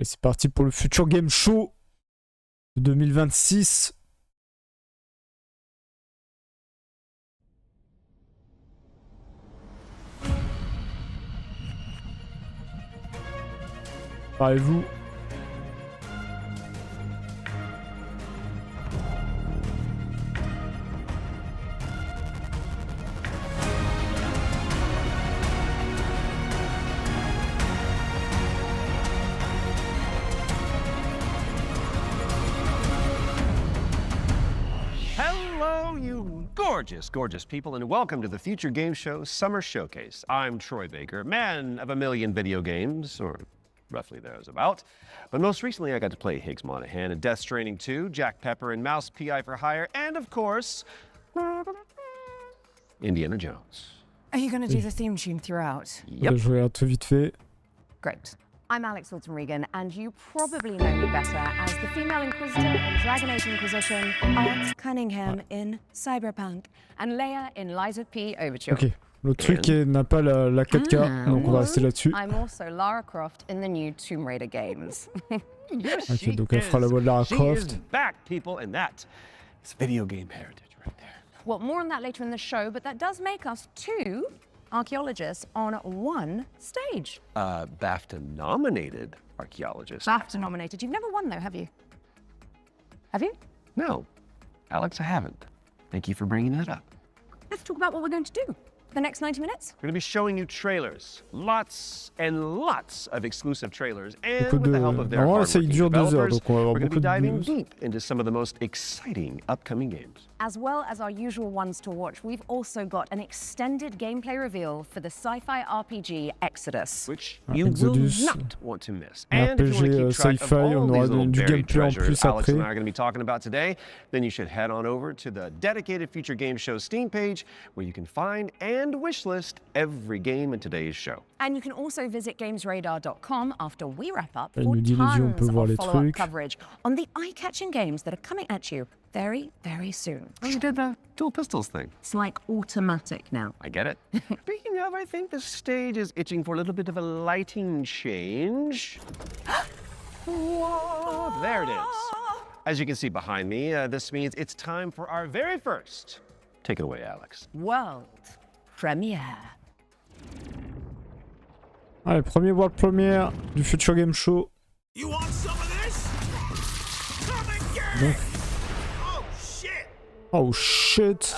Et c'est parti pour le Future Game Show de 2026. Parlez-vous. Gorgeous people, and welcome to the Future Game Show Summer Showcase. I'm Troy Baker, man of a million video games, or roughly those about. But most recently, I got to play Higgs Monahan in Death Stranding 2, Jack Pepper and Mouse PI for Hire, and of course, Indiana Jones. Are you going to do the theme tune throughout? Yep. Je regarde tout vite fait. Great. I'm Alex Hilton-Regan, and you probably know me better as the female Inquisitor in Dragon Age Inquisition, Art Cunningham in Cyberpunk, and Leia in Lies of P Overture. Ok, l'autre truc n'a pas la 4K, donc on va rester là-dessus. I'm also Lara Croft in the new Tomb Raider games. Ok, donc elle fera la voix de Lara Croft. She is back, people, and that is video game heritage right there. Well, more on that later in the show, but that does make us two archaeologists on one stage. BAFTA-nominated archaeologist. BAFTA-nominated. You've never won, though, have you? Have you? No. Alex, I haven't. Thank you for bringing that up. Let's talk about what we're going to do for the next 90 minutes. We're going to be showing you trailers. Lots and lots of exclusive trailers. And with the help of their hardworking developers, we're going to be diving deep into some of the most exciting upcoming games. As well as our usual ones to watch, we've also got an extended gameplay reveal for the sci-fi RPG Exodus, which you will not want to miss. And if you want to keep track of all these little buried treasures Alex and I are going to be talking about today, then you should head on over to the dedicated Future Game Show Steam page, where you can find and wishlist every game in today's show. And you can also visit gamesradar.com after we wrap up for tons of follow-up coverage on the eye-catching games that are coming at you very, very soon. Oh, you did the dual pistols thing. It's like automatic now. I get it. Speaking of, I think the stage is itching for a little bit of a lighting change. Whoa, there it is. As you can see behind me, this means it's time for our very first. Take it away, Alex. World premiere. Allez, premier world premiere du Future Game Show. You want some of this? Come and get it! Oh shit! Oh shit!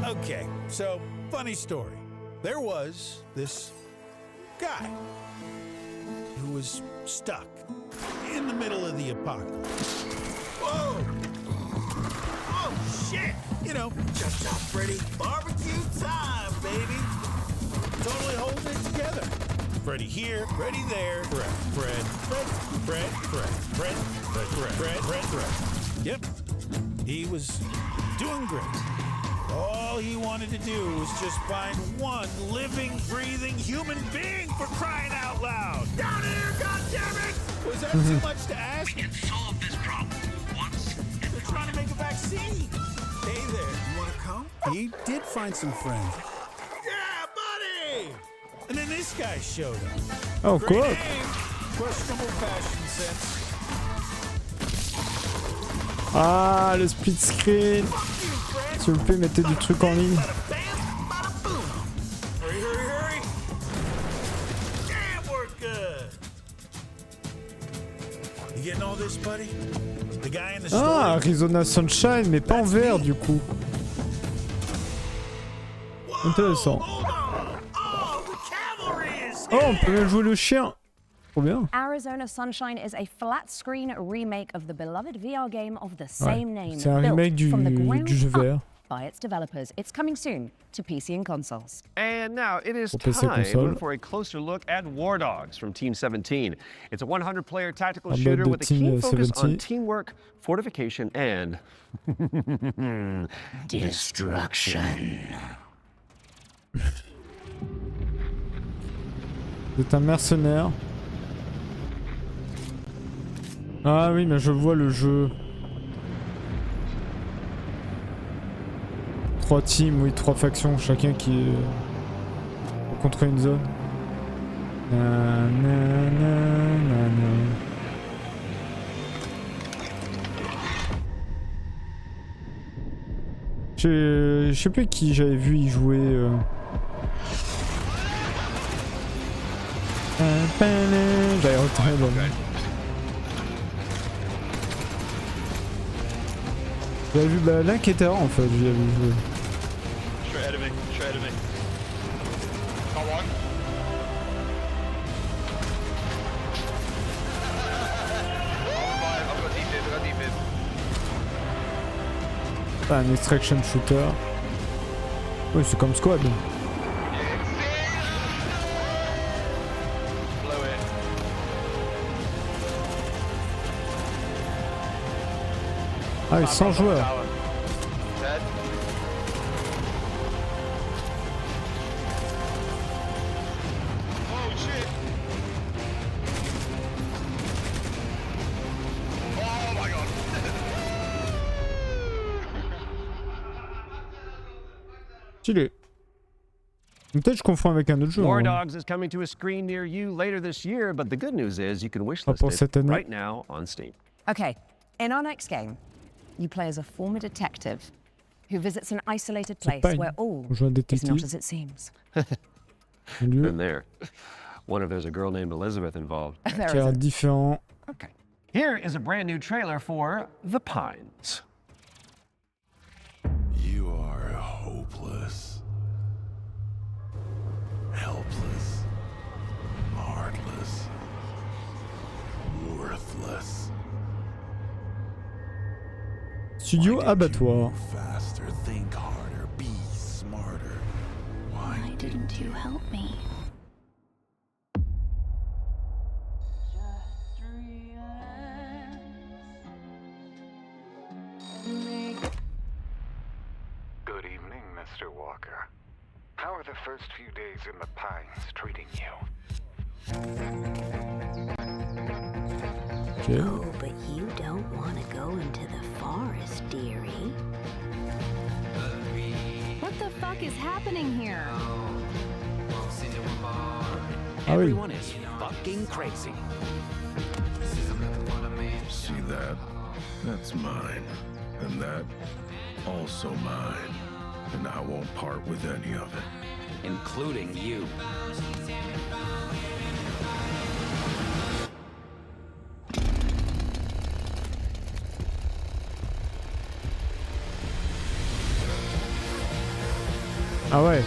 Okay, so funny story. There was this guy who was stuck in the middle of the apocalypse. Whoa! Oh shit! You know, just up Freddy. Barbecue time, baby. Totally holding it together. Freddy here, Freddy there, Fred. Yep, he was doing great. All he wanted to do was just find one living, breathing human being, for crying out loud. Down here, goddammit! Was that too much to ask? We can solve this problem once and They're for trying to make a vaccine. Hey there, you wanna come? He did find some friends. Yeah, buddy! And then this guy showed up. Oh, Great quoi? name, questionable fashion sense. Ah, le split screen. S'il vous plaît, mettez du truc en ligne. Hurry, hurry, hurry. Damn, we're good. You getting all this, buddy? The guy in the store. Ah, Arizona Sunshine, mais pas en vert du coup. Intéressant. Oh, on peut même jouer le chien. Trop bien. Arizona Sunshine is a flat-screen remake of the beloved VR game of the same name, C'est un remake du jeu vert. By its developers. It's coming soon to PC and consoles. And now it is Pour PC console. time for a closer look at War Dogs from Team 17. It's a 100-player tactical En shooter mode with a keen Team focus 17. on teamwork, fortification, and destruction. C'est un mercenaire. Ah oui, mais je vois le jeu. 3 teams, oui, 3 factions, chacun qui est contre une zone. Je sais plus qui j'avais vu y jouer. J'avais retrouvé le nom. J'avais vu l'inquiéteur en fait, j'y avais joué. Un extraction shooter. Oui, c'est comme Squad. Ah, oui, 100 joueurs. Stylé. Peut-être je confonds avec un autre jeu. War Dogs is coming to a screen near you later this year, but the good news is you can wishlist it right now on Steam. Okay, in our next game, you play as a former detective who visits an isolated place where all is not as it seems. Been there. Wonder if there's a girl named Elizabeth involved. Différent. Okay. Here is a brand new trailer for The Pines. You are hopeless, helpless, heartless, worthless. Studio Abattoir. Faster, think harder, be smarter. Why didn't you help me? Good evening, Mr. Walker. How are the first few days in the Pines treating you? Okay. Oh, but you don't want to go into the forest, dearie. What the fuck is happening here? Ah oui. Everyone is fucking crazy. See that? That's mine. And that, also mine. And I won't part with any of it. Including you. Ah ouais.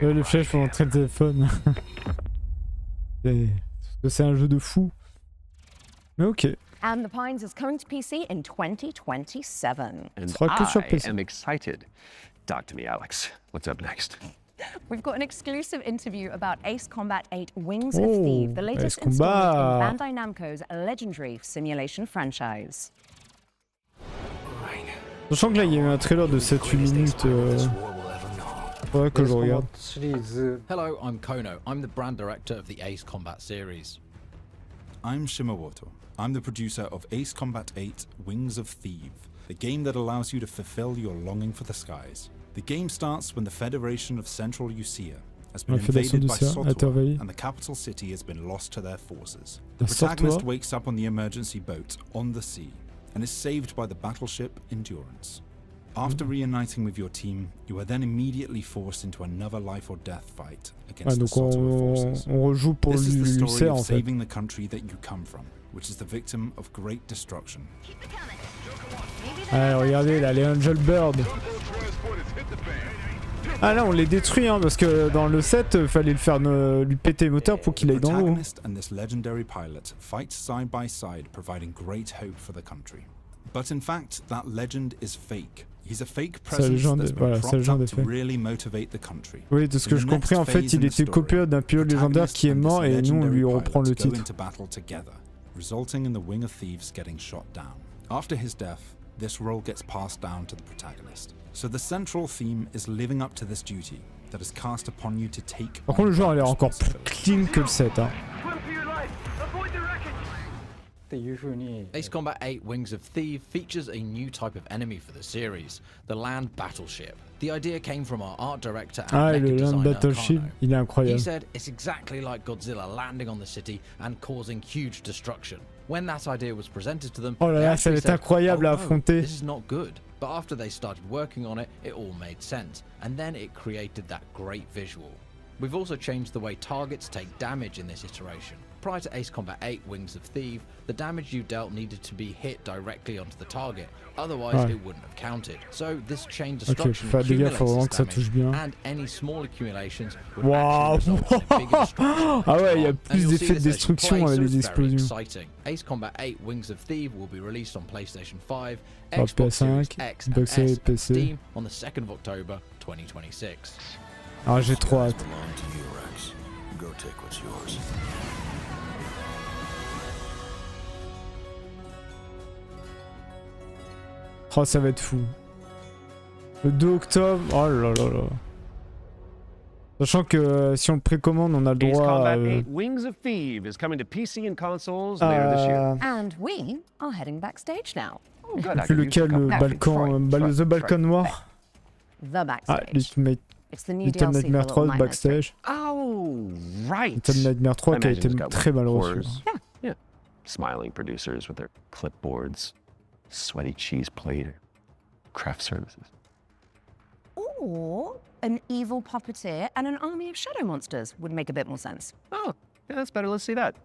Les flèches pour montrer le téléphone. C'est un jeu de fou. Mais ok. And The Pines is coming to PC in 2027. And sera que sur I PC. am excited. Talk to me, Alex. What's up next? We've got an exclusive interview about Ace Combat 8 Wings of Thieves, the latest Ace installment Combat. in Bandai Namco's legendary simulation franchise. Sachant que là il y a eu un trailer de 7-8 minutes. Faudrait que je regarde. Hello, I'm Kono. I'm the brand director of the Ace Combat series. I'm Shimawato. I'm the producer of Ace Combat 8 Wings of Thieves, the game that allows you to fulfill your longing for the skies. The game starts when the Federation of Central Usia has been invaded by Sotua, and the capital city has been lost to their forces. The protagonist wakes up on the emergency boat on the sea and is saved by the battleship Endurance. After reuniting with your team, you are then immediately forced into another life or death fight against the Sotua forces. This is the story of saving the country that you come from, which is the victim of great destruction. Ah, regardez là, les Angel Bird. Ah là, on les détruit hein, parce que dans le 7, fallait le faire lui péter le moteur pour qu'il aille dans l'eau. The protagonist and this legendary pilot fight side by side, providing great hope for the country. But in fact, that legend is fake. He's a fake presence that's been propped up to really motivate the country. Oui, de ce que je compris, en fait, il était copilote d'un pilote légendaire qui est mort et nous, on lui reprend le titre. Resulting in the Wing of Thieves getting shot down. After his death, this role gets passed down to the protagonist. So the central theme is living up to this duty that is cast upon you to take. Par contre, le jeu a l'air encore plus clean que le 7. Hein. Ace Combat 8 Wings of Thieves features a new type of enemy for the series, the land battleship. The idea came from our art director and le land battleship, il est He incroyable. said it's exactly like Godzilla landing on the city and causing huge destruction. When that idea was presented to them, Oh là là, ça va être incroyable à affronter. This is not good. But after they started working on it, it all made sense, and then it created that great visual. We've also changed the way targets take damage in this iteration. Prior to Ace Combat 8 Wings of Thieves, the damage you dealt needed to be hit directly onto the target, otherwise it wouldn't have counted. So this chain destruction accumulates this damage, and any small accumulations would actually result in a bigger destruction. Ah ouais, il y a plus d'effets de destruction avec les explosions. Exciting. Ace Combat 8 Wings of Thieves will be released on PlayStation 5, Sur Xbox Series PS5, X and Xbox Series S, and PC. Steam on the 2nd of October 2026. Ah, j'ai trop hâte. Oh, ça va être fou. Le 2 octobre, oh là là là. Sachant que si on le précommande, on a le droit à... Wings of Thieves is coming to PC and consoles later this year. And we are heading backstage now. Oh, good. Puis lequel, le Balkan, The Balkan Noir. The backstage. Ah, It's the new Little DLC Nightmare for 3 Little Backstage. Oh, right. Little Nightmare 3 qui a été très mal reçu. Yeah. Smiling producers with their clipboards, sweaty cheese plate, craft services. Or an evil puppeteer and an army of shadow monsters would make a bit more sense. Oh, yeah, that's better. Let's see that.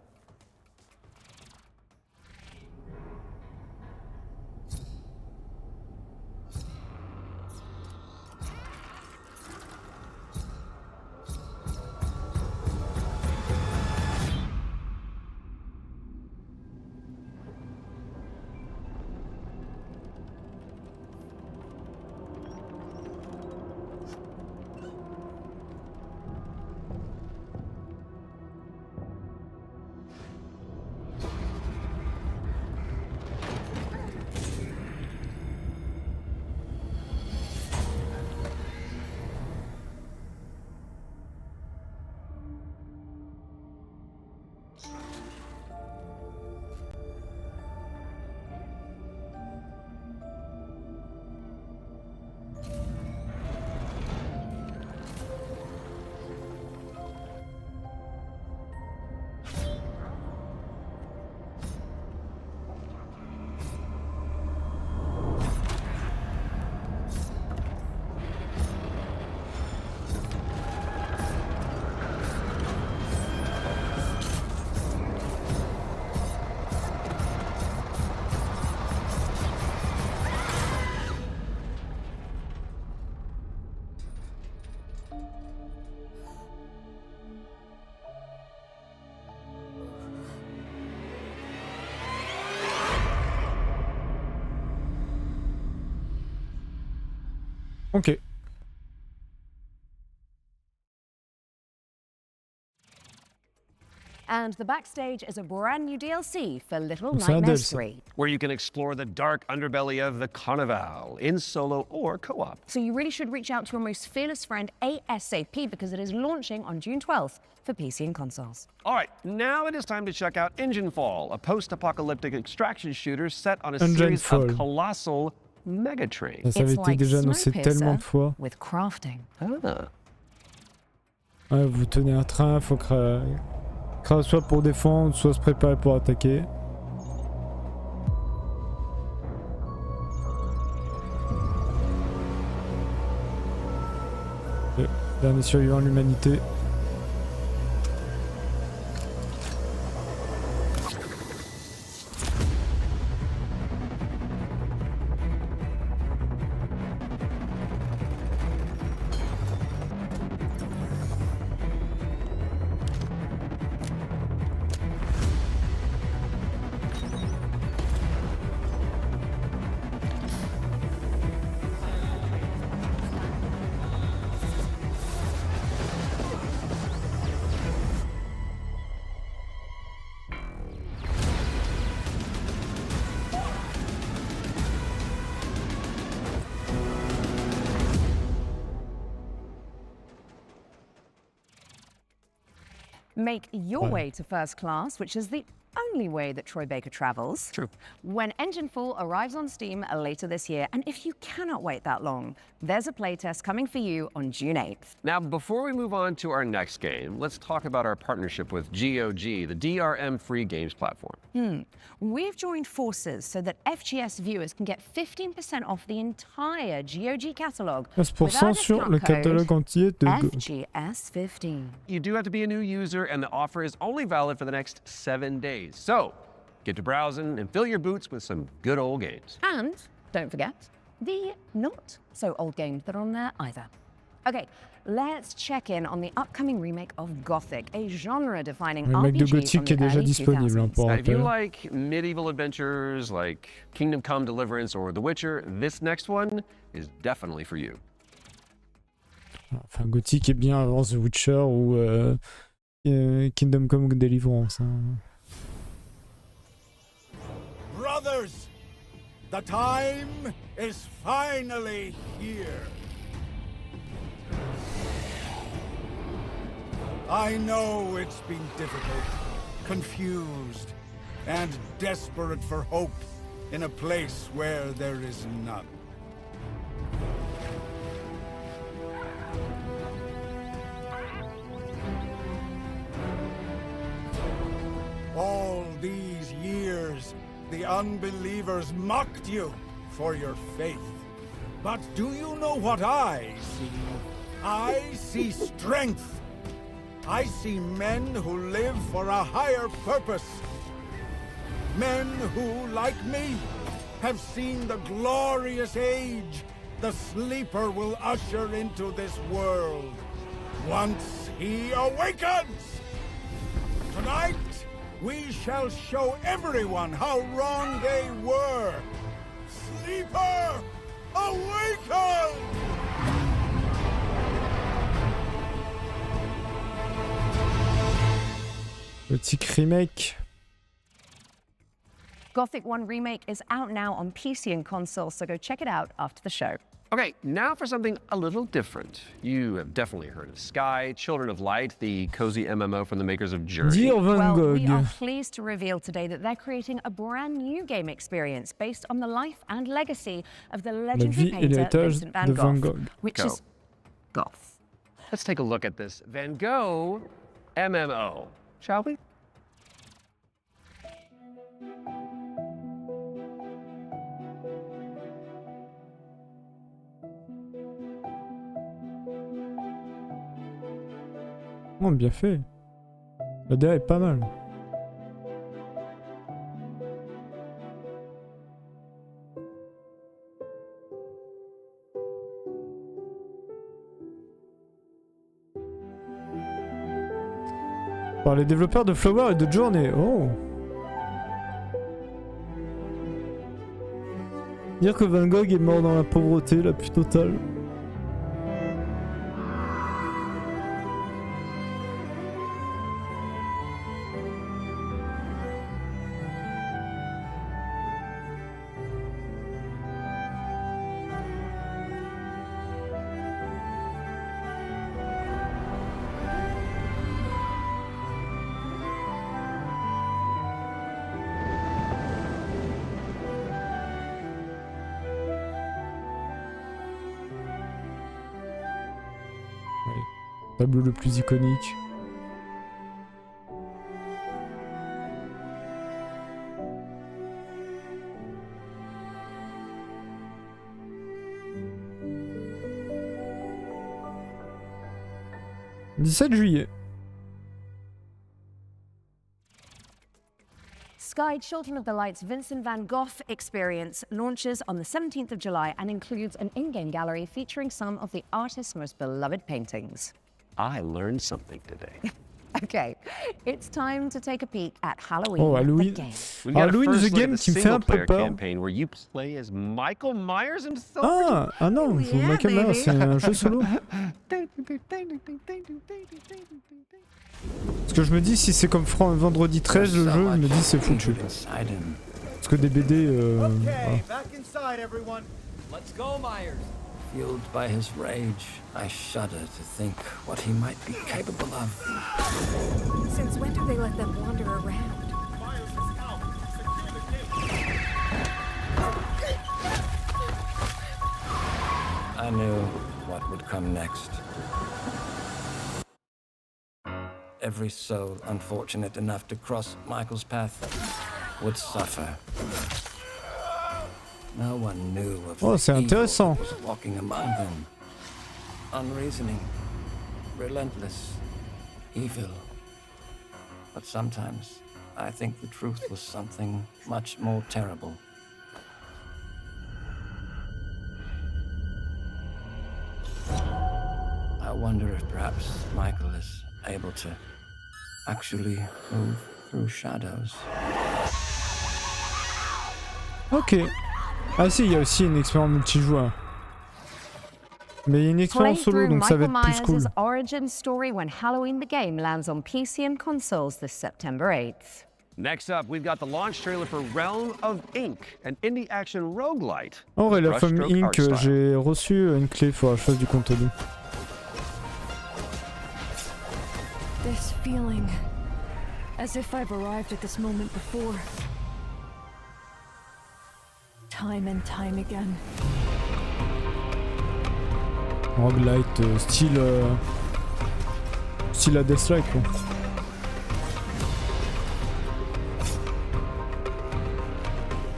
Ok. And the backstage is a brand new DLC for Little Nightmares 3. Where you can explore the dark underbelly of the Carnival in solo or co-op. So you really should reach out to your most fearless friend ASAP because it is launching on June 12th for PC and consoles. All right, now it is time to check out Engine Fall, a post-apocalyptic extraction shooter set on a series of colossal megatrains. Ça avait été déjà annoncé tellement de fois. With crafting. Ah. Ouais, vous tenez un train, faut que soit pour défendre, soit se préparer pour attaquer. Et dernier survivant de l'humanité. Make your way to first class, which is the only way that Troy Baker travels. True. When Engine Full arrives on Steam later this year, and if you cannot wait that long, there's a playtest coming for you on June 8th. Now, before we move on to our next game, let's talk about our partnership with GOG, the DRM-free games platform. We've joined forces so that FGS viewers can get 15% off the entire GOG catalog. 15% sur le catalogue entier de FGS15. You do have to be a new user, and the offer is only valid for the next 7 days. So, get to browsing and fill your boots with some good old games. And don't forget the not so old games that are on there either. Okay, let's check in on the upcoming remake of Gothic, a genre-defining Le remake de RPG Gothic est déjà disponible, hein, pour If you rappel. like medieval adventures like Kingdom Come Deliverance or The Witcher, this next one is definitely for you. Enfin, Gothic est bien avant The Witcher ou Kingdom Come Deliverance. Hein. Brothers, the time is finally here. I know it's been difficult, confused, and desperate for hope in a place where there is none. All these years, the unbelievers mocked you for your faith. But do you know what I see? I see strength. I see men who live for a higher purpose. Men who, like me, have seen the glorious age the Sleeper will usher into this world once he awakens. Tonight, we shall show everyone how wrong they were. Sleeper, awaken! Gothic remake. Gothic 1 Remake is out now on PC and console, so go check it out after the show. Okay, now for something a little different. You have definitely heard of Sky, Children of Light, the cozy MMO from the makers of Journey. Dear Van Well, Gogh. we are pleased to reveal today that they're creating a brand new game experience based on the life and legacy of the legendary vie et painter l'héritage Vincent van de Gogh, Van Gogh. which is goth. Let's take a look at this Van Gogh MMO, shall we? Oh, bien fait. La DA est pas mal. Par les développeurs de Flower et de Journey. Oh. Dire que Van Gogh est mort dans la pauvreté la plus totale. Tableau le plus iconique. « 17 juillet. Sky Children of the Light's Vincent van Gogh experience launches on the 17th of July and includes an in-game gallery featuring some of the artist's most beloved paintings. I learned something today. Okay, it's time to take a peek at Halloween, Oh, Halloween. the game. Halloween the game qui me fait un peu peur. Campaign where you play as Michael Myers himself. Ah non, Yeah, Michael Myers, baby. c'est un jeu solo. Parce que je me dis, si c'est comme vendredi 13 le jeu, je me dis c'est foutu. Parce que des BD... voilà. back inside, everyone. Let's go, Myers. Fueled by his rage, I shudder to think what he might be capable of. Since when do they let them wander around? I knew what would come next. Every soul unfortunate enough to cross Michael's path would suffer. No one knew of c'est intéressant. was walking among them. Unreasoning, relentless, evil. But sometimes I think the truth was something much more terrible. I wonder if perhaps Michael is able to actually move through shadows. Ok. Ah si, il y a aussi une expérience multijoueur. Mais il y a une expérience solo, donc ça va être plus cool. Origin story when Halloween the game lands on PC and consoles this September 8th. Next up, we've got the launch trailer for Realm of Ink, an indie action roguelite. Oh, et la femme Ink, j'ai reçu une clé pour la chose du contenu. This feeling, as if I've arrived at this moment before. Time and time again. Roguelite, style à Deathstrike, quoi.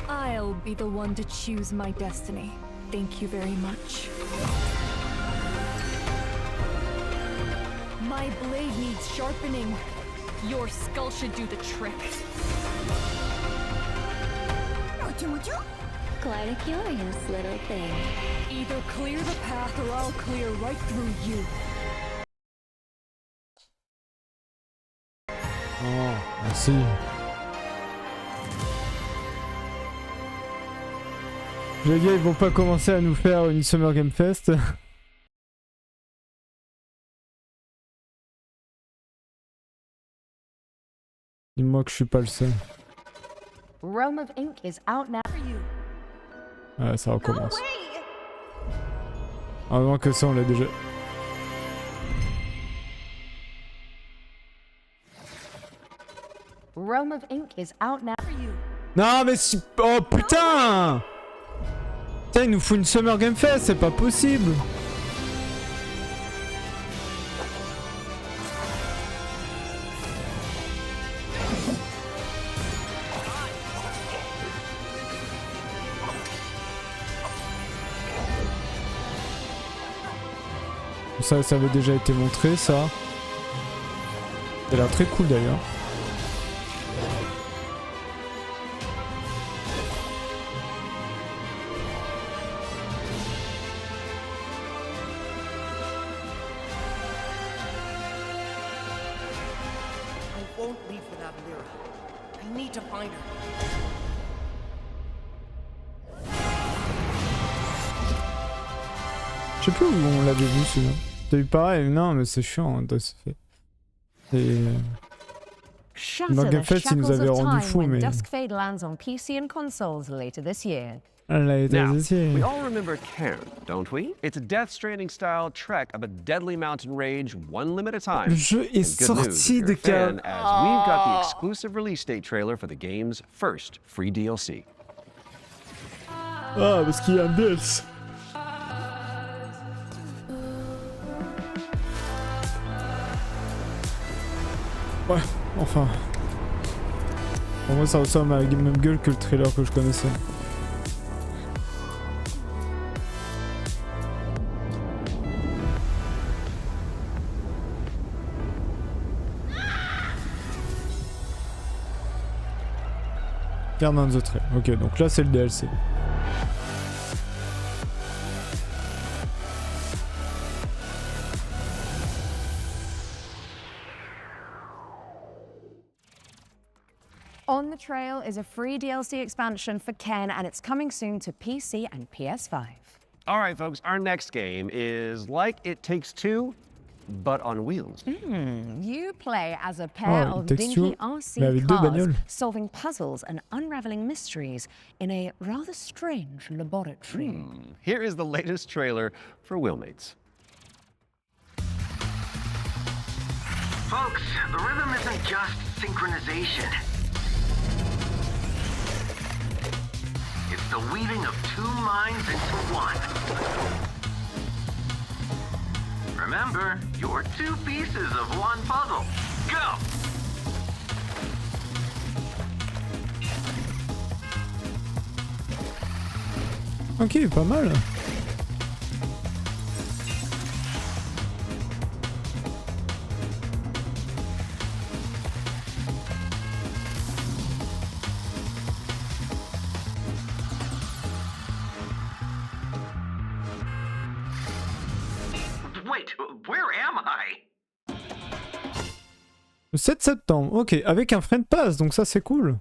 I'll be the one to choose my destiny. Thank you very much. My blade needs sharpening. Your skull should do the trick. Quite a curious little thing. Either clear the path or I'll clear right through you. Oh, merci. Les gars, ils vont pas commencer à nous faire une Summer Game Fest. Dis-moi que je suis pas le seul. Realm of Ink is out now. Ouais, ça recommence. Ah non, que ça, on l'a déjà. Realm of Ink is out now. Non, mais si. Oh putain! Putain, il nous faut une Summer Game Fest, c'est pas possible! Ça avait déjà été montré, ça. Ça a l'air très cool d'ailleurs. I won't leave without Lyra. I need to find her. Je sais plus où on l'avait vu celui-là. T'as eu pareil? Non, mais c'est chiant, hein, ça fait. Et... Dans Game Fest, il nous avait rendu fou, mais... We all remember Cairn, don't we? It's a Death Stranding style trek up a deadly mountain range, one lim at a time. Le jeu est sorti de Cairn. As we've got the exclusive release date trailer for the game's first free DLC. Ah, parce qu'il y a un DLC. Ouais, enfin. Pour moi, ça ressemble à la même gueule que le trailer que je connaissais. Garde un the Trail. Ok, donc là, c'est le DLC. On the Trail is a free DLC expansion for Ken, and it's coming soon to PC and PS5. All right, folks, our next game is like It Takes Two, but on wheels. You play as a pair of dinky RC cars, solving puzzles and unraveling mysteries in a rather strange laboratory. Here is the latest trailer for Wheelmates. Folks, the rhythm isn't just synchronization. It's the weaving of two minds into one. Remember, you're two pieces of one puzzle. Go! Ok, pas mal. Wait, where am I? Le 7 septembre, ok, avec un friend pass, donc ça c'est cool.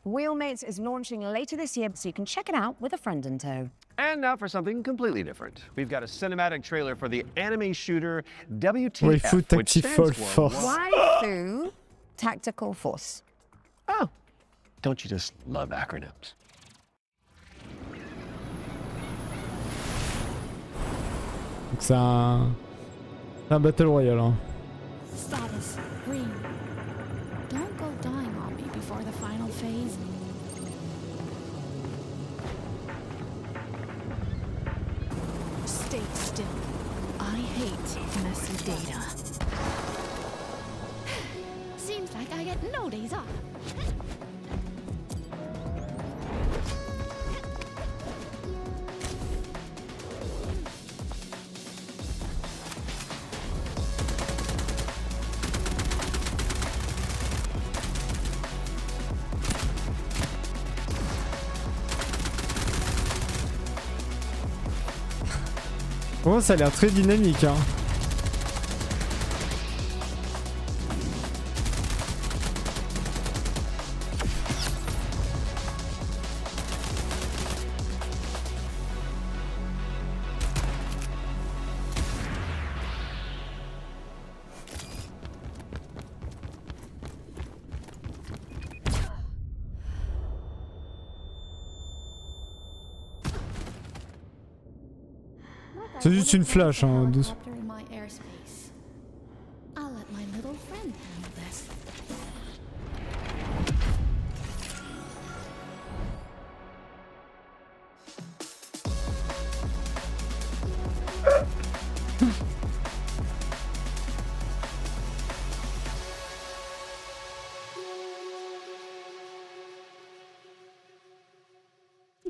Wheelmates is launching later this year, so you can check it out with a friend in tow. And now for something completely different. We've got a cinematic trailer for the anime shooter WTF, Waifu which stands Tactical for Force. Waifu Tactical Force. Oh, don't you just love acronyms? Donc c'est un Battle Royale. Hein. Status green. Don't go dying on me before the final phase. Stay still. I hate messy data. Seems like I get no days off. Oh, ça a l'air très dynamique, hein. C'est juste une flash, hein.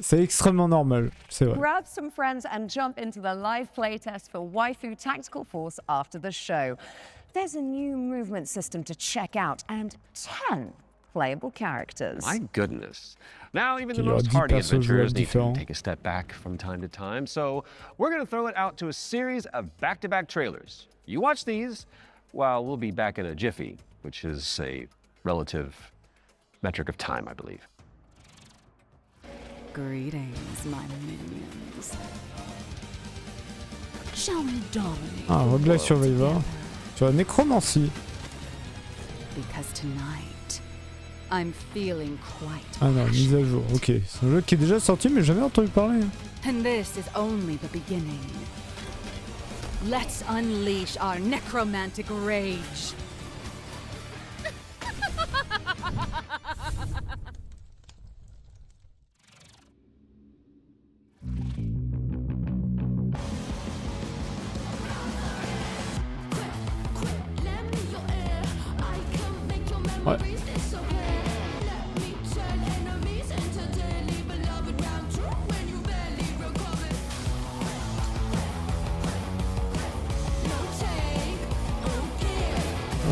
C'est extrêmement normal, c'est vrai. Grab some friends and jump into the live playtest for Waifu Tactical Force after the show. There's a new movement system to check out and 10 playable characters. My goodness. Now, even the most hardy adventurers need to take a step back from time to time, so we're going to throw it out to a series of back-to-back trailers. You watch these while we'll be back in a jiffy, which is a relative metric of time, I believe. Greetings, my minions. Shall we dominate? Ah, Roguelike Survivor. Sur la nécromancie. Because tonight, I'm feeling quite. Ah non, mise à jour. Ok, c'est un jeu qui est déjà sorti, mais jamais entendu parler. And this is only the beginning. Let's unleash our necromantic rage. Ouais.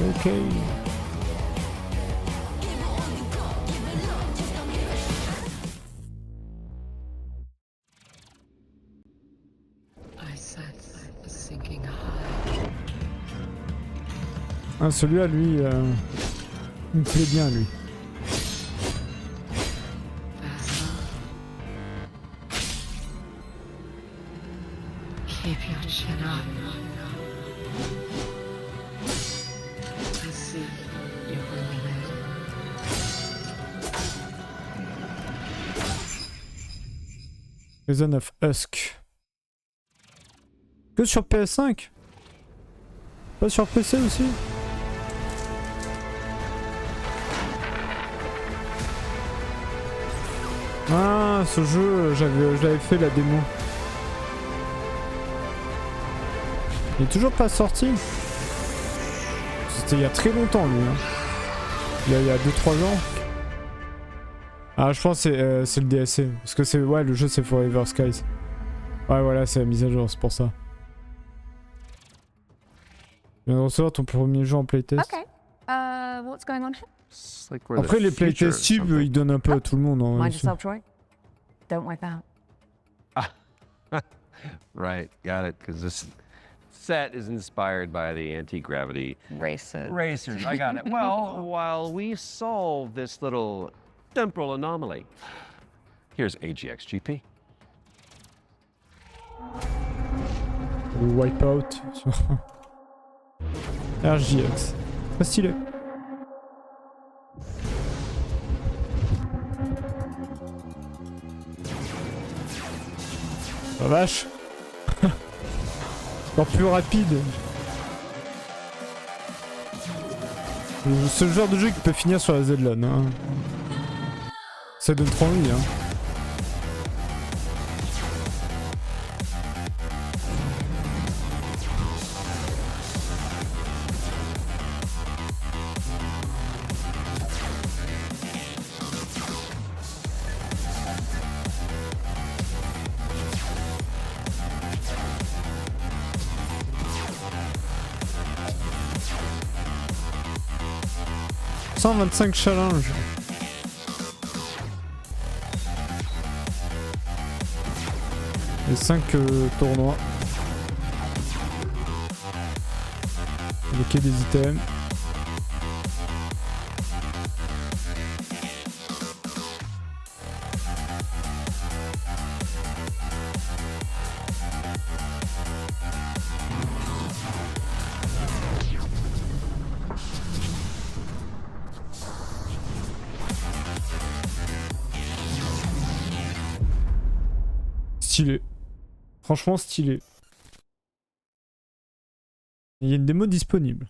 Ok. Ah, celui-là, lui, il me plaît bien, lui. Keep your chin up. I see you really live. Reason of Husk. Que sur PS5? Pas sur PC aussi? Ah, ce jeu, je l'avais fait la démo. Il est toujours pas sorti. C'était il y a très longtemps lui. Hein. Il y a 2-3 ans. Ah je pense que c'est le DLC. Parce que c'est ouais le jeu c'est Forever Skies. Ouais voilà c'est la mise à jour, c'est pour ça. Tu viens de recevoir ton premier jeu en playtest. Okay. What's going on here? Like après les playtests tubes ils donnent un peu à tout le monde. Hein, mind yourself, Troy. Don't wipe out. Right, got it. Because this set is inspired by the anti-gravity racers. I got it. Well, while we solve this little temporal anomaly, here's AGXGP. Wipeout sur RGX. Très stylé. La vache. Encore plus rapide. C'est le genre de jeu qui peut finir sur la Z-Lane. Hein. Ça donne trop envie. Hein. « 125 challenges. Et 5 tournois. Bloquer des items. Stylé. Franchement stylé. Il y a une démo disponible.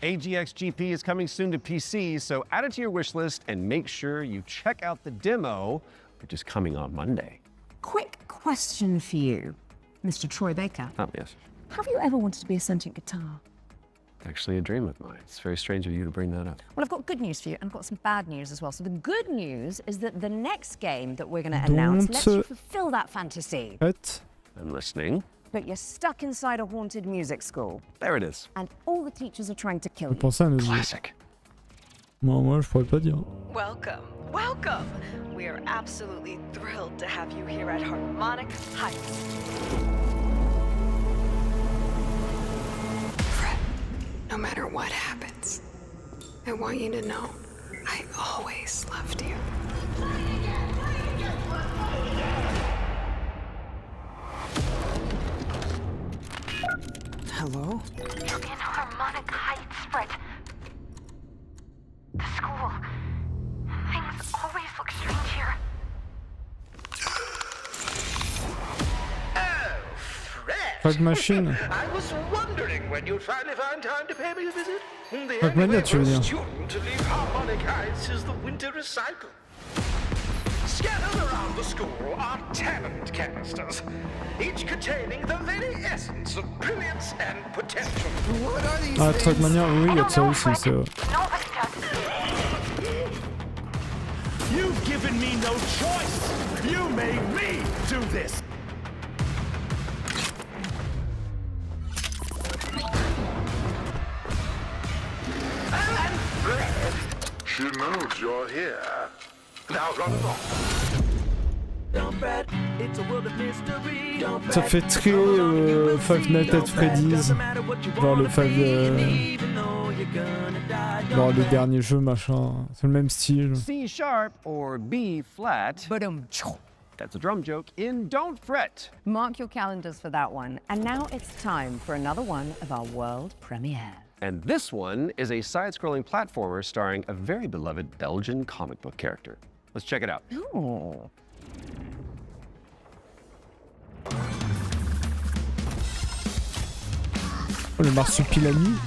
AGXGP is coming soon to PC, so add it to your wish list and make sure you check out the demo, which is coming on Monday. Quick question for you, Mr. Troy Baker. Yes. Have you ever wanted to be a sentient guitar? Actually a dream of mine. It's very strange of you to bring that up. Well, I've got good news for you, and I've got some bad news as well. So the good news is that the next game that we're going to announce lets you fulfill that fantasy. I'm listening. But you're stuck inside a haunted music school. There it is. And all the teachers are trying to kill you. Classic. Moi, je pourrais pas dire. Welcome, welcome. We are absolutely thrilled to have you here at Harmonic Heights. No matter what happens, I want you to know I always loved you. Hello? You're in Harmonic Heights, Fred. The school. Things always look strange here. Frag Machine. I was wondering when you'd finally find time to pay me a visit. The Fragmania, only way tu veux for a dire. student to leave Harmonic Heights is the winter recycle. Scattered around the school are talent canisters, each containing the very essence of brilliance and potential. What are these Ah, Trackmania, oui, il y a de ça aussi, c'est vrai. You've given me no choice. You made me do this. And Fred, she knows you're here. Now run along. Ça fait très Five Nights at Freddy's. Genre le Five. Genre les derniers jeux machin. C'est le même style. C sharp or B flat. That's a drum joke in Don't Fret. Mark your calendars for that one. And now it's time for another one of our world premiere. And this one is a side-scrolling platformer starring a very beloved Belgian comic book character. Let's check it out. Ooh. Oh, le marsupilami.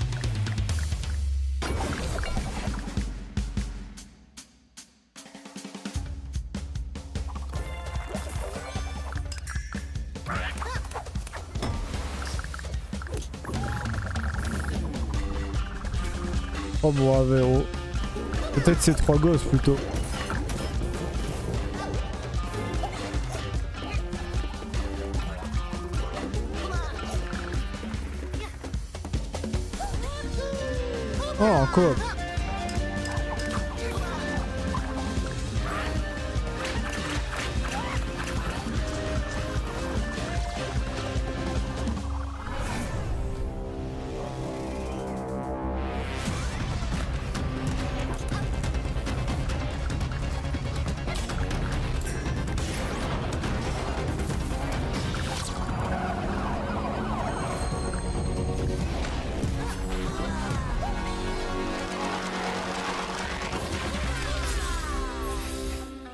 Oh bon, Avero. Peut-être ces 3 gosses plutôt. Oh, encore.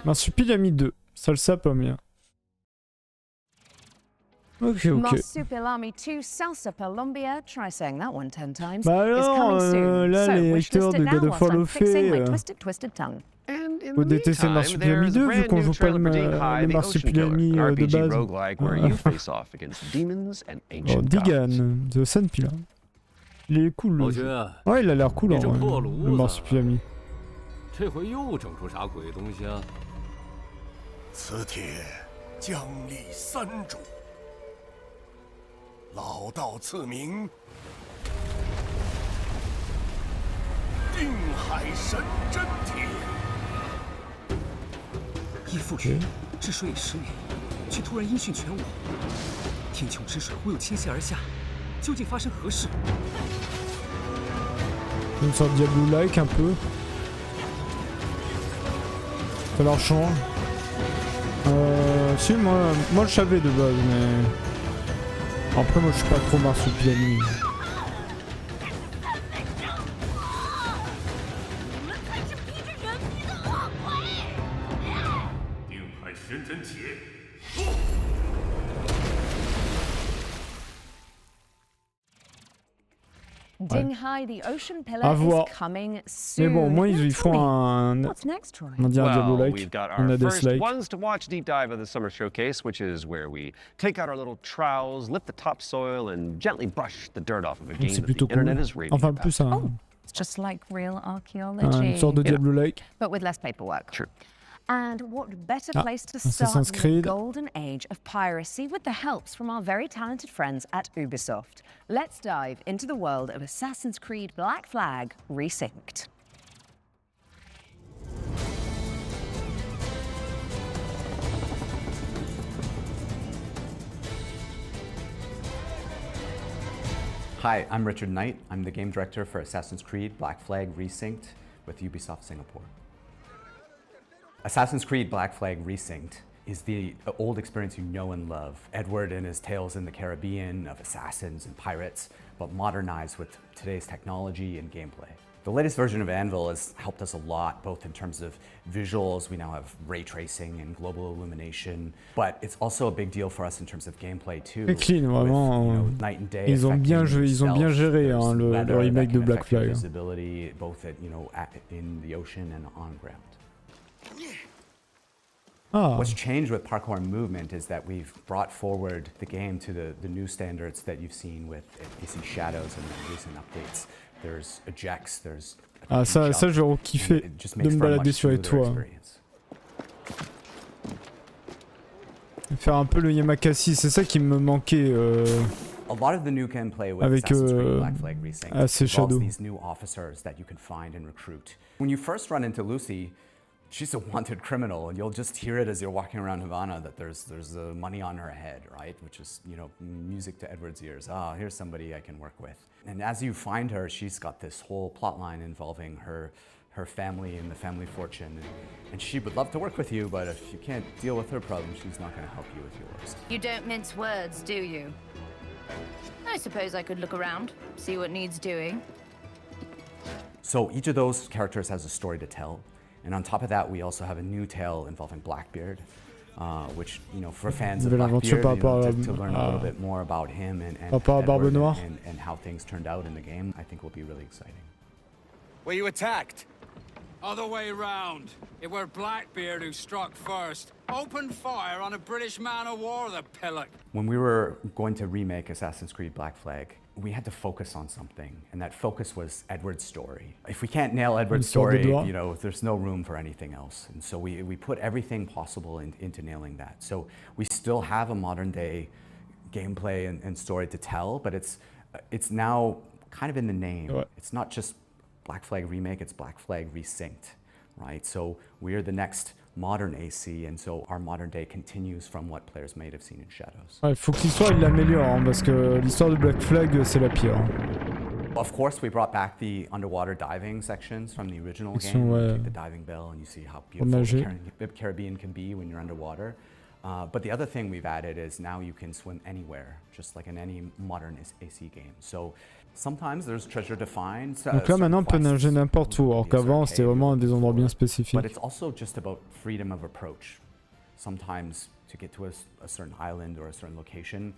Marsupilami 2, salsa pomme bien. Ok. Marsupilami 2 Salsa Colombia, try saying that one 10 times. Bah alors, là les lecteurs de God of War l'ont fait. Faut détester Marsupilami 2 vu qu'on joue pas les Marsupilami de base. Oh, Digan, The Sun Pillar. Il est cool. Ouais, il a l'air cool en vrai, le Marsupilami. 此帖将立三主，老道赐名定海神针帖。依附时治水已10年，却突然音讯全无，天穹之水忽又倾泻而下，究竟发生何事？ Une sorte de Diablo-like un peu. Ça leur change. Si, moi je savais de base, mais... Après, moi je suis pas trop Marsupilami. À voir. Mais bon, au moins ils font un Diablo-like, un Hades-like. One's to watch deep dive of the summer showcase, which is where we take out our little trowels, lift the topsoil, and gently brush the dirt off of a game that the internet is raving Enfin, about. plus un... It's just like real archaeology. Une sorte de Diablo-like. But with less paperwork. True. And what better place to start the golden age of piracy with the helps from our very talented friends at Ubisoft. Let's dive into the world of Assassin's Creed Black Flag Resynced. Hi, I'm Richard Knight. I'm the game director for Assassin's Creed Black Flag Resynced with Ubisoft Singapore. Assassin's Creed Black Flag Resynced is the old experience you know and love. Edward and his tales in the Caribbean of assassins and pirates, but modernized with today's technology and gameplay. The latest version of Anvil has helped us a lot, both in terms of visuals, we now have ray tracing and global illumination, but it's also a big deal for us in terms of gameplay too. C'est clean, vraiment. Night and day ils ont bien géré hein, le remake de Black Flag. Visibility, both at, in the ocean and on ground. What's changed with parkour and movement is that we've brought forward the game to the new standards that you've seen with AC Shadows and the recent updates. There's ejects, there's... Ah ça j'aurais kiffé de me balader sur les toits. Faire un peu le Yamakasi, c'est ça qui me manquait A lot of the new gameplay with avec Assassin's Creed Black Flag Resynced AC Shadow. these new officers that you can find and recruit. When you first run into Lucy, she's a wanted criminal, and you'll just hear it as you're walking around Havana that there's money on her head, right? Which is, music to Edward's ears. Ah, here's somebody I can work with. And as you find her, she's got this whole plot line involving her family and the family fortune. And she would love to work with you, but if you can't deal with her problems, she's not going to help you with yours. You don't mince words, do you? I suppose I could look around, see what needs doing. So each of those characters has a story to tell. And on top of that, we also have a new tale involving Blackbeard, which, for fans of Blackbeard, to learn a little bit more about him and how things turned out in the game, I think will be really exciting. Were you attacked? Other way round. It were Blackbeard who struck first. Opened fire on a British man of war, the pillock. When we were going to remake Assassin's Creed Black Flag, we had to focus on something, and that focus was Edward's story. If we can't nail Edward's story, you know, there's no room for anything else. And so we put everything possible into nailing that. So we still have a modern day gameplay and story to tell, but it's now kind of in the name. It's not just Black Flag Remake, it's Black Flag Resynced, right? So we're the next modern AC, and so our modern day continues from what players may have seen in Shadows. Il faut que l'histoire il l'améliore, hein, parce que l'histoire de Black Flag c'est la pire. Of course, we brought back the underwater diving sections from the original game. You take the diving bell and you see how beautiful the Caribbean can be when you're underwater. But the other thing we've added is now you can swim anywhere, just like in any modern AC game. So sometimes there's treasure to find. Donc là maintenant on peut nager n'importe où, alors qu'avant c'était vraiment des endroits bien spécifiques. But it's also just about freedom of approach. Sometimes to get to a certain island or a certain location,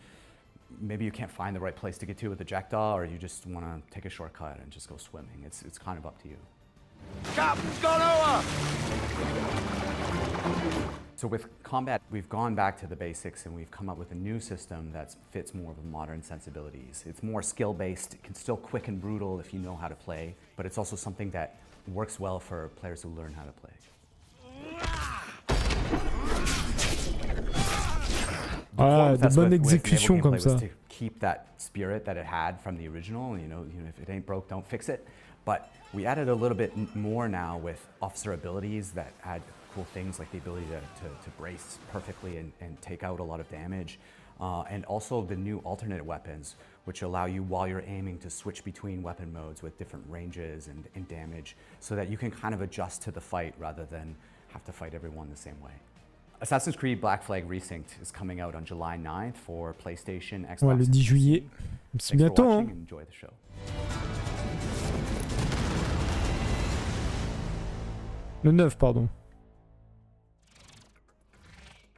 maybe you can't find the right place to get to with the jackdaw, or you just want to take a shortcut and just go swimming. It's kind of up to you. Captain's gone over! So with combat, we've gone back to the basics and we've come up with a new system that fits more of modern sensibilities. It's more skill-based, it can still quick and brutal if you know how to play, but it's also something that works well for players who learn how to play. Ah, de bonnes exécutions comme ça. To keep that spirit that it had from the original, you know, if it ain't broke, don't fix it. But we added a little bit more now with officer abilities that add cool things like the ability to brace perfectly and take out a lot of damage. And also the new alternate weapons, which allow you while you're aiming to switch between weapon modes with different ranges and damage, so that you can kind of adjust to the fight rather than have to fight everyone the same way. Assassin's Creed Black Flag Resynced is coming out on July 9th for PlayStation, Xbox. Ouais, le 10 juillet. C'est bientôt, hein. Enjoy the show. Le 9, pardon.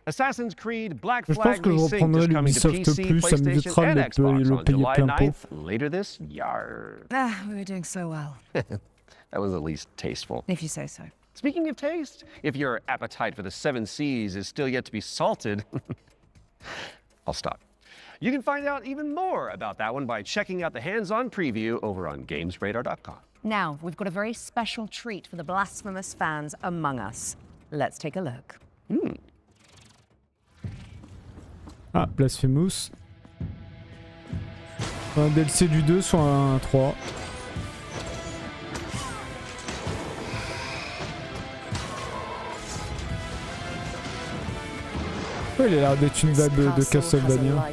Assassin's Creed Black Je pense Flag que je Resynced reprendrai is le coming to Ubisoft PC, Plus, ça m'évitera PlayStation, de and Xbox le on payer July plein pot. 9th later this year. We were doing so well. That was at least tasteful. If you say so. Speaking of taste, if your appetite for the 7 Seas is still yet to be salted, I'll stop. You can find out even more about that one by checking out the hands-on preview over on GamesRadar.com. Now, we've got a very special treat for the blasphemous fans among us. Let's take a look. Ah, Blasphemous. Un DLC du 2, soit un 3. Oh, il a l'air d'être une vibe de Castlevania.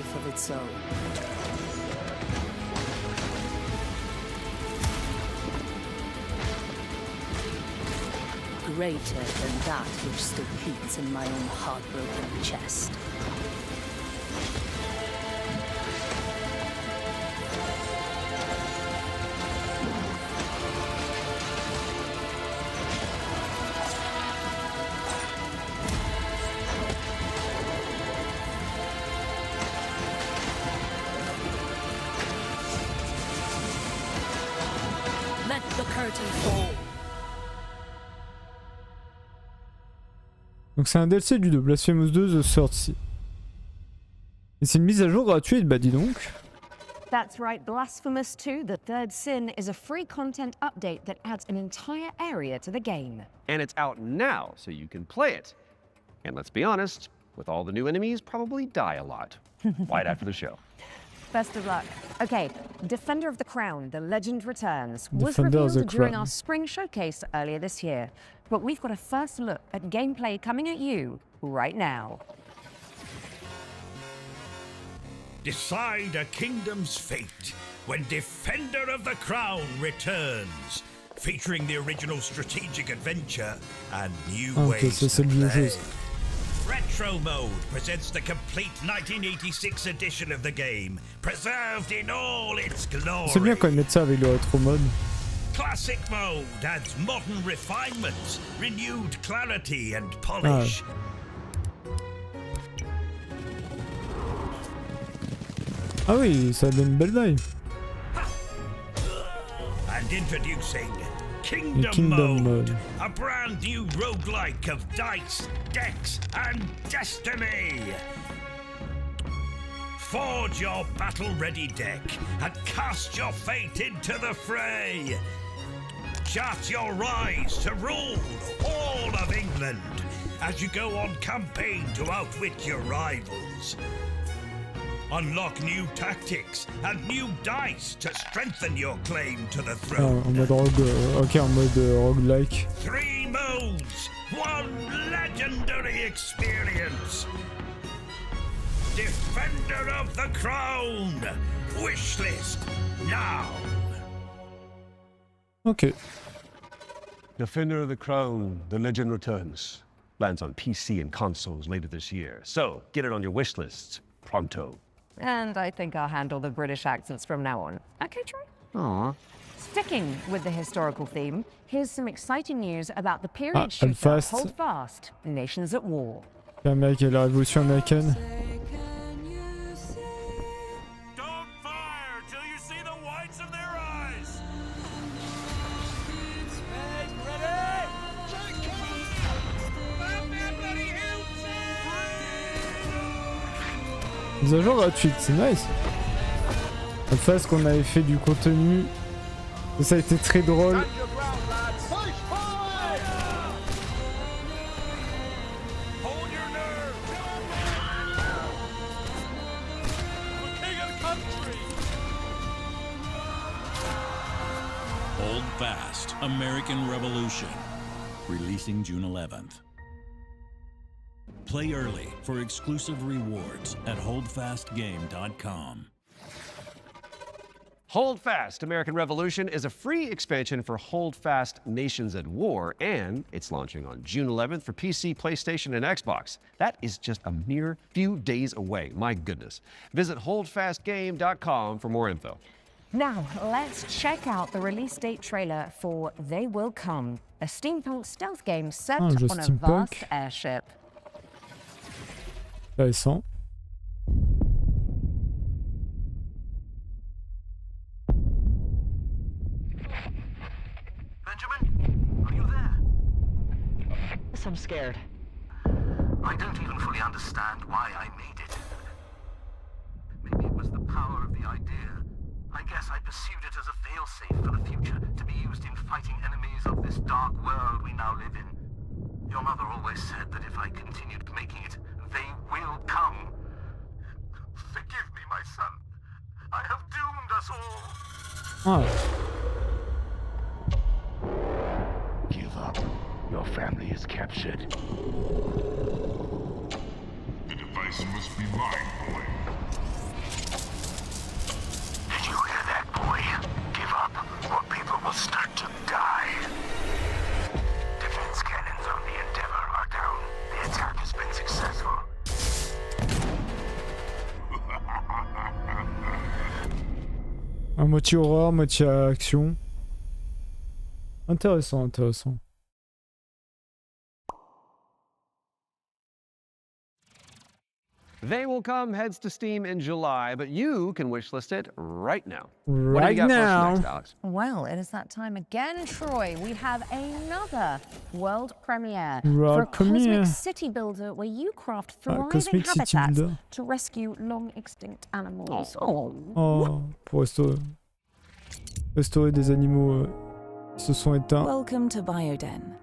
Greater than that which still beats in my own heartbroken chest. Let the curtain fall. Donc c'est un DLC du 2, Blasphemous 2 The Third Sea. Et c'est une mise à jour gratuite, bah dis donc. That's right, Blasphemous 2, The Third Sin is a free content update that adds an entire area to the game. And it's out now, so you can play it. And let's be honest, with all the new enemies, probably die a lot. Right after the show. Best of luck. Okay, Defender of the Crown, The Legend Returns, was Defender of the revealed during Crown. our spring showcase earlier this year. But we've got a first look at gameplay coming at you right now. Decide a kingdom's fate when Defender of the Crown returns, featuring the original strategic adventure and new ways to play. Retro Mode presents the complete 1986 edition of the game, preserved in all its glory. C'est bien quand ils mettent ça avec le rétro mode. Classic Mode adds modern refinements, renewed clarity and polish. Ah oui, ça donne une belle vibe. And introducing Kingdom Mode. A brand new roguelike of dice, decks, and destiny. Forge your battle-ready deck and cast your fate into the fray. Chart your rise to rule all of England as you go on campaign to outwit your rivals. Unlock new tactics and new dice to strengthen your claim to the throne. En mode rogue, ok, en mode roguelike. 3 modes, 1 legendary experience. Defender of the Crown. Wishlist now. Ok. Defender of the Crown, The Legend Returns. Lands on PC and consoles later this year. So, get it on your wish lists pronto. And I think I'll handle the British accents from now on. Okay, Troy? Aww. Sticking with the historical theme, here's some exciting news about the period Hold shooter Fast. Hold Fast, Nations at War. L'Amérique et la Révolution américaine. Mise à jour gratuite, c'est nice. Enfin, ce qu'on avait fait du contenu, ça a été très drôle. Hold Fast, American Revolution, releasing June 11th. Play early for exclusive rewards at holdfastgame.com. Hold Fast, American Revolution is a free expansion for Hold Fast, Nations at War, and it's launching on June 11th for PC, PlayStation, and Xbox. That is just a mere few days away, my goodness. Visit holdfastgame.com for more info. Now, let's check out the release date trailer for They Will Come, a steampunk stealth game set on a vast airship. Intéressant. Benjamin, are you there? Yes, I'm scared. I don't even fully understand why I made it. Maybe it was the power of the idea. I guess I pursued it as a failsafe for the future, to be used in fighting enemies of this dark world we now live in. Your mother always said that if I continued making it, they will come. Forgive me, my son. I have doomed us all. Give up. Your family is captured. The device must be mine, boy. Did you hear that, boy? Give up, or people will start to die. Defense cannons on the Endeavor are down. The attack has been successful. À moitié horreur, moitié action. Intéressant, intéressant. They Will Come heads to Steam in July, but you can wishlist it right now. Right what do you got now. for us next, Alex? Well, it is that time again, Troy. We have another world premiere World for a premiere. cosmic city builder where you craft thriving Cosmic City habitats Builder. to rescue long-extinct animals. Oh, pour restaurer des animaux qui se sont éteints. Welcome to Bioden,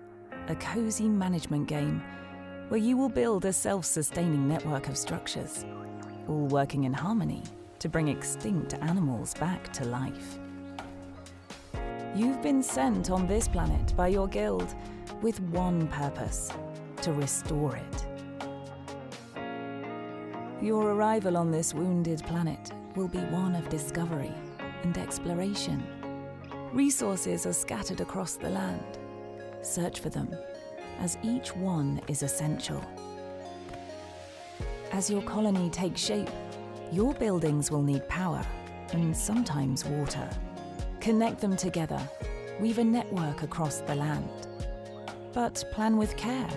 a cozy management game where you will build a self-sustaining network of structures, all working in harmony to bring extinct animals back to life. You've been sent on this planet by your guild with one purpose: to restore it. Your arrival on this wounded planet will be one of discovery and exploration. Resources are scattered across the land. Search for them, as each one is essential. As your colony takes shape, your buildings will need power and sometimes water. Connect them together, weave a network across the land. But plan with care.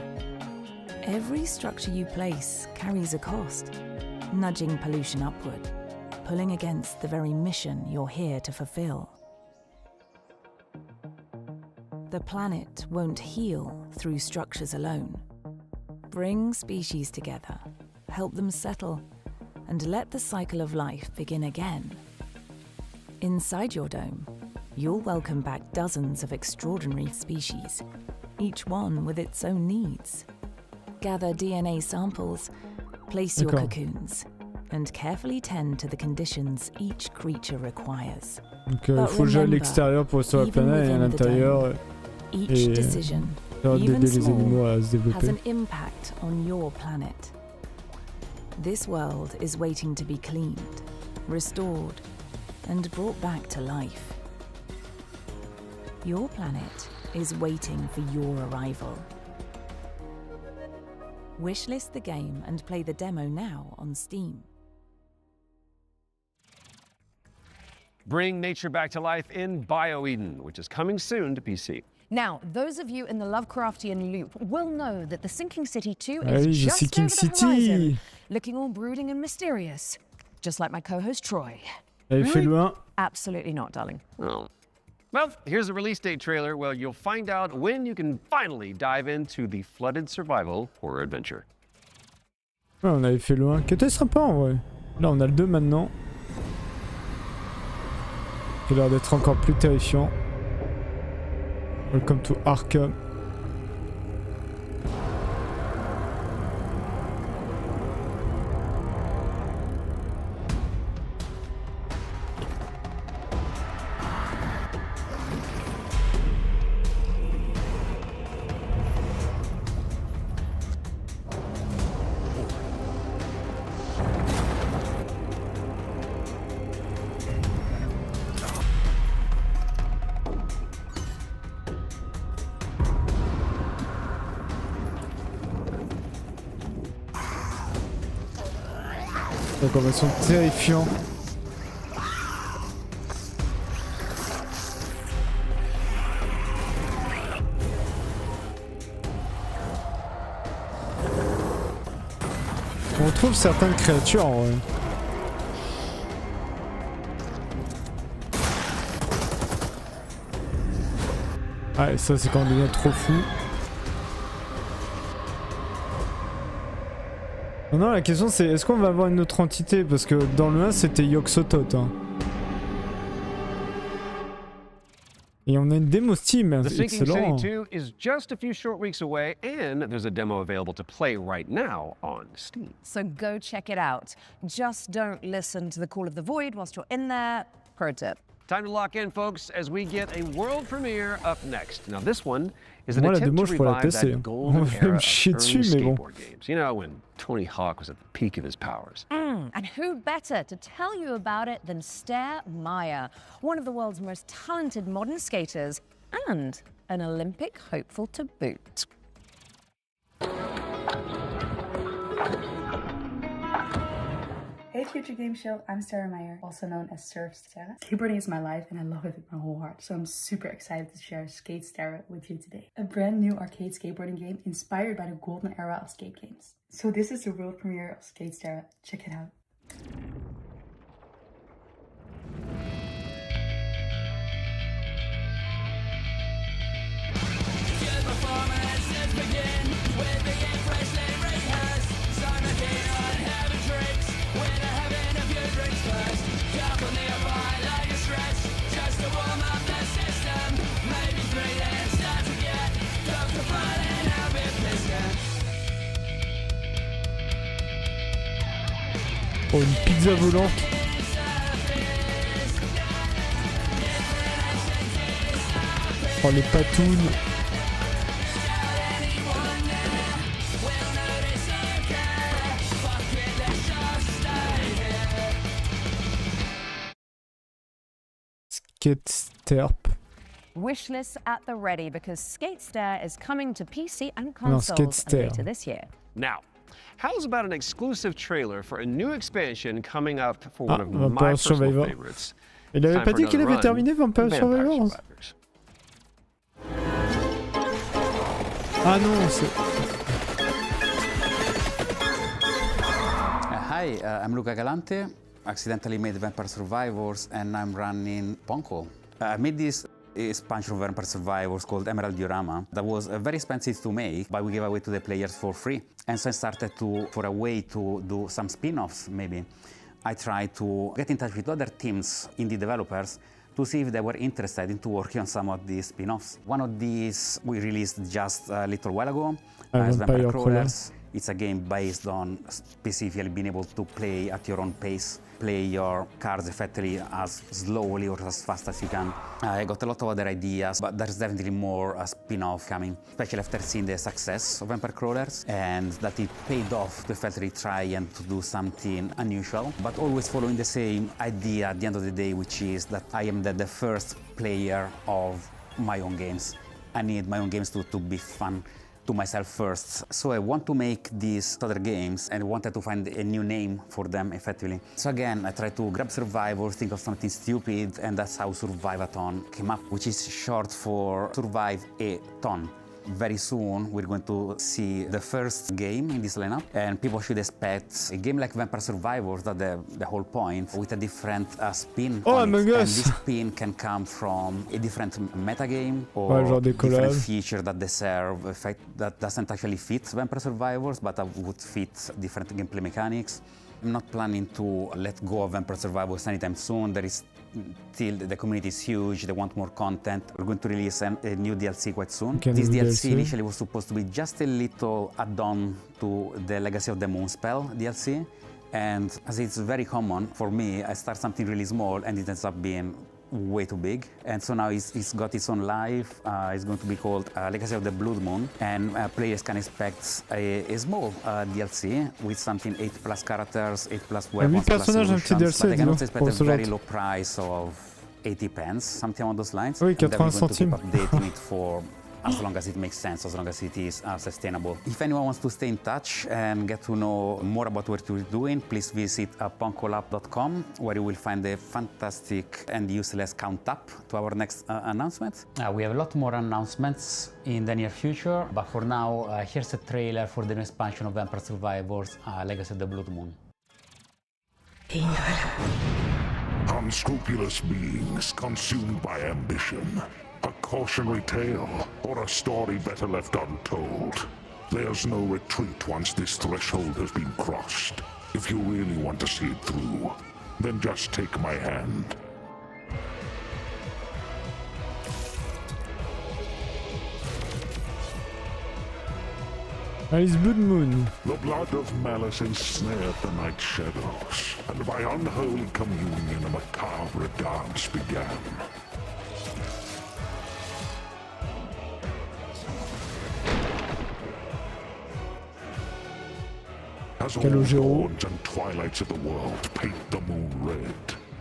Every structure you place carries a cost, nudging pollution upward, pulling against the very mission you're here to fulfill. the planet won't heal through structures alone. Bring species together, help them settle, and let the cycle of life begin again. Inside your dome, you'll welcome back dozens of extraordinary species, each one with its own needs. Gather DNA samples, place your cocoons, and carefully tend to the conditions each creature requires. Donc il faut que j'aille à l'extérieur pour restaurer la planète et à l'intérieur each decision, even small, has an impact on your planet. This world is waiting to be cleaned, restored, and brought back to life. Your planet is waiting for your arrival. Wishlist the game and play the demo now on Steam. Bring nature back to life in BioEden, which is coming soon to PC. Now, those of you in the Lovecraftian loop will know that the Sinking City 2 is just over the horizon, looking all brooding and mysterious, just like my co-host Troy. Really? Absolutely not, darling. Oh. Well, here's a release date trailer where you'll find out when you can finally dive into the flooded survival horror adventure. Ouais, on avait fait le 1 qui était sympa en vrai. Là, on a le 2 maintenant. Il a l'air d'être encore plus terrifiant. Welcome to Arkham. D'accord, ils sont terrifiants. On retrouve certaines créatures en vrai. Ouais, ça c'est quand on devient trop fou. Non, la question c'est est-ce qu'on va avoir une autre entité? Parce que dans le 1 c'était Yog-Sothoth. Hein. Et on a une démo Steam, The Sinking excellent. City 2 is just a few short weeks away, and there's a demo available to play right now on Steam. So go check it out. Just don't listen to the call of the void whilst you're in there. Pro tip. Time to lock in, folks, as we get a world premiere up next. Now, this one is an attempt to revive that golden era of early skateboard games. You know, when Tony Hawk was at the peak of his powers. And who better to tell you about it than Stair Meyer, one of the world's most talented modern skaters and an Olympic hopeful to boot. Hey Future Game Show, I'm Sarah Meyer, also known as Surf Sarah. Skateboarding is my life and I love it with my whole heart, so I'm super excited to share Skate Sarah with you today. A brand new arcade skateboarding game inspired by the golden era of skate games. So this is the world premiere of Skate Sarah. Check it out. Oh, une pizza volante. Oh, les patounes. Skate Sterp. Wishlist at the ready because Skate Stair is coming to PC and consoles later this year. Now, how's about an exclusive trailer for a new expansion coming up for one of my personal favorites? Il avait pas dit qu'il avait terminé Vampire Survivors. Ah non, c'est... Hi, I'm Luca Galante. Accidentally made Vampire Survivors and I'm running Ponko. I made this expansion of Vampire Survivors called Emerald Diorama that was very expensive to make, but we gave away to the players for free. And so I started for a way to do some spin-offs maybe. I tried to get in touch with other teams, indie developers, to see if they were interested in working on some of these spin-offs. One of these we released just a little while ago, Vampire Crawlers. It's a game based on specifically being able to play at your own pace, play your cards effectively as slowly or as fast as you can. I got a lot of other ideas, but there's definitely more a spin-off coming, especially after seeing the success of Vampire Crawlers and that it paid off to effectively try and to do something unusual, but always following the same idea at the end of the day, which is that I am the first player of my own games. I need my own games to be fun to myself first. So I want to make these other games and wanted to find a new name for them effectively. So again, I tried to grab Survivors, think of something stupid, and that's how Survive-a-thon came up, which is short for Survive a Ton. Very soon we're going to see the first game in this lineup, and people should expect a game like Vampire Survivors, that's the whole point, with a different spin on it. And this spin can come from a different metagame or different feature that they serve, that doesn't actually fit Vampire Survivors, but would fit different gameplay mechanics. I'm not planning to let go of Vampire Survivors anytime soon. There is still, the community is huge, they want more content. We're going to release a new DLC quite soon. This DLC initially was supposed to be just a little add-on to the Legacy of the Moonspell DLC. And as it's very common for me, I start something really small and it ends up being way too big. And so now it's got its own life. It's going to be called Legacy of the Blood Moon, and players can expect a small DLC with something 8+ characters, 8+ weapons, plus solutions, but they can also expect a very low price of 80 pence, something along those lines. Oui, 80 centimes. Keep updating it for as long as it makes sense, as long as it is sustainable. If anyone wants to stay in touch and get to know more about what we're doing, please visit punkolab.com, where you will find a fantastic and useless count up to our next announcement. We have a lot more announcements in the near future, but for now, here's a trailer for the new expansion of Vampire Survivors, Legacy of the Blood Moon. Unscrupulous beings consumed by ambition. A cautionary tale, or a story better left untold. There's no retreat once this threshold has been crossed. If you really want to see it through, then just take my hand. Alice Blood Moon. The blood of malice ensnared the night shadows, and by unholy communion a macabre dance began. As all dawns and twilights of the world paint the moon red,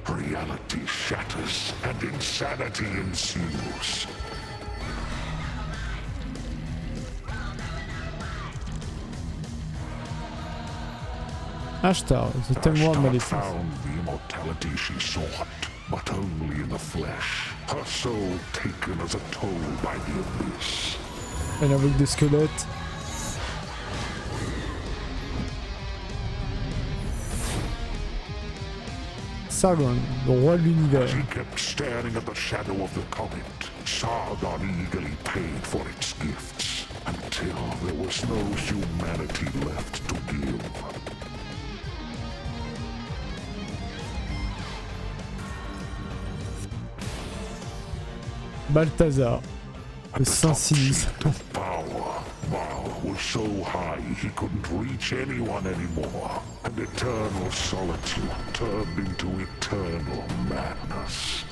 reality shatters and insanity ensues. Ashtar, the témoin de Maleficence. Found the immortality she sought, but only in the flesh. Her soul taken as a toll by the abyss. Elle invoque des squelettes. Sargon, le roi de l'univers. As he kept staring at the shadow of the comet, Sargon eagerly paid for its gifts, until there was no humanity left to give. Balthazar, le Saint Sinistre. Baal was so high he couldn't reach anyone anymore, and eternal solitude turned into eternal madness.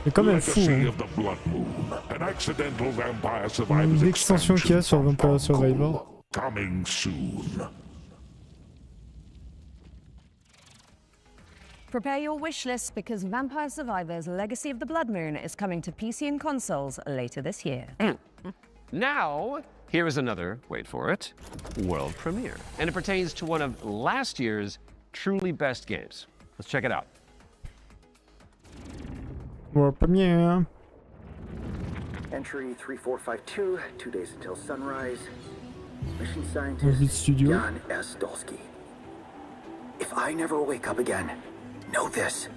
C'est quand même fou, hein. L'extension qu'il y a sur Vampire Survivor. Coming soon. Prepare your wish list because Vampire Survivors Legacy of the Blood Moon is coming to PC and consoles later this year. Now, here is another, wait for it, world premiere. And it pertains to one of last year's truly best games. Let's check it out. World premiere. Entry 3452, 2 days until sunrise. Mission scientist Jan S. Dolsky. If I never wake up again, know this.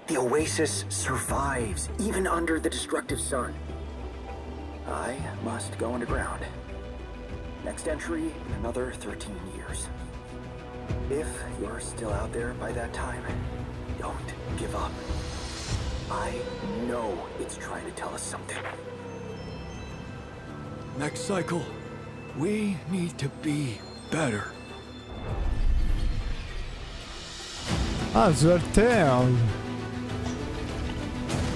The Oasis survives, even under the destructive sun. I must go underground. Next entry in another 13 years. If you're still out there by that time, don't give up. I know it's trying to tell us something. Next cycle, we need to be better. Ah, The Alter.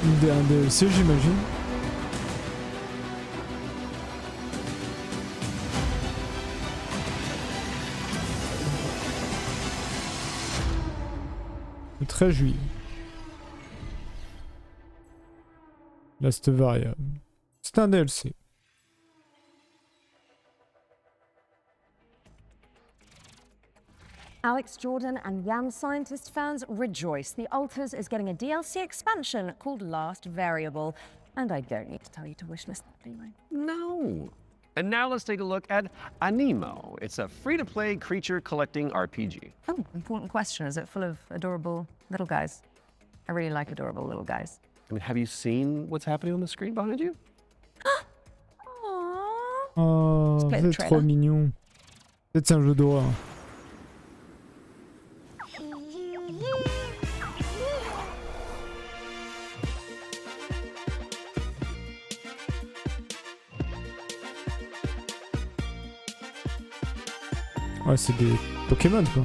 Un DLC, j'imagine. Le 13 juillet. Last variable. C'est un DLC. Alex Jordan and Jan Scientist fans rejoice. The Alters is getting a DLC expansion called Last Variable. And I don't need to tell you to wishlist that, do I? No. And now let's take a look at Anemo. It's a free-to-play creature collecting RPG. Oh, important question. Is it full of adorable little guys? I really like adorable little guys. I mean, have you seen what's happening on the screen behind you? Oh, c'est trop mignon. C'est un jeu d'horreur. Ouais, c'est des Pokémon quoi.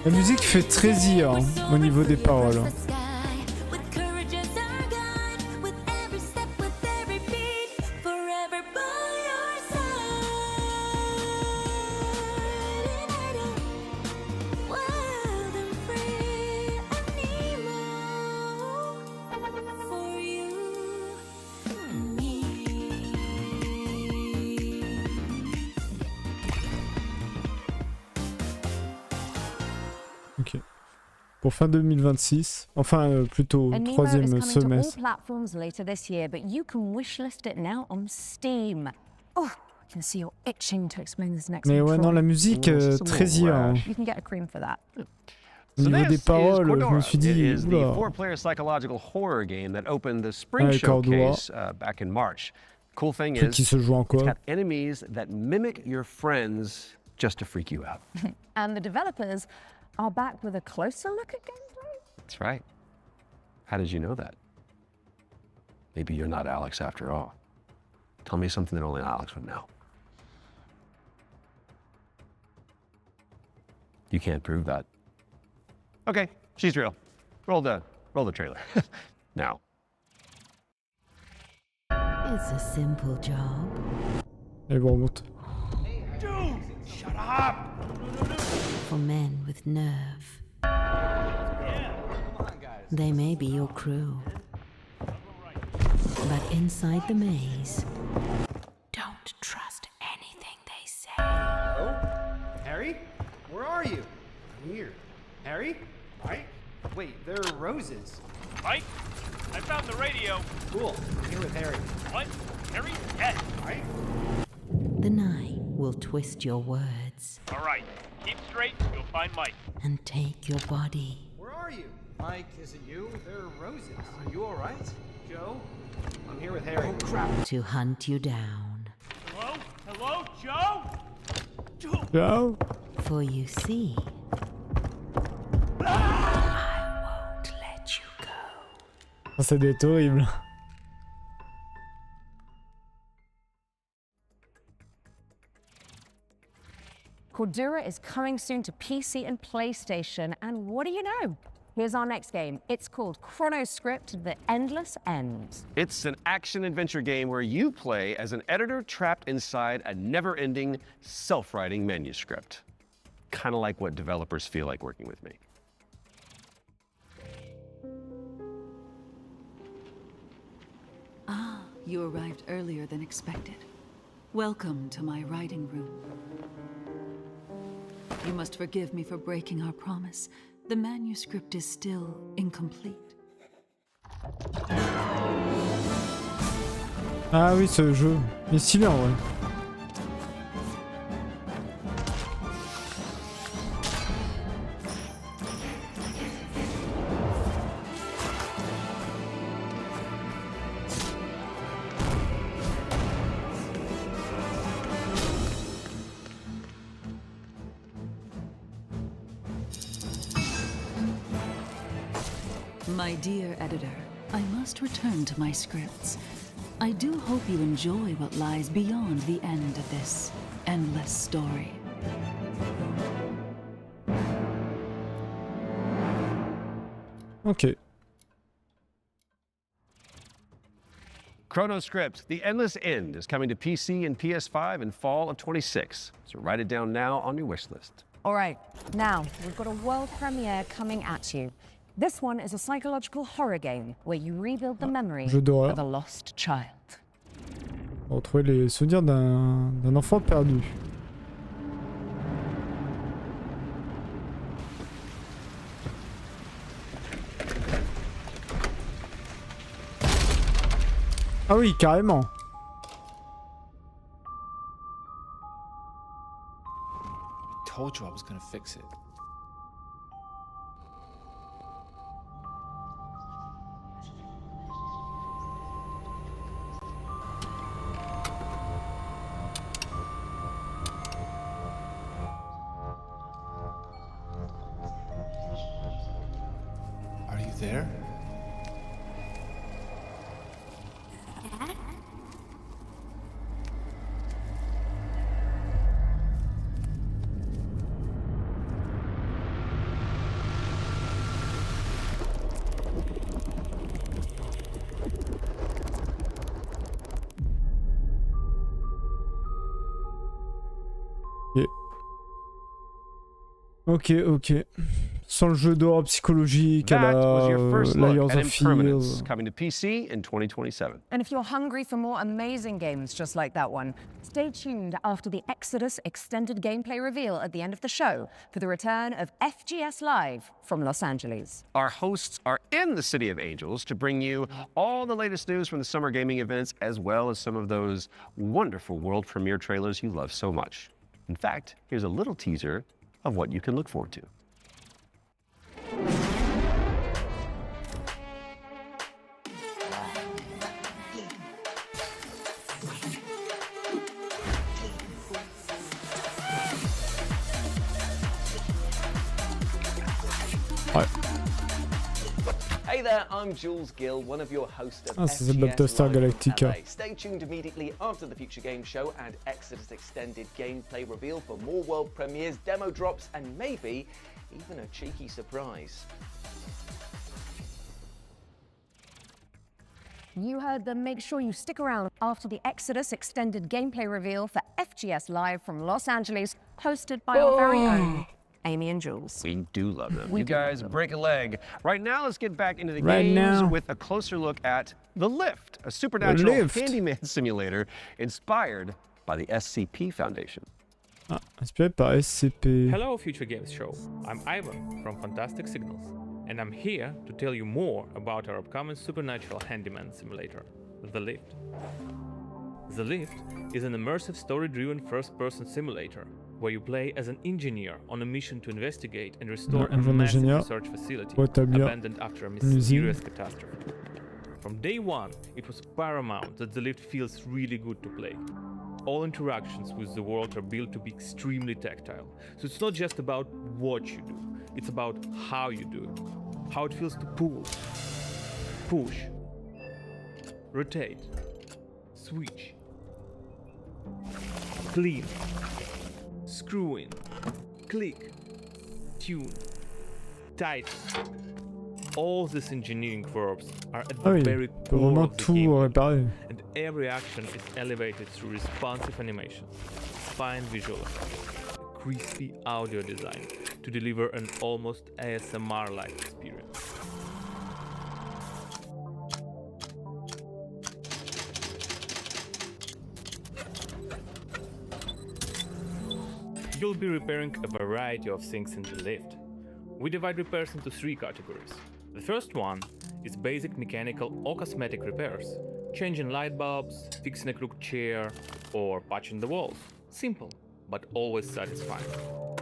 La musique fait très hein, au niveau des paroles. Pour fin 2026, enfin plutôt troisième semestre. Mais ouais non la musique très hein. Au niveau des paroles, je me suis dit oula. Avec Cordoua. Cool thing is, qui se joue encore. It's got enemies that mimic your friends just to freak you out. And the developers are back with a closer look at gameplay? That's right. How did you know that? Maybe you're not Alex after all. Tell me something that only Alex would know. You can't prove that. Okay, she's real. Roll the trailer. Now. It's a simple job. Et bon, monte. Dude, shut up! For men with nerve. They may be your crew. But inside the maze, don't trust anything they say. Hello? Harry? Where are you? I'm here. Harry? Mike? Wait, there are roses. Mike? I found the radio. Cool. I'm here with Harry. What? Harry? Dead. Mike? The night will twist your words. All right. Keep straight. You'll find Mike. And take your body. Where are you? Mike, is it you? There are roses. Are you all right? Joe? I'm here with Harry. Oh, crap. To hunt you down. Hello? Hello, Joe? Joe? For you see, I won't let you go. Ça doit être horrible. Cordura is coming soon to PC and PlayStation, and what do you know? Here's our next game. It's called Chronoscript: The Endless End. It's an action-adventure game where you play as an editor trapped inside a never-ending, self-writing manuscript. Kind of like what developers feel like working with me. Ah, you arrived earlier than expected. Welcome to my writing room. You must forgive me for breaking our promise. The manuscript is still incomplete. Ah oui, ce jeu. Il est stylé en vrai. My dear editor, I must return to my scripts. I do hope you enjoy what lies beyond the end of this endless story. Ok. Chronoscript: The Endless End is coming to PC and PS5 in fall of 26. So write it down now on your wish list. All right, now we've got a world premiere coming at you. This one is a psychological horror game where you rebuild the memory of a lost child. Retrouver les souvenirs d'un enfant perdu. Ah oui, carrément. Told you I was gonna fix it. Are you there? Ok, ok. Sans le jeu d'horreur psychologique à la Layers of Fear. Coming to PC in 2027. And if you're hungry for more amazing games just like that one, stay tuned after the Exodus extended gameplay reveal at the end of the show for the return of FGS Live from Los Angeles. Our hosts are in the City of Angels to bring you all the latest news from the summer gaming events, as well as some of those wonderful world premiere trailers you love so much. In fact, here's a little teaser of what you can look forward to. Hey there, I'm Jules Gill, one of your hosts of c'est FGS Battlestar Galactica. LA. Stay tuned immediately after the Future Game Show and Exodus Extended gameplay reveal for more world premieres, demo drops, and maybe even a cheeky surprise. You heard them. Make sure you stick around after the Exodus extended gameplay reveal for FGS Live from Los Angeles, hosted by our very own Amy and Jules. We do love them. You guys break a leg. Right now, let's get back into the games with a closer look at The Lift, a supernatural handyman simulator inspired by the SCP Foundation. Ah, inspiré par SCP. Hello, Future Games Show. I'm Ivan from Fantastic Signals, and I'm here to tell you more about our upcoming supernatural handyman simulator, The Lift. The Lift is an immersive story-driven first-person simulator where you play as an engineer on a mission to investigate and restore a massive research facility abandoned after a mysterious catastrophe. From day one, it was paramount that the lift feels really good to play. All interactions with the world are built to be extremely tactile, so it's not just about what you do, it's about how you do it, how it feels to pull, push, rotate, switch, clean, screw in, click, tune, tighten. All these engineering verbs are at the very core of the game, and every action is elevated through responsive animations, fine visual effects, crispy audio design to deliver an almost ASMR-like experience. You'll be repairing a variety of things in the lift. We divide repairs into 3 categories. The first one is basic mechanical or cosmetic repairs, changing light bulbs, fixing a crooked chair, or patching the walls. Simple, but always satisfying.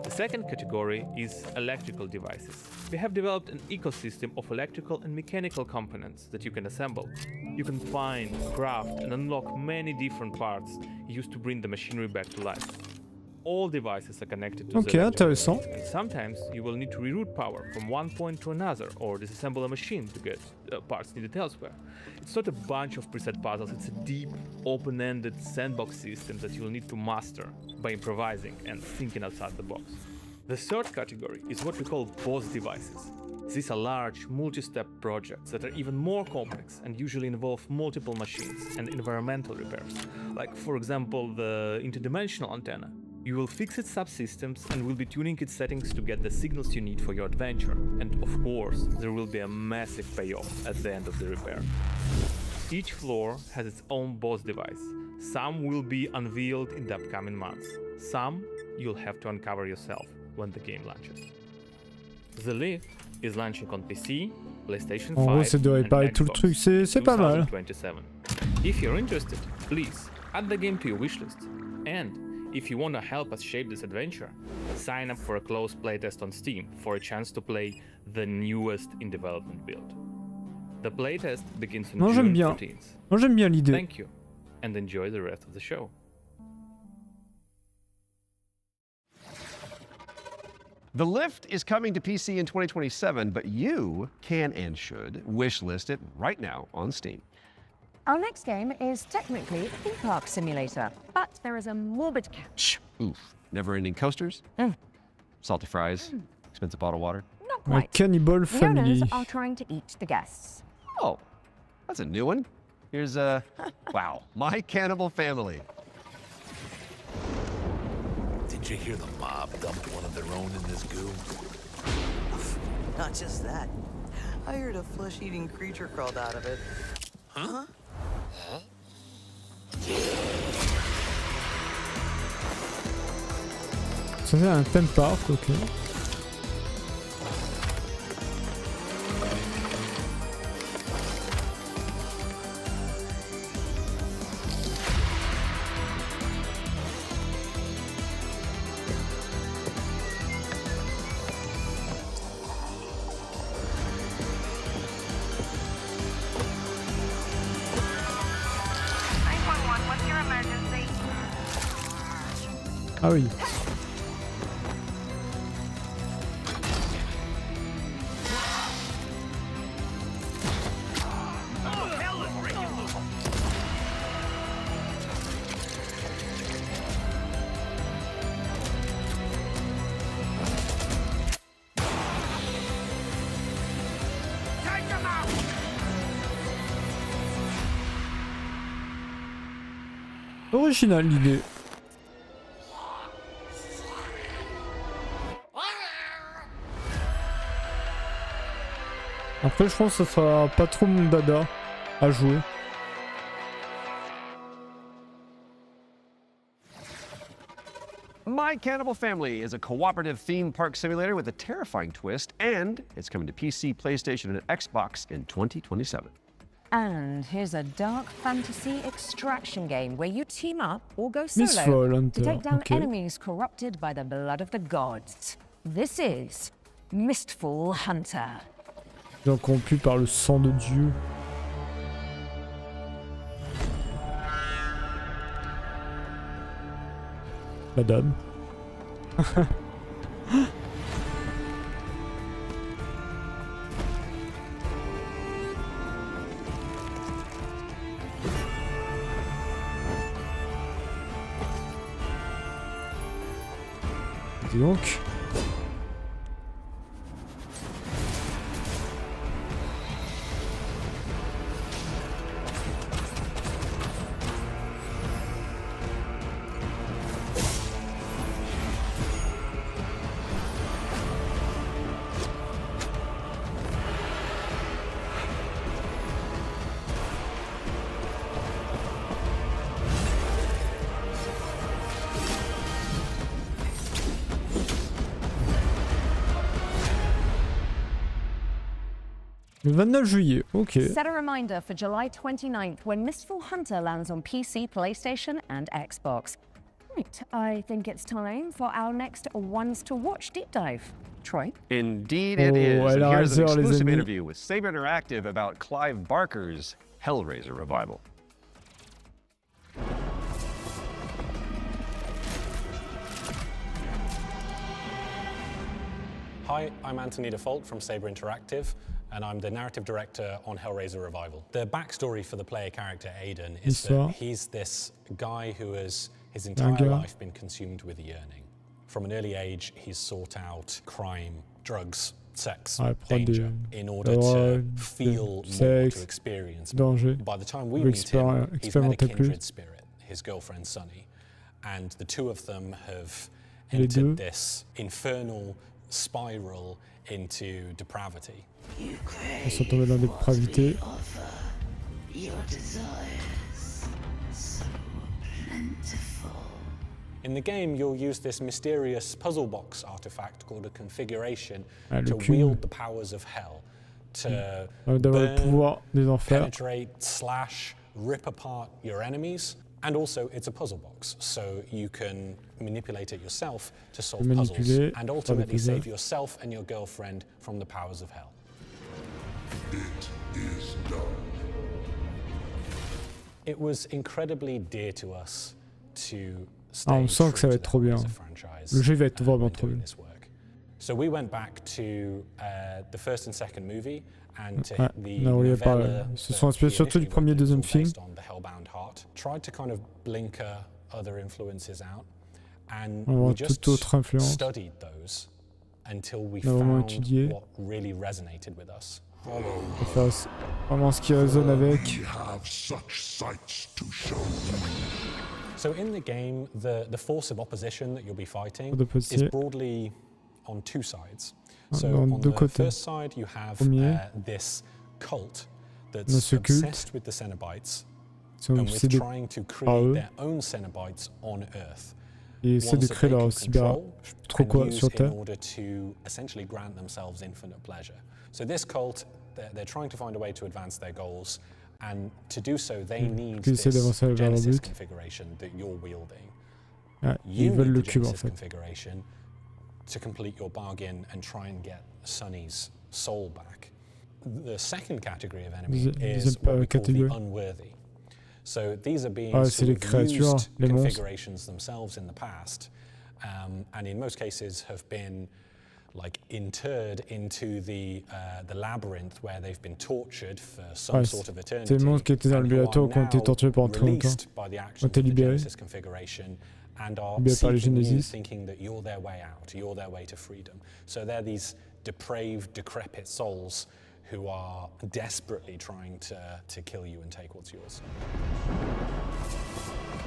The second category is electrical devices. We have developed an ecosystem of electrical and mechanical components that you can assemble. You can find, craft, and unlock many different parts used to bring the machinery back to life. All devices are connected to the intéressant. And sometimes you will need to reroute power from one point to another or disassemble a machine to get parts needed elsewhere. It's not a bunch of preset puzzles, it's a deep, open-ended sandbox system that you'll need to master by improvising and thinking outside the box. The third category is what we call boss devices. These are large, multi-step projects that are even more complex and usually involve multiple machines and environmental repairs, like for example the interdimensional antenna. You will fix its subsystems and will be tuning its settings to get the signals you need for your adventure. And of course, there will be a massive payoff at the end of the repair. Each floor has its own boss device. Some will be unveiled in the upcoming months. Some you'll have to uncover yourself when the game launches. The lift is launching on PC, PlayStation 5, en gros, ça doit réparer tout le truc, c'est pas mal. 2027. If you're interested, please add the game to your wishlist. And if you want to help us shape this adventure, sign up for a closed playtest on Steam for a chance to play the newest in development build. The playtest begins on June 14th. Non, j'aime bien l'idée. Thank you, and enjoy the rest of the show. The Lift is coming to PC in 2027, but you can and should wishlist it right now on Steam. Our next game is technically a theme park simulator, but there is a morbid catch. Oof. Never-ending coasters? Salty fries? Expensive bottled water? Not quite. Cannibal The family. owners are trying to eat the guests. Oh, that's a new one. Here's wow, My Cannibal Family. Did you hear the mob dumped one of their own in this goo? Not just that. I heard a flesh-eating creature crawled out of it. Huh? Ça c'est un theme park, ok. Ah oui. Original l'idée. Après je pense que ça sera pas trop mon dada à jouer. My Cannibal Family is a cooperative theme park simulator with a terrifying twist, and it's coming to PC, PlayStation, and Xbox in 2027. And here's a dark fantasy extraction game where you team up or go solo to take down enemies corrupted by the blood of the gods. This is Mistfall Hunter. Donc corrompu par le sang de Dieu. Madame. Dis donc. Le 29 juillet, ok. Set a reminder for July 29th when Mistfall Hunter lands on PC, PlayStation, and Xbox. Right, I think it's time for our next Ones to Watch deep dive. Troy? Indeed it is. And here's an exclusive interview with Saber Interactive about Clive Barker's Hellraiser revival. Hi, I'm Anthony Default from Saber Interactive, and I'm the narrative director on Hellraiser Revival. The backstory for the player character Aiden is that he's this guy who has his entire life been consumed with yearning. From an early age, he's sought out crime, drugs, sex, danger, in order to feel more, to experience more. By the time we meet him, he's met a kindred spirit, his girlfriend Sunny, and the two of them have entered this infernal spiral into depravity. Ils sont tombés dans des dépravités. In the game, you'll use this mysterious puzzle box artifact called a configuration to wield the powers of hell, to burn, penetrate, slash, rip apart your enemies. And also, it's a puzzle box, so you can manipulate it yourself to solve puzzles and ultimately save yourself and your girlfriend from the powers of hell. It is done. It was incredibly dear to us to stay on sent que ça va être trop bien. Le jeu va être vraiment trop bien. So we went back to the first and second movie and to the novella. Ils se sont inspirés surtout du premier et deuxième film. Tried to kind of blinker other influences out, and we just studied those until we found what really resonated with us. Vraiment ce qui résonne avec. So in the game, the force of opposition that you'll be fighting is broadly on two sides. So on the first side, you have this cult that's obsessed with the Cenobites. And with trying to create their own Cenobites on Earth. Et essaient de créer leur cyber sur Terre. In order to essentially grant themselves infinite pleasure. So this cult, they're trying to find a way to advance their goals, and to do so, they need this Genesis configuration that you're wielding. You need the Genesis configuration to complete your bargain and try and get Sunny's soul back. The second category of enemy is what we call the unworthy. So these are beings who have used configurations themselves in the past, and in most cases have been like interred into the labyrinth where they've been tortured for some sort of eternity. C'est les monstres qui étaient dans le laboratoire qui ont été torturés pendant très longtemps. Ont été libérés. And are seeking you, thinking that you're their way out, you're their way to freedom. So they're these depraved, decrepit souls who are desperately trying to kill you and take what's yours.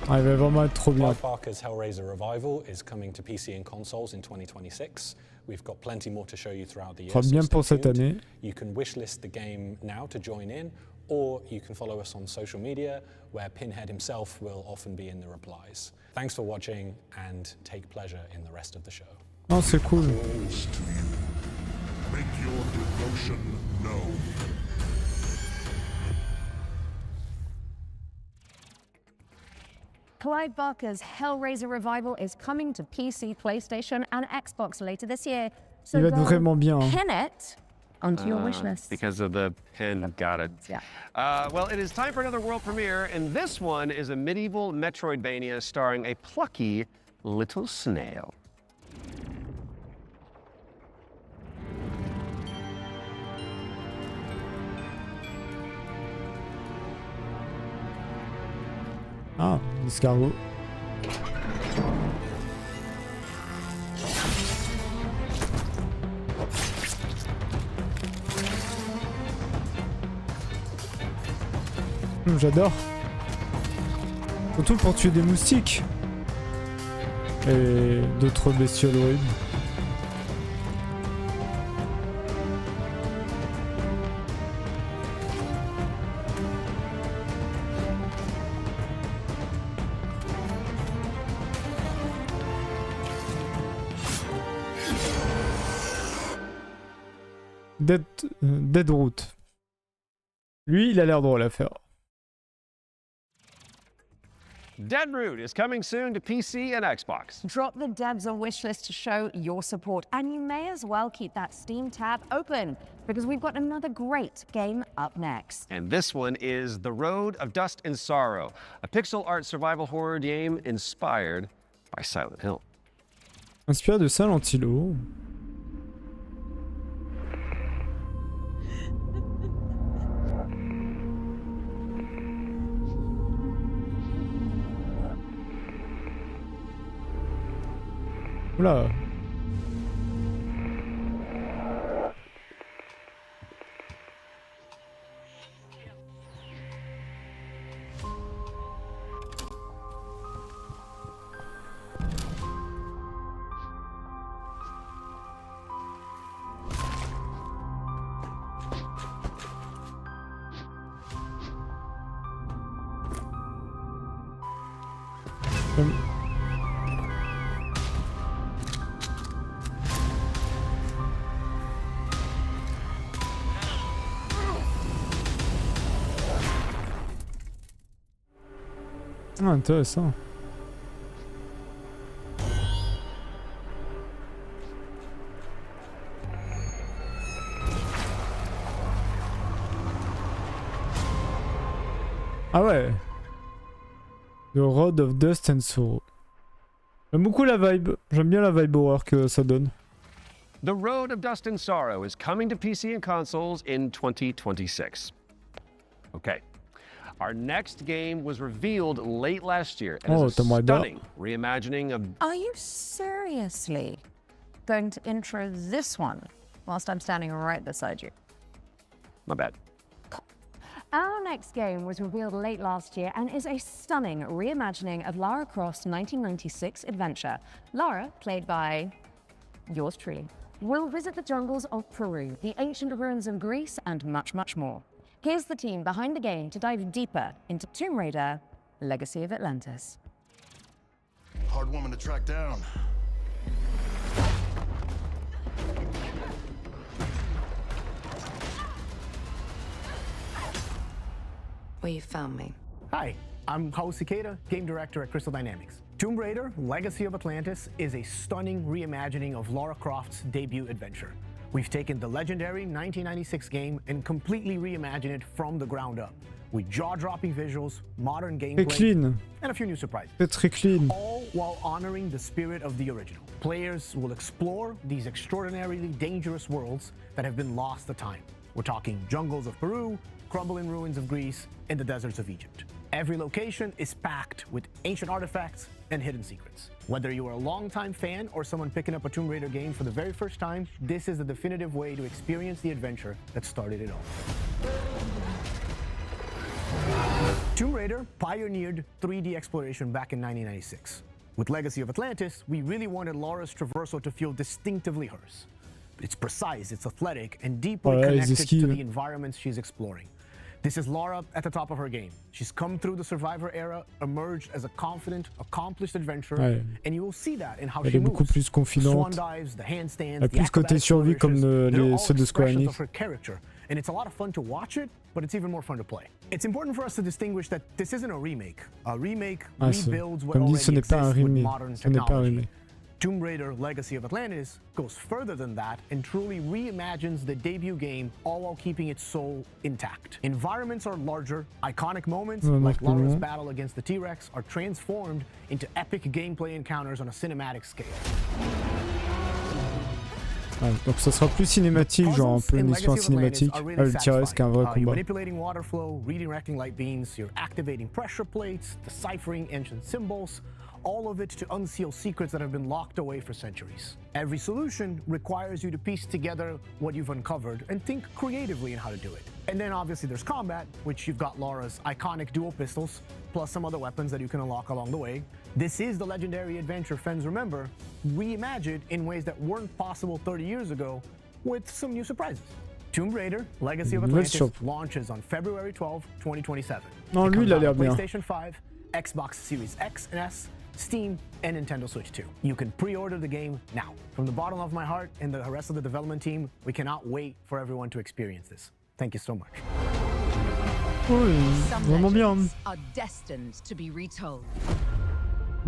Ah, il va vraiment être trop bien. Clive Barker's Hellraiser Revival is coming to PC and consoles in 2026. We've got plenty more to show you throughout the year. So bien pour cette année. You can wishlist the game now to join in, or you can follow us on social media, where Pinhead himself will often be in the replies. Thanks for watching, and take pleasure in the rest of the show. Oh, c'est cool. Make your devotion known. Clive Barker's Hellraiser revival is coming to PC, PlayStation, and Xbox later this year. So il va être vraiment bien. Pin it onto your wish list. Because of the pin, got it. Yeah. Well, it is time for another world premiere, and this one is a medieval Metroidvania starring a plucky little snail. Ah, l'escargot. J'adore. Surtout pour tuer des moustiques. Et d'autres bestioles horribles. Deadroot. Lui, il a l'air drôle à faire. Deadroot is coming soon to PC and Xbox. Drop the devs a wish list to show your support, and you may as well keep that Steam tab open, because we've got another great game up next. And this one is The Road of Dust and Sorrow, a pixel art survival horror game inspired by Silent Hill. Inspiré de Silent Hill. Oula. Ah, intéressant. Ah ouais. The Road of Dust and Sorrow. J'aime beaucoup la vibe. J'aime bien la vibe horreur que ça donne. The Road of Dust and Sorrow is coming to PC and consoles in 2026. Okay. Our next game was revealed late last year and is a stunning reimagining of... Are you seriously going to intro this one whilst I'm standing right beside you? My bad. Our next game was revealed late last year and is a stunning reimagining of Lara Croft's 1996 adventure. Lara, played by yours truly, will visit the jungles of Peru, the ancient ruins of Greece, and much, much more. Here's the team behind the game to dive deeper into Tomb Raider: Legacy of Atlantis. Hard woman to track down. Well, you found me. Hi, I'm Hao Cicada, game director at Crystal Dynamics. Tomb Raider: Legacy of Atlantis is a stunning reimagining of Lara Croft's debut adventure. We've taken the legendary 1996 game and completely reimagined it from the ground up, with jaw-dropping visuals, modern gameplay, and a few new surprises. Très clean. All while honoring the spirit of the original. Players will explore these extraordinarily dangerous worlds that have been lost to time. We're talking jungles of Peru, crumbling ruins of Greece, and the deserts of Egypt. Every location is packed with ancient artifacts and hidden secrets. Whether you are a longtime fan or someone picking up a Tomb Raider game for the very first time, this is the definitive way to experience the adventure that started it all. Tomb Raider pioneered 3D exploration back in 1996. With Legacy of Atlantis, we really wanted Lara's traversal to feel distinctively hers. It's precise, it's athletic, and deeply connected to the environments she's exploring. This is Lara at the top of her game. She's come through the Survivor era, emerged as a confident, accomplished adventurer, and you will see that in how she moves. Plus confidente. Swan dives, the handstands, plus côté survie comme ceux de Square Enix. Of her character, and it's a lot of fun to watch it, but it's even more fun to play. It's important for us to distinguish that this isn't a remake. A remake rebuilds what already exists with modern technology. Tomb Raider Legacy of Atlantis goes further than that and truly reimagines the debut game, all while keeping its soul intact. Environments are larger, iconic moments like Lara's battle against the T-Rex are transformed into epic gameplay encounters on a cinematic scale. Ouais, donc ça sera plus cinématique, genre un peu une histoire cinématique. Le T-Rex qu'un vrai combat. You're manipulating water flow, redirecting light beams, you're activating pressure plates, deciphering ancient symbols, all of it to unseal secrets that have been locked away for centuries. Every solution requires you to piece together what you've uncovered and think creatively in how to do it. And then obviously there's combat, which you've got Lara's iconic dual pistols, plus some other weapons that you can unlock along the way. This is the legendary adventure fans remember, reimagined in ways that weren't possible 30 years ago, with some new surprises. Tomb Raider Legacy of Atlantis launches on February 12, 2027. Non, lui, il a l'air bien. PlayStation 5, Xbox Series X and S, Steam, and Nintendo Switch 2. You can pre-order the game now. From the bottom of my heart and the rest of the development team, we cannot wait for everyone to experience this. Thank you so much. Oui, vraiment bien. Are destined to be retold.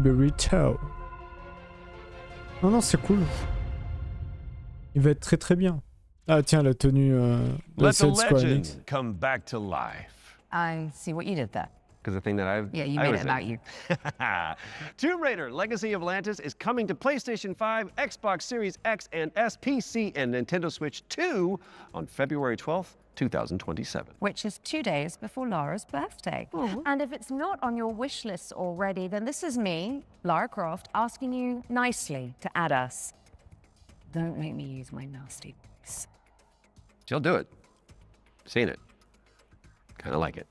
Be retold. Non, c'est cool. Il va être très très bien. Ah tiens, la tenue Let the legend come back to life. I see what you did there. Because the thing that I've... Yeah, you made it about you. Tomb Raider Legacy of Atlantis is coming to PlayStation 5, Xbox Series X and S, PC, and Nintendo Switch 2 on February 12th, 2027. Which is 2 days before Lara's birthday. And if it's not on your wish list already, then this is me, Lara Croft, asking you nicely to add us. Don't make me use my nasty voice. She'll do it. Seen it. Kind of like it.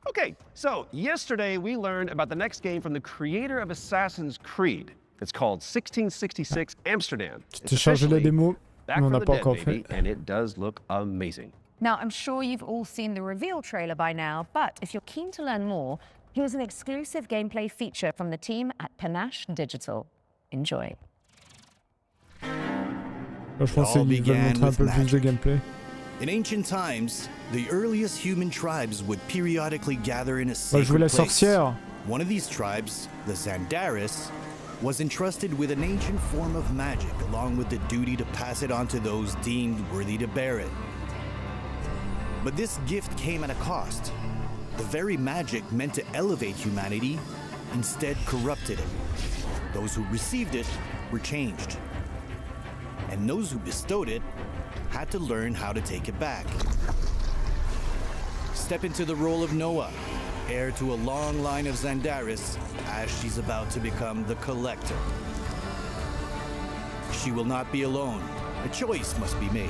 Okay, so yesterday we learned about the next game from the creator of Assassin's Creed. It's called 1666 Amsterdam. J'ai chargé la démo, mais on n'a pas encore fait. And it does look amazing. Now, I'm sure you've all seen the reveal trailer by now, but if you're keen to learn more, here's an exclusive gameplay feature from the team at Panache Digital. Enjoy. Je pense qu'ils veulent montrer un peu plus de gameplay. In ancient times, the earliest human tribes would periodically gather in a sacred place. One of these tribes, the Zandaris, was entrusted with an ancient form of magic along with the duty to pass it on to those deemed worthy to bear it. But this gift came at a cost. The very magic meant to elevate humanity instead corrupted it. Those who received it were changed. And those who bestowed it had to learn how to take it back. Step into the role of Noah, heir to a long line of Zandaris, as she's about to become the Collector. She will not be alone. A choice must be made.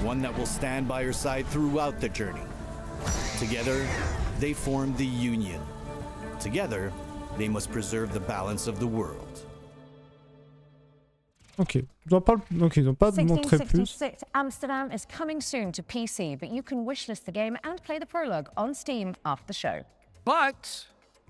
One that will stand by her side throughout the journey. Together, they form the Union. Together, they must preserve the balance of the world. Ok, donc ils n'ont pas montré plus. 1666 Amsterdam is coming soon to PC, but you can wishlist the game and play the prologue on Steam after the show. But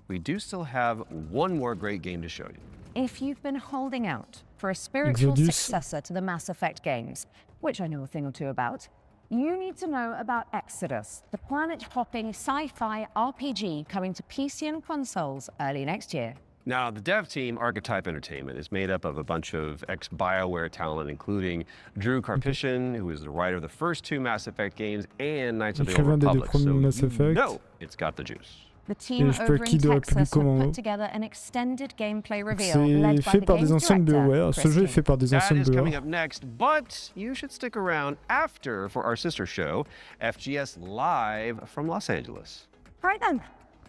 we do still have one more great game to show you. If you've been holding out for a spiritual successor to the Mass Effect games, which I know a thing or two about, you need to know about Exodus, the planet-hopping sci-fi RPG coming to PC and consoles early next year. Now, the dev team, Archetype Entertainment, is made up of a bunch of ex-BioWare talent, including Drew Karpyshyn, who is the writer of the first two Mass Effect games, and Knights of the Old Republic, so no, it's got the juice. The team over in Texas have put together an extended gameplay reveal led by the game director, Ce jeu est fait par des anciens That is coming BioWare. up next, but you should stick around after for our sister show, FGS Live from Los Angeles. Right then.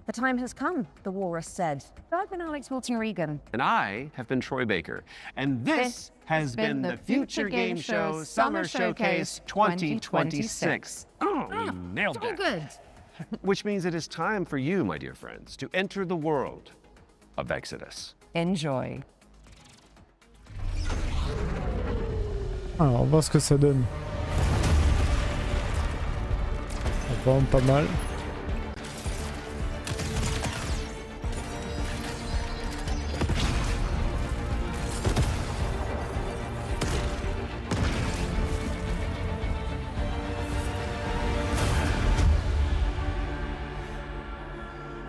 The time has come, the walrus said. I've been Alex Wilton-Regan. And I have been Troy Baker. And this has been the Future Game Show Summer Showcase 2026. Oh, we nailed that. Good. Which means it is time for you, my dear friends, to enter the world of Exodus. Enjoy. Alors, on va voir ce que ça donne. Vraiment pas mal.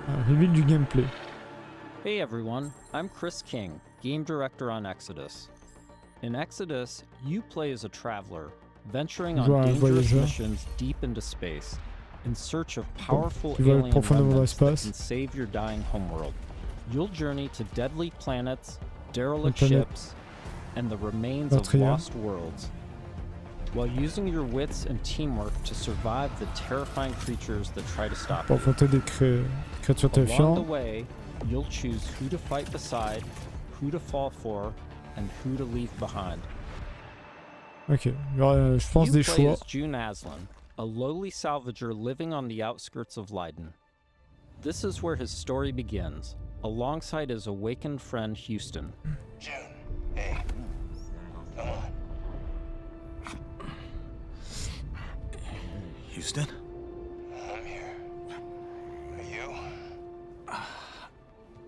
Reveal du gameplay. Hey everyone, I'm Chris King, game director on Exodus. In Exodus, you play as a traveler, venturing on dangerous missions deep into space, in search of powerful alien remnants that can save your dying homeworld. You'll journey to deadly planets, derelict ships, and the remains of lost worlds, while using your wits and teamwork to survive the terrifying creatures that try to stop you. Along the way, you'll choose who to fight beside, who to fall for, and who to leave behind. Ok, je pense des choix. You play as June Aslan, a lowly salvager living on the outskirts of Leiden. This is where his story begins, alongside his awakened friend Houston. June, hey, come on. Houston? I'm here. Are you?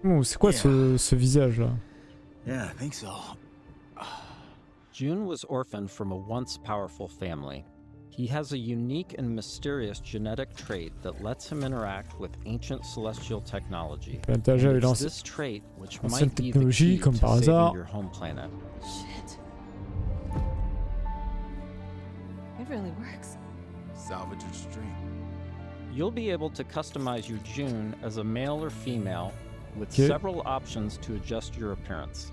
Oh, c'est quoi ce visage là? Yeah, I think so. June was orphaned from a once powerful family. He has a unique and mysterious genetic trait that lets him interact with ancient celestial technology. It's this trait which might be the key to saving your home planet. Shit. It really works. Salvager's dream. You'll be able to customize your June as a male or female with several options to adjust your appearance.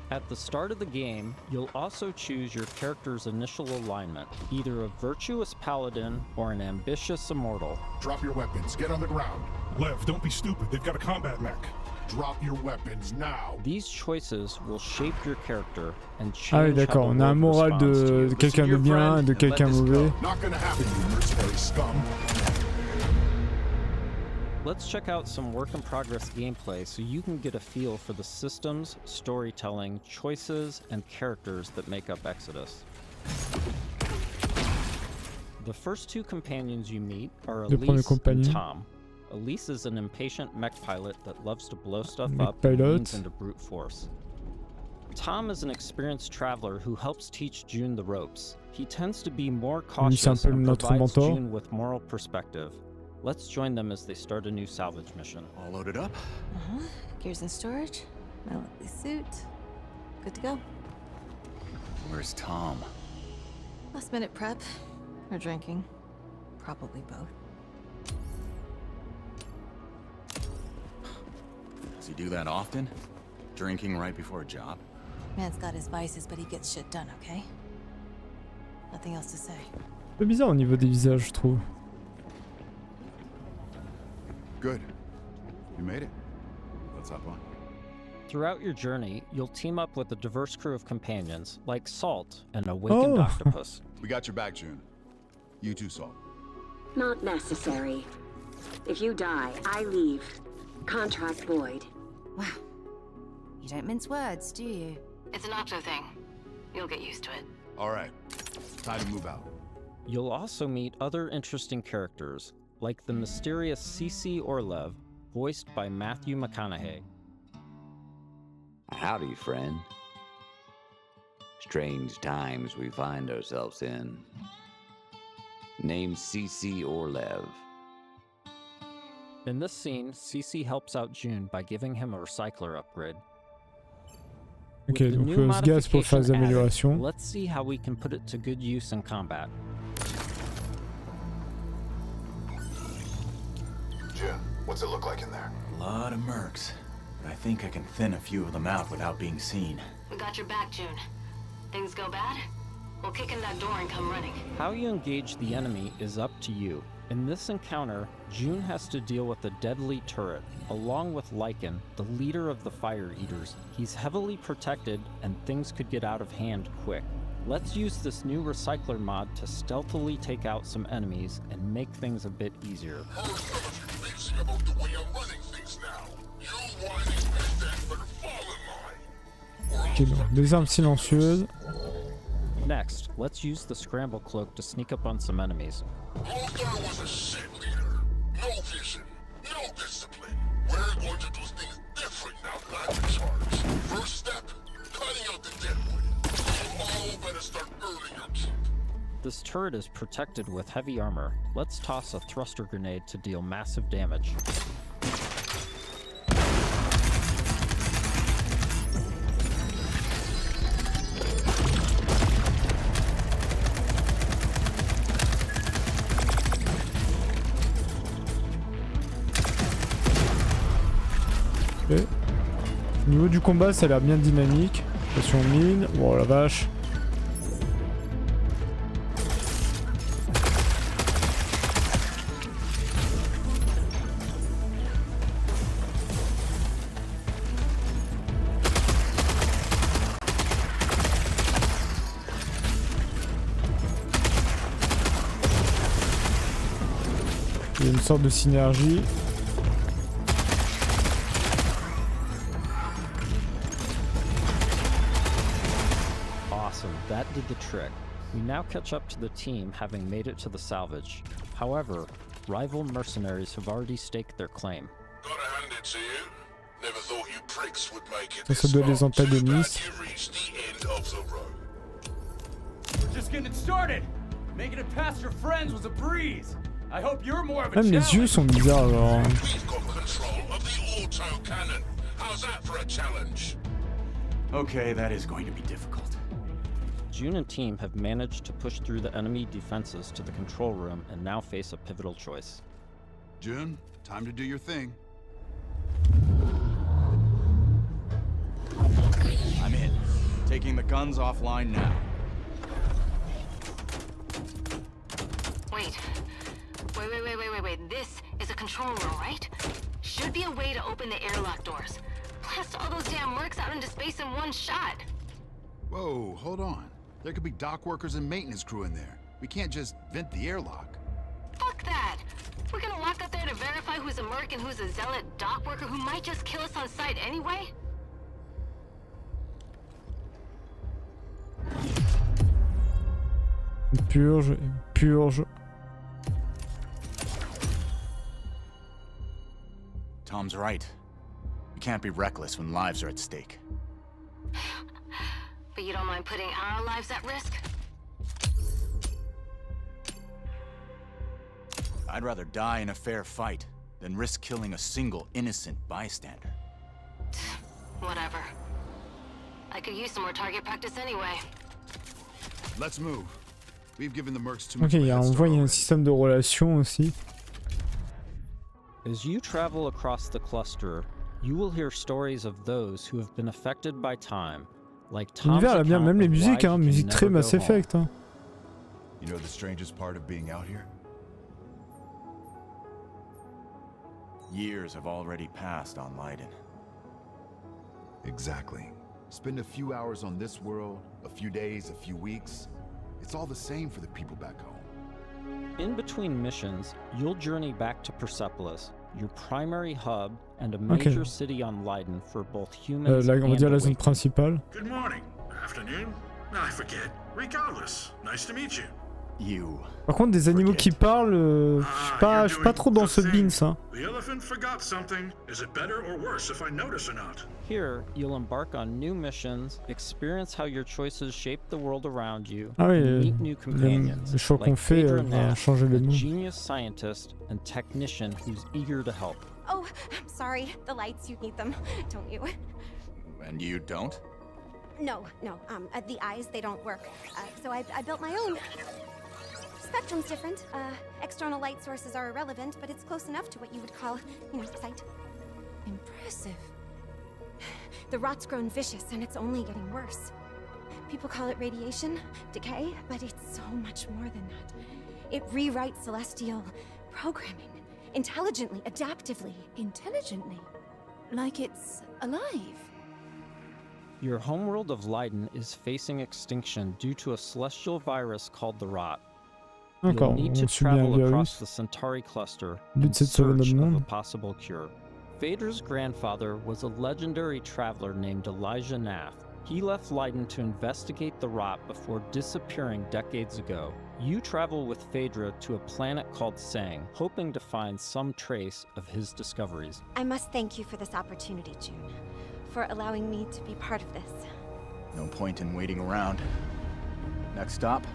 At the start of the game, you'll also choose your character's initial alignment, either a virtuous paladin or an ambitious immortal. Drop your weapons, get on the ground. Lev, don't be stupid, they've got a combat mech. Drop your weapons now. These choices will shape your character and change Ah oui, d'accord, on a un moral de quelqu'un de bien et de quelqu'un mauvais. Not gonna happen, you mercenary scum. Let's check out some work-in-progress gameplay so you can get a feel for the systems, storytelling, choices, and characters that make up Exodus. The first two companions you meet are Elise and Tom. Elise is an impatient mech pilot that loves to blow stuff up and leans into brute force. Tom is an experienced traveler who helps teach June the ropes. He tends to be more cautious and provides June with moral perspective. Let's join them as they start a new salvage mission. All loaded up? Gears in storage. My lovely suit. Good to go. Where's Tom? Last minute prep. Or drinking. Probably both. Does he do that often? Drinking right before a job? Man's got his vices, but he gets shit done, okay? Nothing else to say. C'est bizarre au niveau des visages, je trouve. Good. You made it. Let's hop on. Throughout your journey, you'll team up with a diverse crew of companions, like Salt, an awakened octopus. We got your back, June. You too, Salt. Not necessary. If you die, I leave. Contract void. Wow. You don't mince words, do you? It's an octo thing. You'll get used to it. All right. Time to move out. You'll also meet other interesting characters, like the mysterious CC Orlev, voiced by Matthew McConaughey. Howdy, friend. Strange times we find ourselves in. Named CC Orlev. In this scene, CC helps out June by giving him a recycler upgrade. Ok, donc ce gars pour faire des améliorations. Let's see how we can put it to good use in combat. June, what's it look like in there? A lot of mercs, but I think I can thin a few of them out without being seen. We got your back, June. Things go bad, we'll kick in that door and come running. How you engage the enemy is up to you. In this encounter, June has to deal with a deadly turret, along with Lycan, the leader of the Fire Eaters. He's heavily protected, and things could get out of hand quick. Let's use this new recycler mod to stealthily take out some enemies and make things a bit easier. Ok, donc des armes silencieuses. Next, let's use the scramble cloak to sneak up on some enemies. Lothar was a shit leader. No vision, no discipline. We're going to do things different now that I'm in charge. First step, cutting out the deadwood. You all better start earning your keep. This turret is protected with heavy armor. Let's toss a thruster grenade to deal massive damage. Okay. Au niveau du combat, ça a l'air bien dynamique. Station mine. Oh la vache. Il y a une sorte de synergie. Awesome, that did the trick. We now catch up to the team having made it to the salvage. However, rival mercenaries have already staked their claim. Gotta hand it to you. Never thought you pricks would make it Ça doit les antagonistes. Just getting it started. Making it past your friends was a breeze. I hope you're more of a Même les yeux sont bizarres alors. We've got control of the auto cannon. How's that for a challenge? Okay, that is going to be difficult. June and team have managed to push through the enemy defenses to the control room and now face a pivotal choice. June, time to do your thing. I'm in. Taking the guns offline now. Wait. This is a control room, right? Should be a way to open the airlock doors. Blast all those damn mercs out into space in one shot. Whoa, hold on. There could be dock workers and maintenance crew in there. We can't just vent the airlock. Fuck that. We're gonna walk up there to verify who's a merc and who's a zealot dock worker who might just kill us on sight anyway? Purge. Tom's right. We can't be reckless when lives are at stake. But you don't mind putting our lives at risk? I'd rather die in a fair fight than risk killing a single innocent bystander. Whatever. I could use some more target practice anyway. Let's move. We've given the mercs too much. Ok, on voit il y a un système de relations aussi. As you travel across the cluster, you will hear stories of those who have been affected by time, like Tom's L'univers a bien, même les musiques, hein, musique très Mass Effect. Hein. You know the strangest part of being out here? Years have already passed on Leiden. Exactly. Spend a few hours on this world, a few days, a few weeks. It's all the same for the people back home. In between missions, you'll journey back to Persepolis, your primary hub and a major city on Leiden for both humans on va dire la zone and principale. Good morning. Afternoon? I forget. Regardless, nice to meet you. Par contre, des animaux qui parlent, je suis pas trop dans ce beans, hein. The elephant forgot something. Is it better or worse if I notice or not? Here, you'll embark on new missions, experience how your choices shape the world around you, Ah oui, and meet new companions, les choix qu'on like fait Phaedra vont Nath, changer le a monde. genius scientist and technician who's eager to help. Oh, I'm sorry. The lights, you need them, don't you? And you don't? No. The eyes, they don't work. So I built my own. Spectrum's different. External light sources are irrelevant, but it's close enough to what you would call, sight. Impressive. The rot's grown vicious, and it's only getting worse. People call it radiation, decay, but it's so much more than that. It rewrites celestial programming. Intelligently, adaptively. Intelligently? Like it's alive? Your homeworld of Leiden is facing extinction due to a celestial virus called the Rot. You'll need to travel across the Centauri cluster in search of a possible cure. Phaedra's grandfather was a legendary traveler named Elijah Nath. He left Leiden to investigate the Rot before disappearing decades ago. You travel with Phaedra to a planet called Sang, hoping to find some trace of his discoveries. I must thank you for this opportunity, June, for allowing me to be part of this. No point in waiting around. Next stop,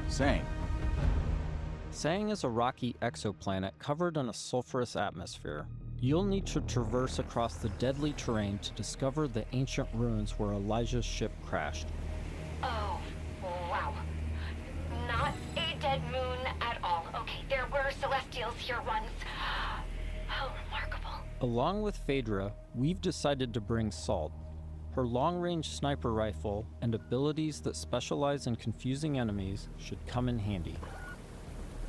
Sang. Sang is a rocky exoplanet covered in a sulfurous atmosphere. You'll need to traverse across the deadly terrain to discover the ancient ruins where Elijah's ship crashed. Oh, wow. Not a dead moon at all. Okay, there were celestials here once. How remarkable. Along with Phaedra, we've decided to bring Salt. Her long-range sniper rifle and abilities that specialize in confusing enemies should come in handy.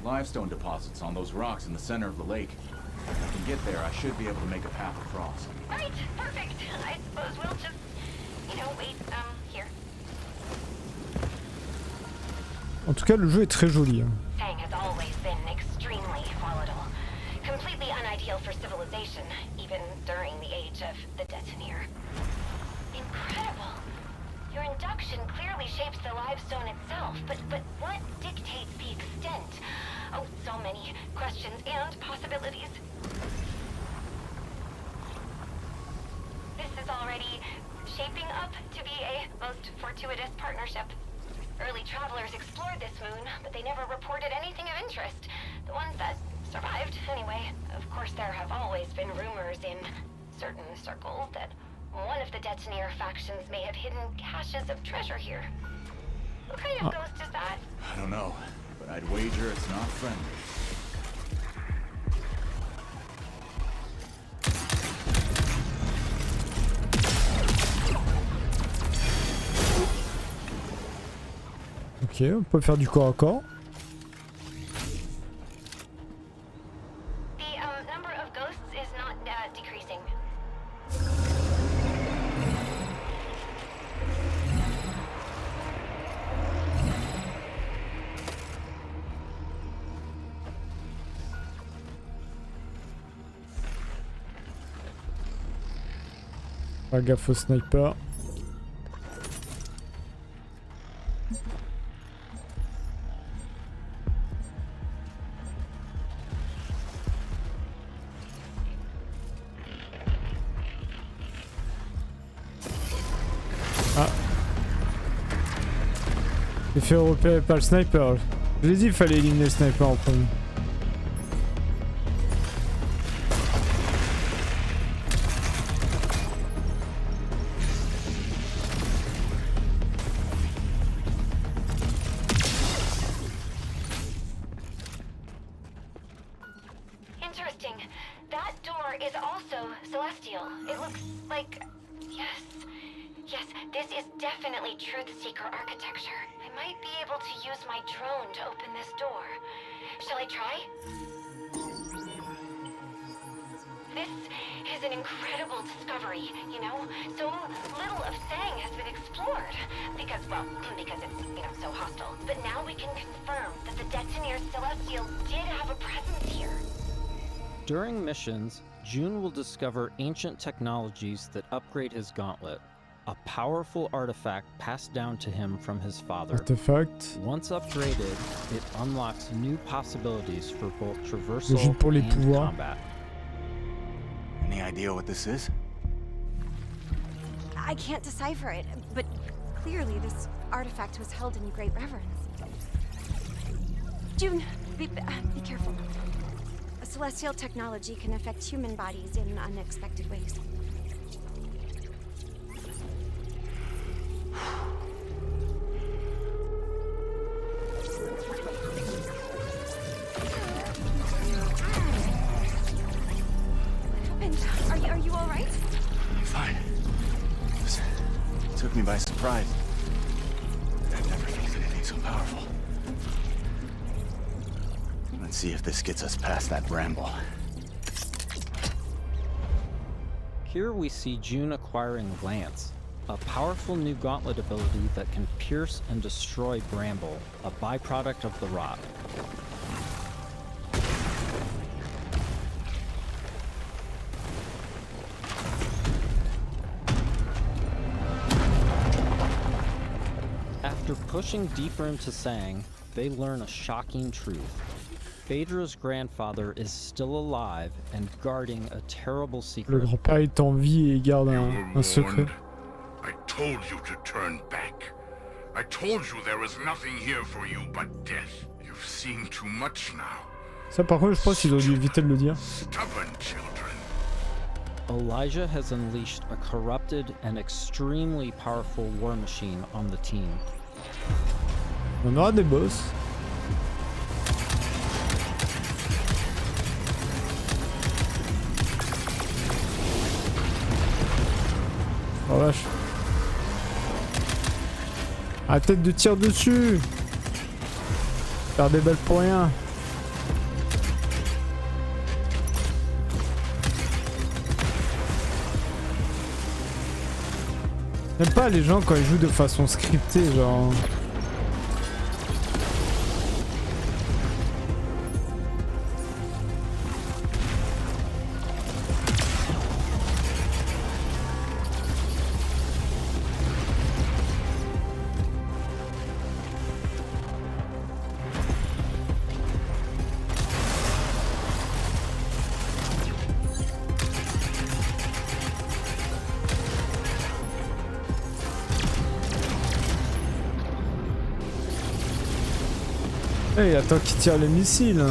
Limestone deposits on those rocks in the center of the lake. If I can get there, I should be able to make a path across. Right, perfect. I suppose we'll just, wait, here. En tout cas, le jeu est très joli. Fang has always been extremely volatile. Completely unideal for civilization, even during the age of the detonator. Incredible. Your induction clearly shapes the limestone itself, but what dictates the extent? Oh, so many questions and possibilities. This is already shaping up to be a most fortuitous partnership. Early travelers explored this moon, but they never reported anything of interest. The ones that survived, anyway. Of course, there have always been rumors in certain circles that one of the detonator factions may have hidden caches of treasure here. What kind of ghost is that? I don't know, but I'd wager it's not friendly. Ok, on peut faire du corps à corps. The number of ghosts is not decreasing. Pas gaffe au sniper. J'ai fait repérer par le sniper. Je l'ai dit, il fallait éliminer le sniper en premier. Interesting. That door is also celestial. It looks like... Yes, this is definitely Truth Seeker architecture. I might be able to use my drone to open this door. Shall I try? This is an incredible discovery, So little of Sang has been explored. Because it's, so hostile. But now we can confirm that the Detonator Celestial did have a presence here. During missions, June will discover ancient technologies that upgrade his gauntlet. A powerful artifact passed down to him from his father. Artefact. Once upgraded, it unlocks new possibilities for both traversal and combat. Any idea what this is? I can't decipher it, but clearly this artifact was held in great reverence. June, be careful. A celestial technology can affect human bodies in unexpected ways. Are you all right? I'm fine. It took me by surprise. I've never felt anything so powerful. Let's see if this gets us past that bramble. Here we see June acquiring Lance, a powerful new gauntlet ability that can pierce and destroy bramble, a byproduct of the rot. After pushing deeper into Sang, they learn a shocking truth. Phaedra's grandfather is still alive and guarding a terrible secret. Le grand-père est en vie et garde un secret. I told you to turn back. I told you there was nothing here for you but death. You've seen too much now. Ça par contre, je pense qu'ils ont dû éviter de le dire. Stubborn children. Elijah has unleashed a corrupted and extremely powerful war machine on the team. On aura des boss. Oh vache. Arrêtez de tirer dessus. Faire des balles pour rien. J'aime pas les gens quand ils jouent de façon scriptée, genre... Hey, attends qui tire les missiles.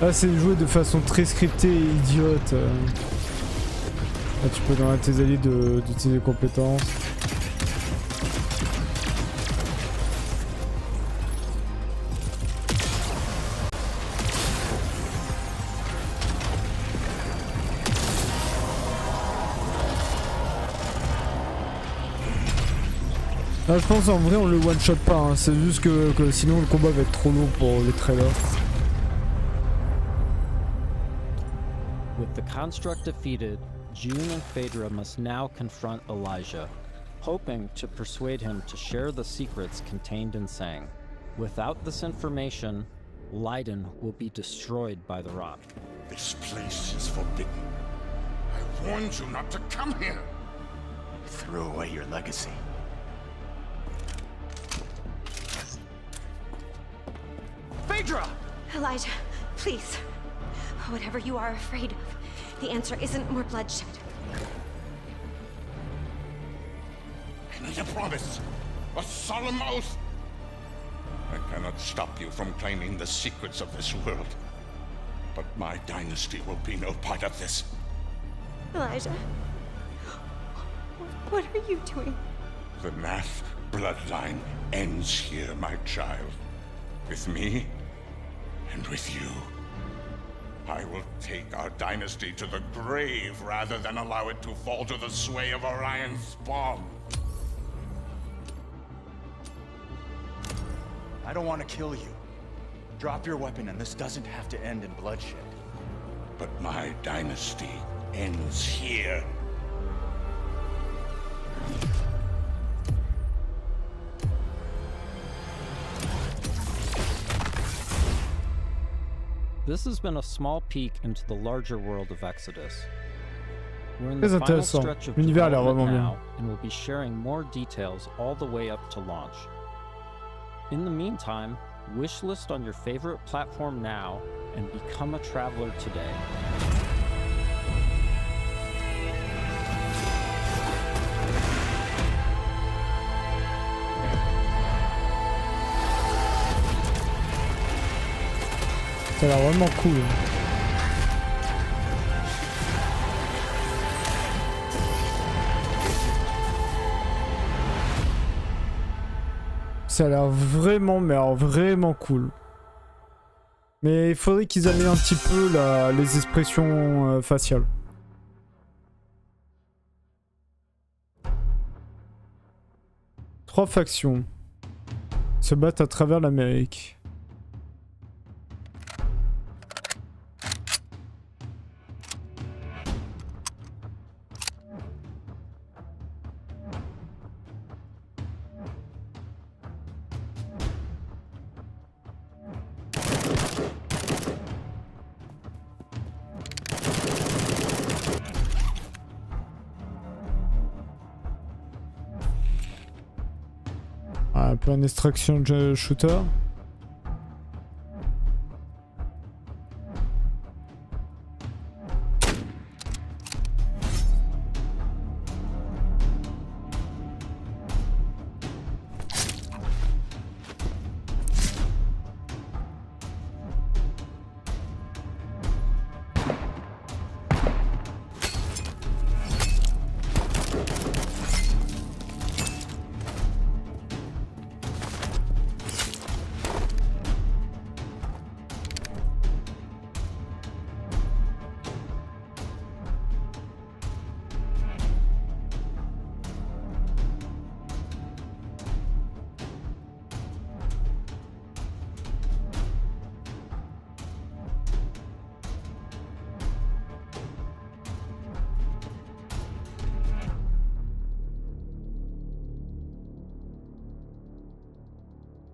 Là, c'est joué de façon très scriptée et idiote. Là, tu peux demander à tes alliés d'utiliser des compétences. Là, je pense en vrai on le one shot pas, hein. C'est juste que sinon le combat va être trop long pour les trailers. With the construct defeated, June and Phaedra must now confront Elijah, hoping to persuade him to share the secrets contained in Sang. Without this information, Leiden will be destroyed by the rot. This place is forbidden. I warned you not to come here. You threw away your legacy. Phaedra! Elijah, please. Whatever you are afraid of, the answer isn't more bloodshed. I need a promise. A solemn oath. I cannot stop you from claiming the secrets of this world. But my dynasty will be no part of this. Elijah, what are you doing? The Nath bloodline ends here, my child. With me and with you. I will take our dynasty to the grave rather than allow it to fall to the sway of Orion's spawn. I don't want to kill you. Drop your weapon and this doesn't have to end in bloodshed. But my dynasty ends here. This has been a small peek into the larger world of Exodus. We're in the final stretch of development now, and we'll be sharing more details all the way up to launch. In the meantime, wishlist on your favorite platform now and become a traveler today. Ça a l'air vraiment cool. Ça a l'air vraiment, mais alors vraiment cool. Mais il faudrait qu'ils améliorent un petit peu les expressions faciales. Trois factions se battent à travers l'Amérique. Un peu un extraction shooter.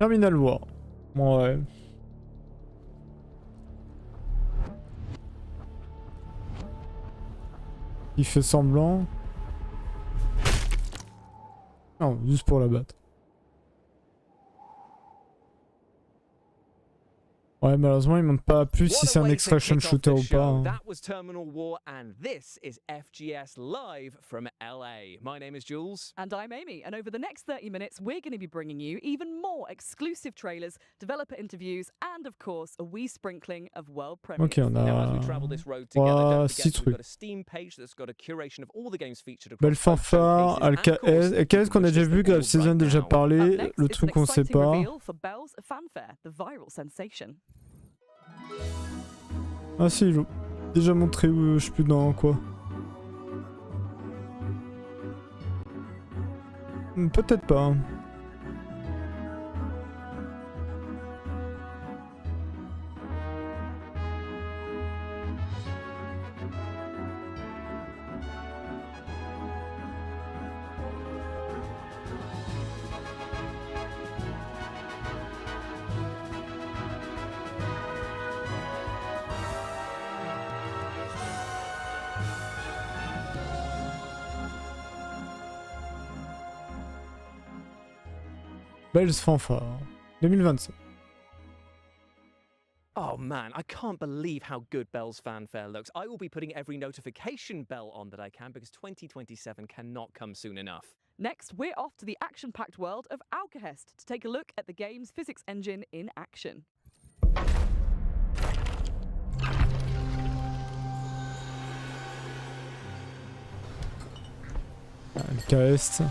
Terminal War. Ouais. Il fait semblant. Non, juste pour la battre. Ouais, malheureusement, il montre pas plus si c'est un extraction shooter ou pas. Hein. That was Terminal War, and this is FGS live from LA. My name is Jules. And I'm Amy. And over the next 30 minutes, we're going to be bringing you even more exclusive trailers, developer interviews, and of course, a wee sprinkling of world premieres. Ok, on a 6 trucs. Belle fanfare, et qu'est-ce qu'on a déjà vu, Grave Season déjà parlé, le truc qu'on sait pas. BELLES fanfare, the viral sensation. Ah si, ils l'ont déjà montré, je sais plus dans quoi. Peut-être pas. Hein. Belle's fanfare 2027. Oh man, I can't believe how good Belle's fanfare looks. I will be putting every notification bell on that I can because 2027 cannot come soon enough. Next, we're off to the action-packed world of Alkahest to take a look at the game's physics engine in action. Alkahest.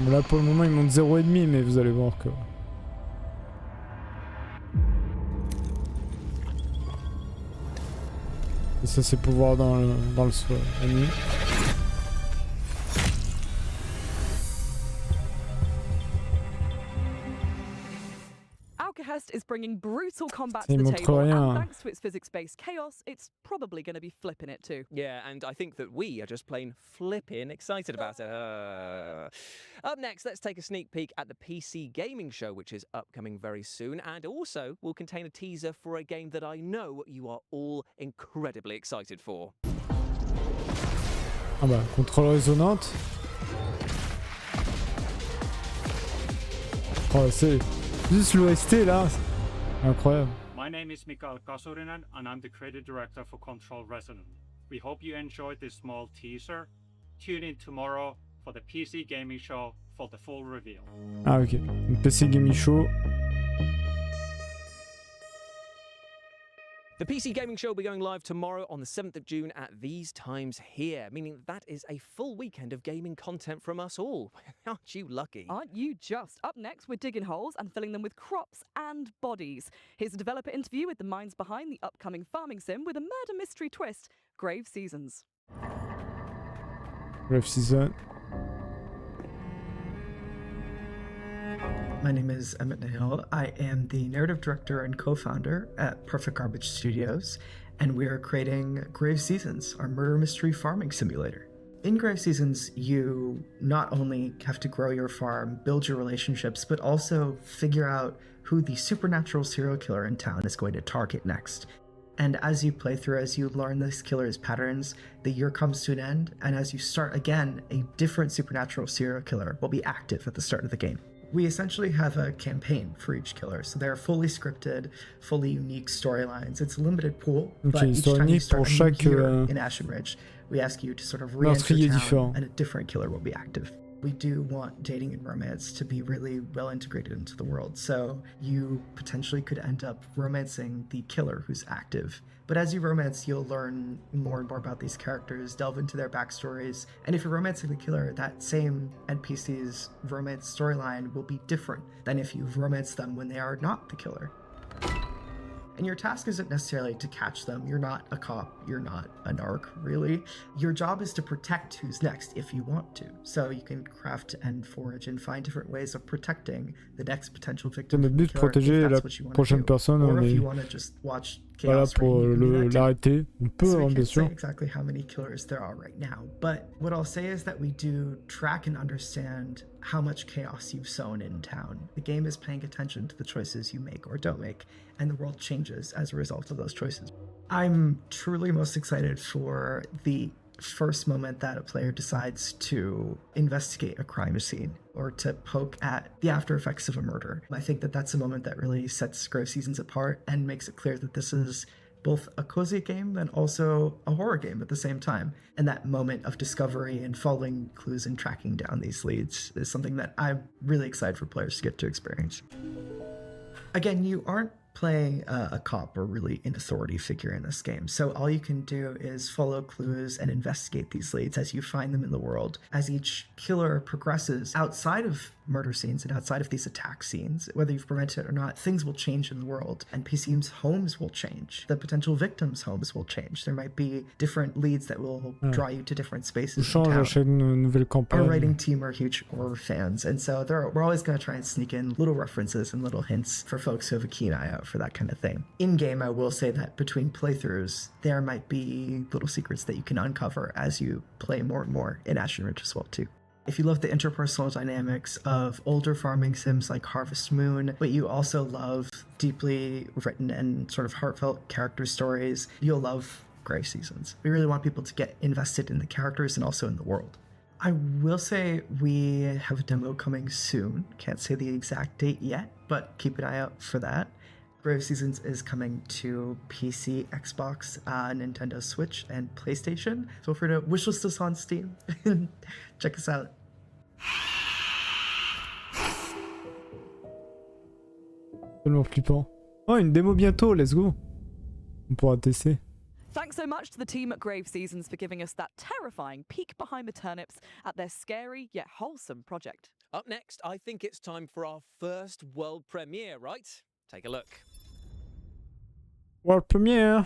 Là pour le moment il monte 0,5 mais vous allez voir que... Et ça c'est pouvoir dans le soir. Année. Alkahest is bringing brutal combat to the table, and thanks to its physics-based chaos, it's probably going to be flipping it too. Yeah, and I think that we are just plain flipping excited about it. Up next, let's take a sneak peek at the PC gaming show, which is upcoming very soon, and also will contain a teaser for a game that I know you are all incredibly excited for. Ah bah, contrôle résonante. Oh, c'est... Juste l'OST là, incroyable. My name is Mikael Kasurinen and I'm the creative director for Control Resonant. We hope you enjoyed this small teaser. Tune in tomorrow for the PC Gaming Show for the full reveal. Ah ok, donc PC Gaming Show. The PC Gaming Show will be going live tomorrow on the 7th of June at these times here, meaning that is a full weekend of gaming content from us all. Aren't you lucky? Aren't you just? Up next, we're digging holes and filling them with crops and bodies. Here's a developer interview with the minds behind the upcoming farming sim with a murder mystery twist, Grave Seasons. Grave Season. My name is Emmett Nail. I am the narrative director and co-founder at Perfect Garbage Studios, and we are creating Grave Seasons, our murder mystery farming simulator. In Grave Seasons, you not only have to grow your farm, build your relationships, but also figure out who the supernatural serial killer in town is going to target next. And as you play through, as you learn this killer's patterns, the year comes to an end, and as you start again, a different supernatural serial killer will be active at the start of the game. We essentially have a campaign for each killer, so they're fully scripted, fully unique storylines. It's a limited pool, but each time you start a new year in Ashen Ridge, we ask you to sort of re-enter town, and a different killer will be active. We do want dating and romance to be really well integrated into the world, so you potentially could end up romancing the killer who's active. But as you romance, you'll learn more and more about these characters, delve into their backstories, and if you're romancing the killer, that same NPC's romance storyline will be different than if you've romanced them when they are not the killer. And your task isn't necessarily to catch them. You're not a cop. You're not a narc, really. Your job is to protect who's next if you want to. So you can craft and forage and find different ways of protecting the next potential victim. Notre but, protéger la prochaine personne. Or if you want to just watch voilà, pour l'arrêter. On peut, so bien sûr. Say exactly how many killers there are right now. But what I'll say is that we do track and understand how much chaos you've sown in town. The game is paying attention to the choices you make or don't make, and the world changes as a result of those choices. I'm truly most excited for the first moment that a player decides to investigate a crime scene or to poke at the after effects of a murder. I think that that's a moment that really sets Grave Seasons apart and makes it clear that this is both a cozy game and also a horror game at the same time. And that moment of discovery and following clues and tracking down these leads is something that I'm really excited for players to get to experience. Again, you aren't playing a cop or really an authority figure in this game. So all you can do is follow clues and investigate these leads as you find them in the world. As each killer progresses outside of murder scenes and outside of these attack scenes, whether you've prevented it or not, things will change in the world. NPCs' homes will change. The potential victims' homes will change. There might be different leads that will draw you to different spaces in town. Our writing team are huge horror fans, and so we're always going to try and sneak in little references and little hints for folks who have a keen eye out for that kind of thing. In-game, I will say that between playthroughs, there might be little secrets that you can uncover as you play more and more in Ash and Ridge as well, too. If you love the interpersonal dynamics of older farming sims like Harvest Moon, but you also love deeply written and sort of heartfelt character stories, you'll love Grave Seasons. We really want people to get invested in the characters and also in the world. I will say we have a demo coming soon. Can't say the exact date yet, but keep an eye out for that. Grave Seasons is coming to PC, Xbox, Nintendo Switch, and PlayStation. Feel free to wishlist us on Steam and check us out. Tellement flippant. Oh, une démo bientôt, let's go. On pourra tester. Thanks so much to the team at Grave Seasons for giving us that terrifying peek behind the turnips at their scary yet wholesome project. Up next, I think it's time for our first world premiere, right? Take a look. World premiere.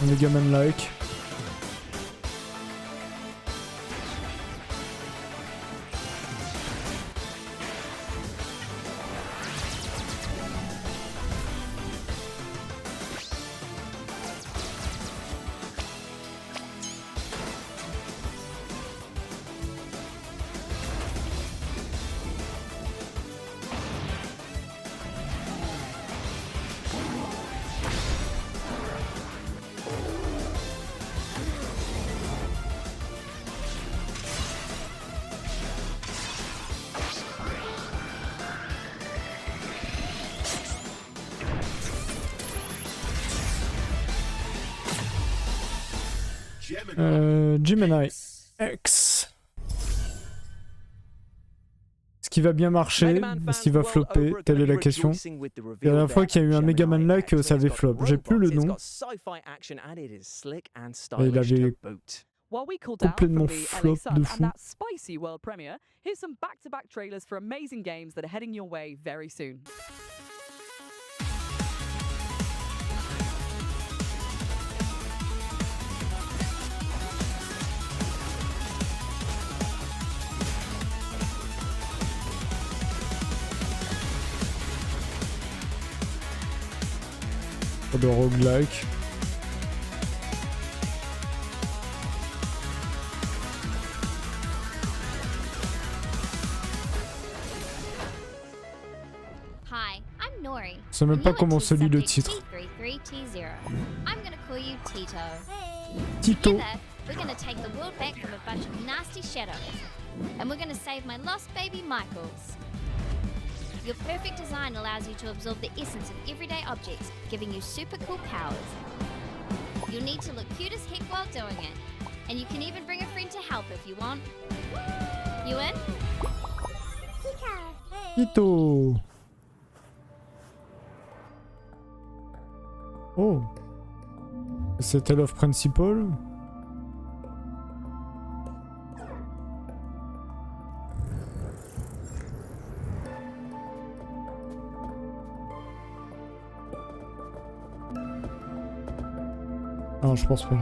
Mega Man like. Gemini X. Est-ce qu'il va bien marcher? Est-ce qu'il va flopper? Telle est la question. La dernière fois qu'il y a eu un Mega Man like, ça avait flop. J'ai plus le nom. Et il avait complètement flop de fou. Spicy world premiere, here's some back-to-back trailers for amazing games that are heading your way very soon. De roguelike. Hi, I'm Nori. Je sais même pas comment se lit le titre. I'm gonna call you Tito. Tito. Together, we're gonna take the world back from a bunch of nasty shadows, and we're gonna save my lost baby Michaels. Your perfect design allows you to absorb the essence of everyday objects, giving you super cool powers. You'll need to look cute as heck while doing it. And you can even bring a friend to help if you want. You in? Ito. Oh. C'était l'offre principale. Non, je pense pas.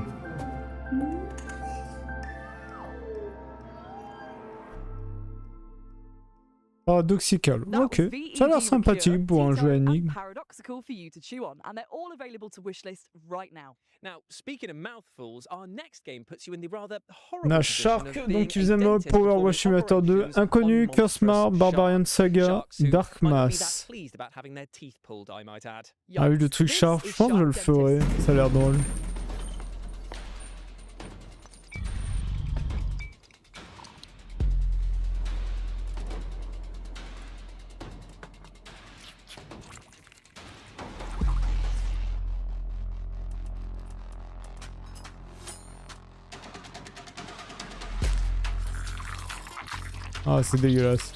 Paradoxical. Ok. Ça a l'air sympathique pour un jeu énigme. Paradoxical for you to chew on, and they're all available to wishlist right now. Now, speaking of mouthfuls, our next game puts you in the rather On a Shark, donc ils aiment Power Wash Simulator 2, Inconnu, Cursemar, Barbarian Saga, Dark Mass. Ah oui, le truc Shark, je pense que je le ferai, ça a l'air drôle. Ah, c'est dégueulasse.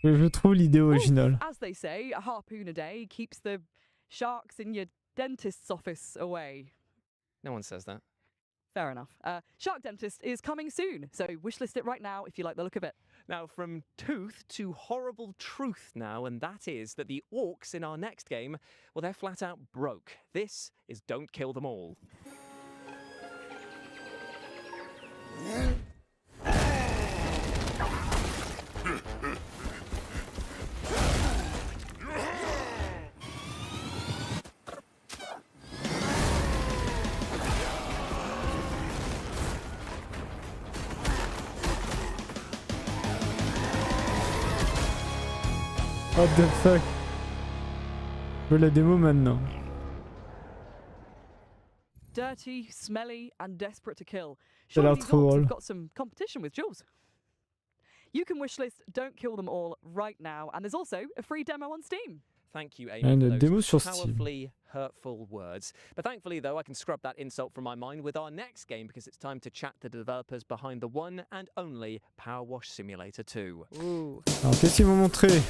Je trouve l'idée originale. As they say, a harpoon a day keeps the sharks in your dentist's office away. No one says that. Fair enough. Shark Dentist is coming soon, so wishlist it right now if you like the look of it. Now, from tooth to horrible truth now, and that is that the orcs in our next game, well, they're flat out broke. This is Don't Kill Them All. What the fuck? Je veux la démo maintenant. Dirty, smelly, and desperate to kill. Ça a l'air Surely these trop orcs drôle. have got some competition with Jules. You can wishlist Don't Kill Them All right now, and there's also a free demo on Steam. Thank you, And Amy, a for demo those sur Steam. powerfully hurtful words. But thankfully, though, I can scrub that insult from my mind with our next game because it's time to chat to the developers behind the one and only Power Wash Simulator 2. Ooh. Alors qu'est-ce qu'ils m'ont montré?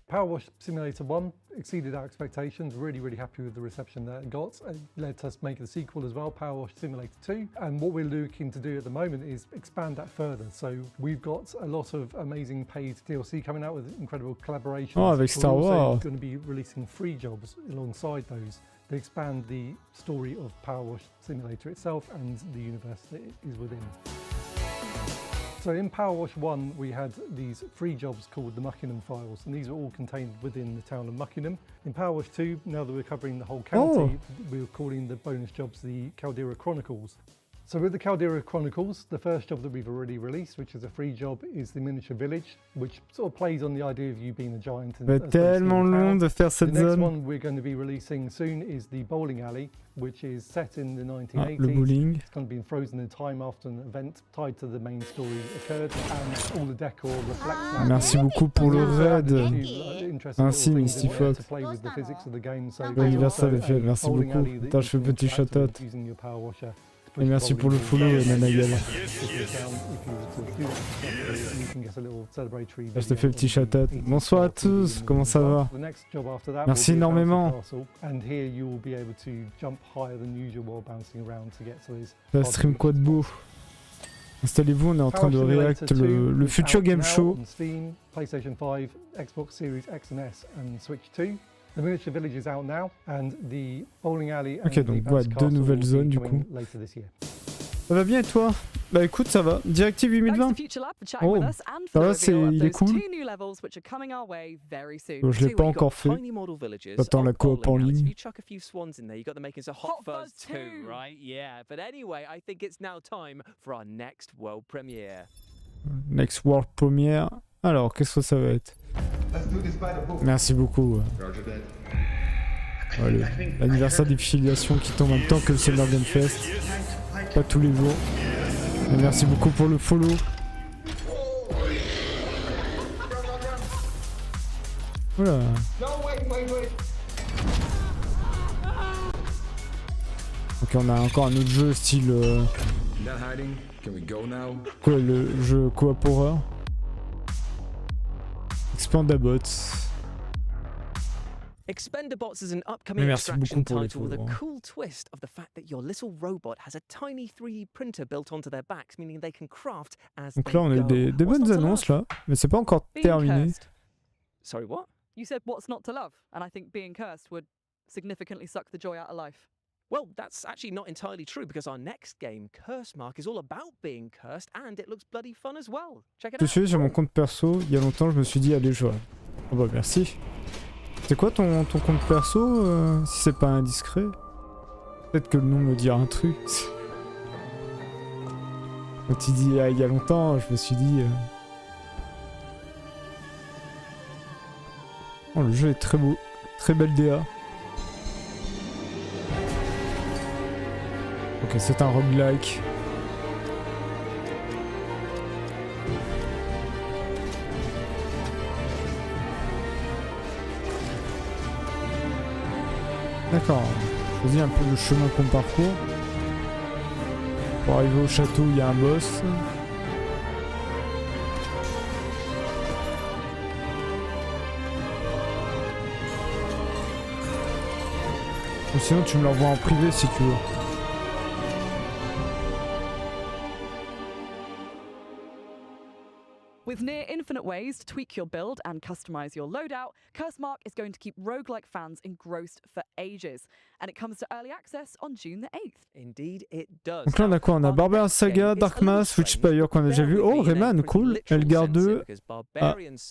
Power Wash Simulator 1 exceeded our expectations, really happy with the reception that it got. It led us make the sequel as well, Power Wash Simulator 2. And what we're looking to do at the moment is expand that further. So we've got a lot of amazing paid DLC coming out with incredible collaborations. Oh, avec Star Wars. We're also going to be releasing free jobs alongside those to expand the story of Power Wash Simulator itself and the universe that it is within. So in Power Wash 1 we had these free jobs called the Muckingham files, and these are all contained within the town of Muckingham. In Power Wash 2, now that we're covering the whole county, we're calling the bonus jobs the Caldera Chronicles. So with the Caldera Chronicles, the first job that we've already released, which is a free job, is the miniature village, which sort of plays on the idea of you being a giant. C'est tellement long de faire cette The next zone. one we're going to be releasing soon is the bowling alley, which is set in the 1980s. le bowling. It's going to be frozen in time after an event tied to the main story occurred, and all the decor reflects that. Merci beaucoup pour le raid. Ainsi, Misty Fox. To play with the physics of the game. So L'anniversaire est fait, merci beaucoup. Attends, je fais petit shout-out. Et merci pour le follow, Nanagal. Je te fais petit shout-out. Bonsoir à tous, comment ça va? Merci énormément. Ça stream quoi de beau? Installez-vous, on est en train de react le futur game show. PlayStation 5, Xbox Series X and S and Switch 2. The miniature village is out now, and the bowling alley and Ok, donc voilà, deux nouvelles zones du coup. Ça va bien et toi? Bah écoute, ça va. Directive 8020. Oh, ça va, il est cool. Bon, je l'ai pas encore fait. J'attends la coop en ligne. Next World Premiere. Alors, qu'est-ce que ça va être? Merci beaucoup. Ouais, l'anniversaire des filiations qui tombe en même temps que le Summer Game Fest. Pas tous les jours. Mais merci beaucoup pour le follow. Voilà. Ok, on a encore un autre jeu style... Quoi, le jeu coop horror? Expandabots. Expendabots is an upcoming extraction title with a cool twist of the fact that your little robot has a tiny 3D printer built onto their backs, meaning they can craft as Donc là, on a eu des bonnes annonces là, mais c'est pas encore terminé. Sorry, what? You said what's not to love, and I think being cursed would significantly suck the joy out of life. Well, that's actually not entirely true because our next game, Curse Mark, is all about being cursed and it looks bloody fun as well. Check it out. Je suis sur mon compte perso, il y a longtemps, je me suis dit allez jouer. Oh bah merci. C'est quoi ton compte perso, si c'est pas indiscret? Peut-être que le nom me dira un truc. Quand il dit il y a longtemps, je me suis dit... Oh, le jeu est très beau, très belle DA. Ok, c'est un roguelike. D'accord, choisis un peu le chemin qu'on parcourt. Pour arriver au château, il y a un boss. Ou sinon tu me l'envoies en privé si tu veux. With near infinite ways to tweak your build and customize your loadout, Curse Mark is going to keep roguelike fans engrossed for ages. And it comes to early access on June the 8th. Indeed it does. Donc là on a quoi? On a Barbarian Saga, Dark Mass, Witchspire qu'on a déjà vu. Oh, Rayman, cool. Elgar 2,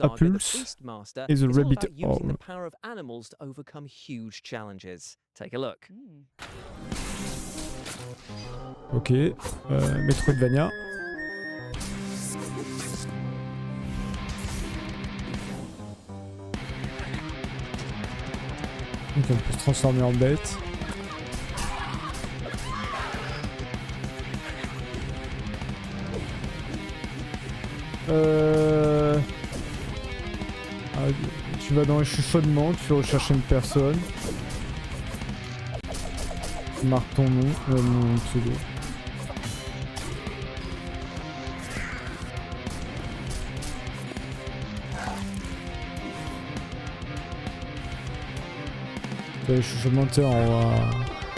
Apulse, et The Rabbit Hole. Ok, Metroidvania. Donc on peut se transformer en bête. Tu vas dans les chuchotements, tu vas rechercher une personne. Tu marques ton nom, mon pseudo. Je suis monté en haut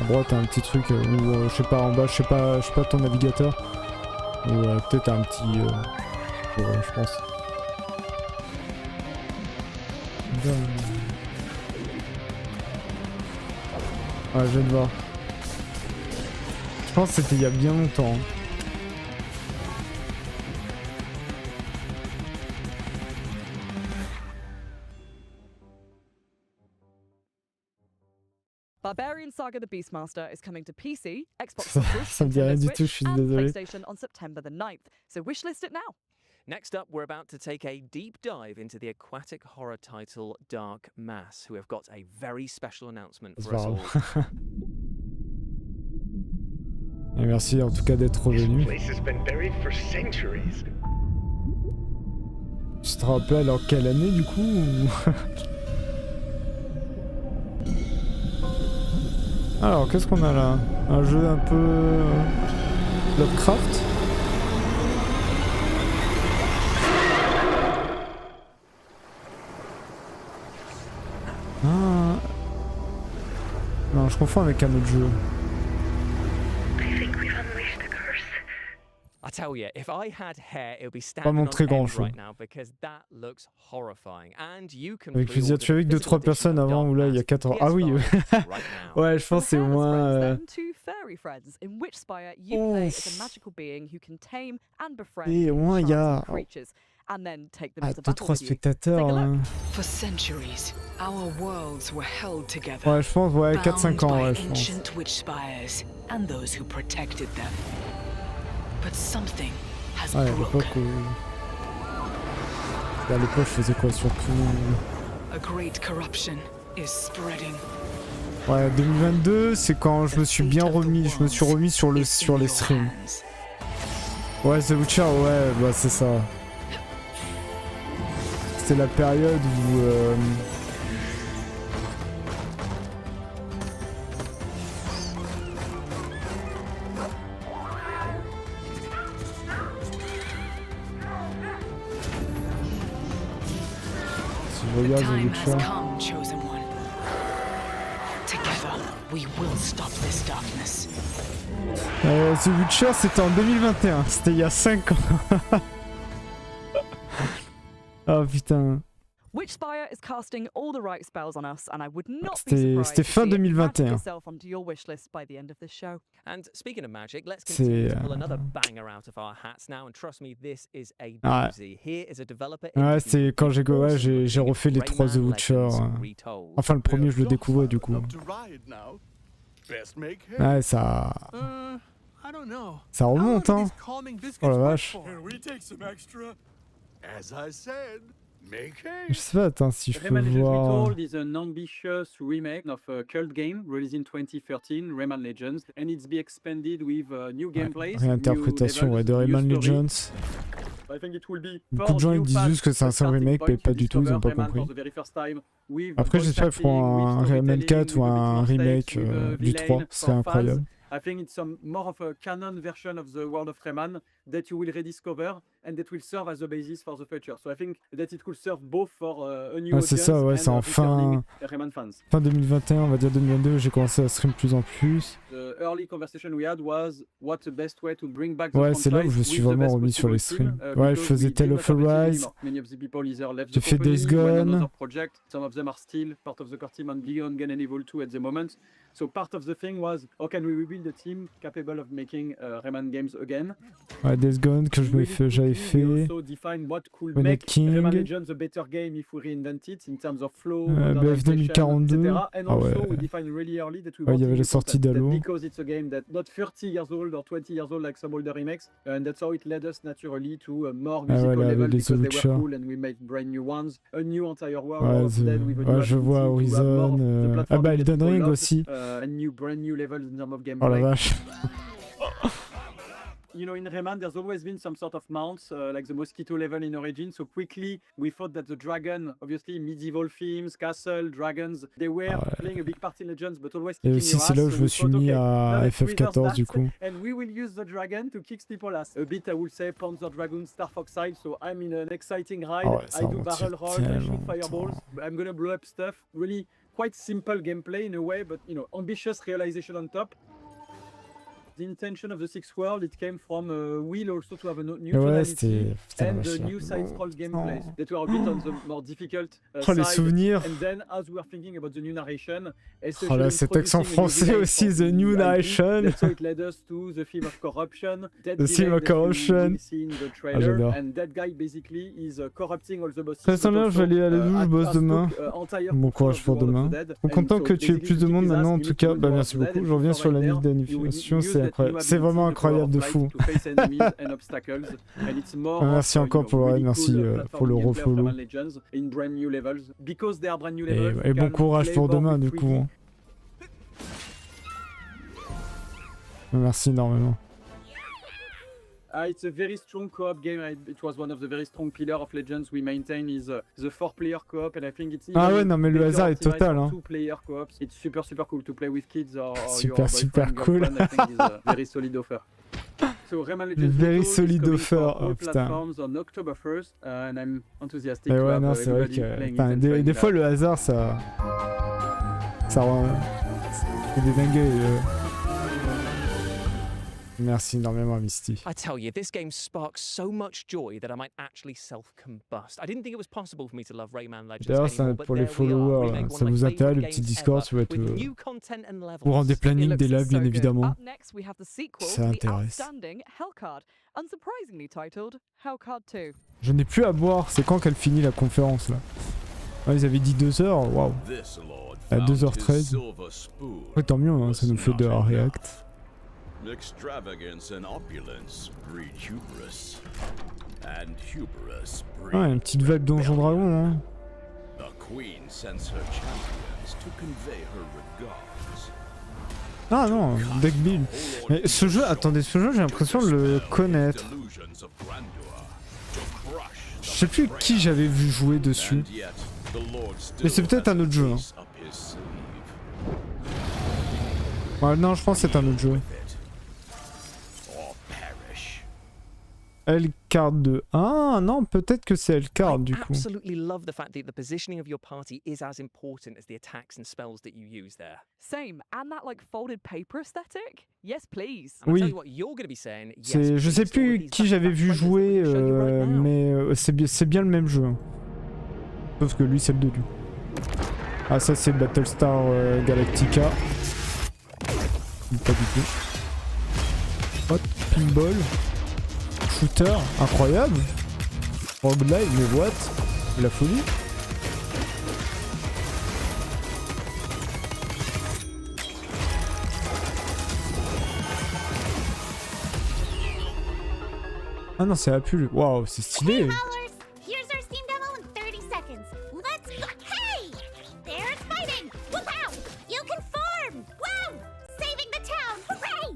à droite, un petit truc, ou je sais pas, en bas, je sais pas ton navigateur. Ou peut-être un petit... je pense. Ah, je viens de voir. Je pense que c'était il y a bien longtemps. Barbarian Saga the Beastmaster is coming to PC, Xbox Series, Nintendo Switch, and PlayStation on September the 9th. So wishlist it now. Next up, we're about to take a deep dive into the aquatic horror title Dark Mass, who have got a very special announcement for us all. Et merci en tout cas d'être revenu. Tu te rappelles en quelle année du coup? Alors, qu'est-ce qu'on a là? Un jeu un peu... Lovecraft? Ah... Non, je confonds avec un autre jeu. I tell you, if I had hair, it would be Pas standing montrer on grand end chose. right now because that looks horrifying. And you can Avec plaisir, tu es avec 2-3 personnes avant ou là il y a 4 ans. Ah oui, ouais, je pense que c'est au moins. Two fairy friends, in which Spire you play as a magical being who can tame and befriend Et au moins il y a creatures. And then take them into 2-3 battle with you. spectateurs. For centuries, our worlds were held together. Ouais, je pense, ouais, 4-5 ans, ouais, je pense. Ancient witch spires and those who protected them. But something has Ouais, à l'époque où. À l'époque, je faisais quoi surtout. A great corruption is spreading. Ouais, 2022, c'est quand je me suis bien remis. Je me suis remis sur les streams. Ouais, The Witcher, ouais, bah c'est ça. C'était la période où si je regarde The Witcher. The Witcher c'était en 2021, c'était il y a 5 ans. Oh putain. Witchspire is casting all the right spells on us, and I would not be C'était surprised fin to see it magic 2021. itself onto your wish list by the end of this show. And speaking of magic, let's continue to pull another C'est banger out of our hats now. And trust me, this is a Ouais. doozy. Here is a developer Ouais, c'est quand j'ai j'ai refait les 3 The Witcher. Enfin le premier je le découvrais du coup. Ouais, ça remonte hein. Oh la vache. Je sais pas, attends, si je peux voir... Retold is an ambitious remake of a cult game released in 2013, Rayman Legends, and it's be expanded with new gameplay. Réinterprétation ouais, de Rayman Legends. Beaucoup de gens ils disent juste que c'est un simple remake, mais pas du tout, ils ont pas compris. Après j'espère qu'ils feront un Rayman 4 ou un remake du 3, ce serait incroyable. I think it's more of a canon version of the world of Rayman that you will rediscover and that will serve as a basis for the future. So I think that it could serve both for a new audience c'est ça, ouais, c'est en fin Rayman fans. Fin 2021, on va dire 2022, j'ai commencé à stream plus en plus. The early conversation we had was what's the best way to bring back the Ouais, c'est là où je me suis vraiment remis sur les streams. Ouais, je faisais Tale of Arise, j'ai fait Days Gone. Some of them are still part of the core team on Beyond Gun and Evil 2 at the moment. So part of the thing was, how can we rebuild a team capable of making Rayman games again? Ouais, Days Gone que j'avais fait. We also define what could Rayman make King. Rayman Legends a better game if we reinvent it in terms of flow, BF 2042. And Ah ouais. also we define really early that we Ouais, il y avait wanted la to sortie concept that d'Halo. because it's a game that not 30 years old or 20 years old like some older remakes, and that's how it led us naturally to more musical ouais, level les because they Witcher. were cool and we made brand new ones, a new entire world. Ouais, Then with a new je vois ability to have more of Horizon. the Ah bah platforming that Elden people Ring loved, aussi. and brand new levels in terms of gameplay. Oh la vache. You know, in Rayman, there's always been some sort of mounts, like the mosquito level in Origin. So quickly, we thought that the dragon, obviously medieval themes, castle, dragons, they were playing a big part in Legends, but always Et kicking aussi your c'est ass. là où So je me we suis thought, mis okay, à let's reverse FF14 du that, coup. And we will use the dragon to kick people's ass. A bit, I would say, Panzer Dragoon, Star Fox style. So I'm in an exciting ride. Oh ouais, ça I do remonte barrel roll, I tellement shoot fireballs. I'm gonna blow up stuff. Really quite simple gameplay in a way, but you know, ambitious realization on top. The intention of the sixth world, it came from will also to have a new tonality and the new side-scroll gameplays that were a bit on the more difficult Oh les side. souvenirs. And then as we were thinking about the new narration, Oh là cet accent français aussi, the new narration. That's how it led us to the theme of corruption. The theme of corruption. Ah j'adore. And that guy basically is corrupting all the bosses. Très bien, je vais aller à la douche, je bosse demain. Bon courage pour demain. On est content que tu aies plus de monde maintenant en tout cas. Bah merci beaucoup, je reviens sur l'année d'animation, c'est incroyable. C'est vraiment incroyable de fou. Merci encore pour le raid, merci pour le refollow. Et bon courage pour demain du coup. Merci énormément. It's a very strong co-op game. It was one of the very strong pillars of Legends we maintain is the 4-player co-op, and I think it's ah ouais non mais le hasard est total hein. 2-player co-ops. It's super cool to play with kids or super cool. I think it's a very solid offer. So Rayman Legends very solid offer. Oh, putain. On October 1st, and I'm enthusiastic. Et ouais non c'est vrai que des fois le hasard ça rend des dingueries. Merci énormément, Misty. I tell you, this game sparks so much joy that I might actually self-combust. I didn't think it was possible for me to love Rayman Legends D'ailleurs, anymore, but pour les there we are. followers, Remake là, one ça of my vous intéresse, favorite le games petit Discord, ever, ça va être with new content and levels. pour rendre des plannings des lives, bien évidemment. Up next, we have the sequel Ça to the intéresse. outstanding Hellcard, unsurprisingly titled Hellcard 2. Je n'ai plus à boire, c'est quand qu'elle finit la conférence là? Ah, ils avaient dit 2h, waouh. À 2h13. Ouais, tant mieux, hein, ça nous fait de la react. Extravagance and opulence breed hubris, and hubris breed Ah, une petite vibe Donjon Dragon, hein. The queen sends her champions to convey her regards. Ah non, deck build. Mais ce jeu, attendez, ce jeu, j'ai l'impression de le connaître. Je sais plus qui j'avais vu jouer dessus. Mais c'est peut-être un autre jeu. Hein. Ouais, non, je pense que c'est un autre jeu. Hellcard 2. Ah non, peut-être que c'est Hellcard du coup. I absolutely love the fact that the positioning of your party is as important as the attacks and spells that you use there. Same, and that like folded paper aesthetic? Yes, please. Oui. C'est, je sais plus qui j'avais vu jouer, mais c'est bien le même jeu. Hein. Sauf que lui, c'est le 2 du. Ah, ça c'est Battlestar Galactica. Pas du tout. Hot Pinball. Shooter, incroyable. Roguelike, mais what? La folie. Ah non, c'est la pub. Waouh, c'est stylé. Here's our Steam demo in 30 seconds. Let's go. Hey! There's fighting! Wow! You can farm! Wow! Saving the town! Hooray!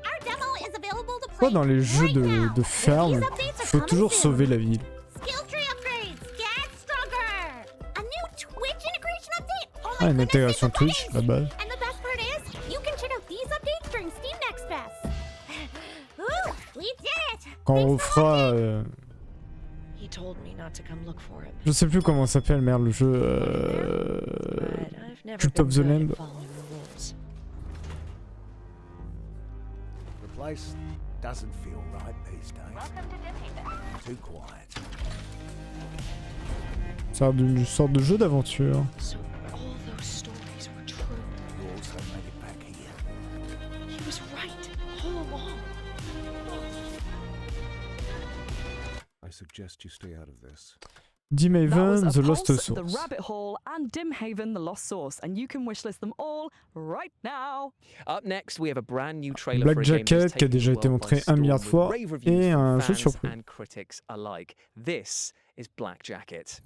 Our demo is available to play. Pourquoi dans les jeux de ferme, faut toujours sauver la ville? Skill tree upgrades! Get stronger! A new Twitch integration update! Oh my Ah, une goodness, intégration it's amazing. Twitch, la base. And the best part is, you can check out these updates during Steam Next Fest. Ooh, we did it! Quand on fera... He told me not to come look for him. Je sais plus comment s'appelle, merde, le jeu... Cult of the Lamb. The place doesn't feel right these days. Too quiet. C'est une sorte de jeu d'aventure. So all those stories were true. You also made it back here. He was right all along. I suggest you stay out of this. Dim That was Haven, The Lost Pulse, Source. The Rabbit Hole, and Dim Haven, The Lost Source, and you can wishlist them all right now. Up next, we have a brand new trailer Black for a game that's Jacket qui a taken déjà the été world montré by 1 milliard de storm fois with rave reviews et from un jeu fans surprise. and critics alike. This is Black Jacket.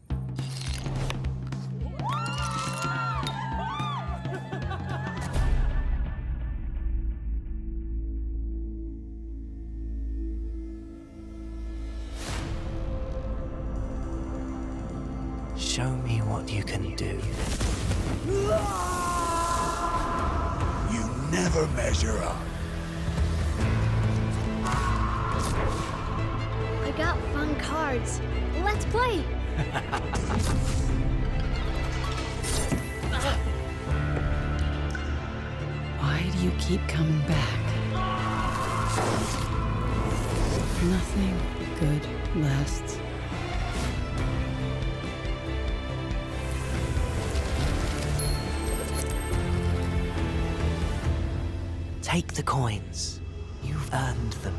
Show me what you can do. You never measure up. I got fun cards. Let's play. Why do you keep coming back? Nothing good lasts. Take the coins. You've earned them.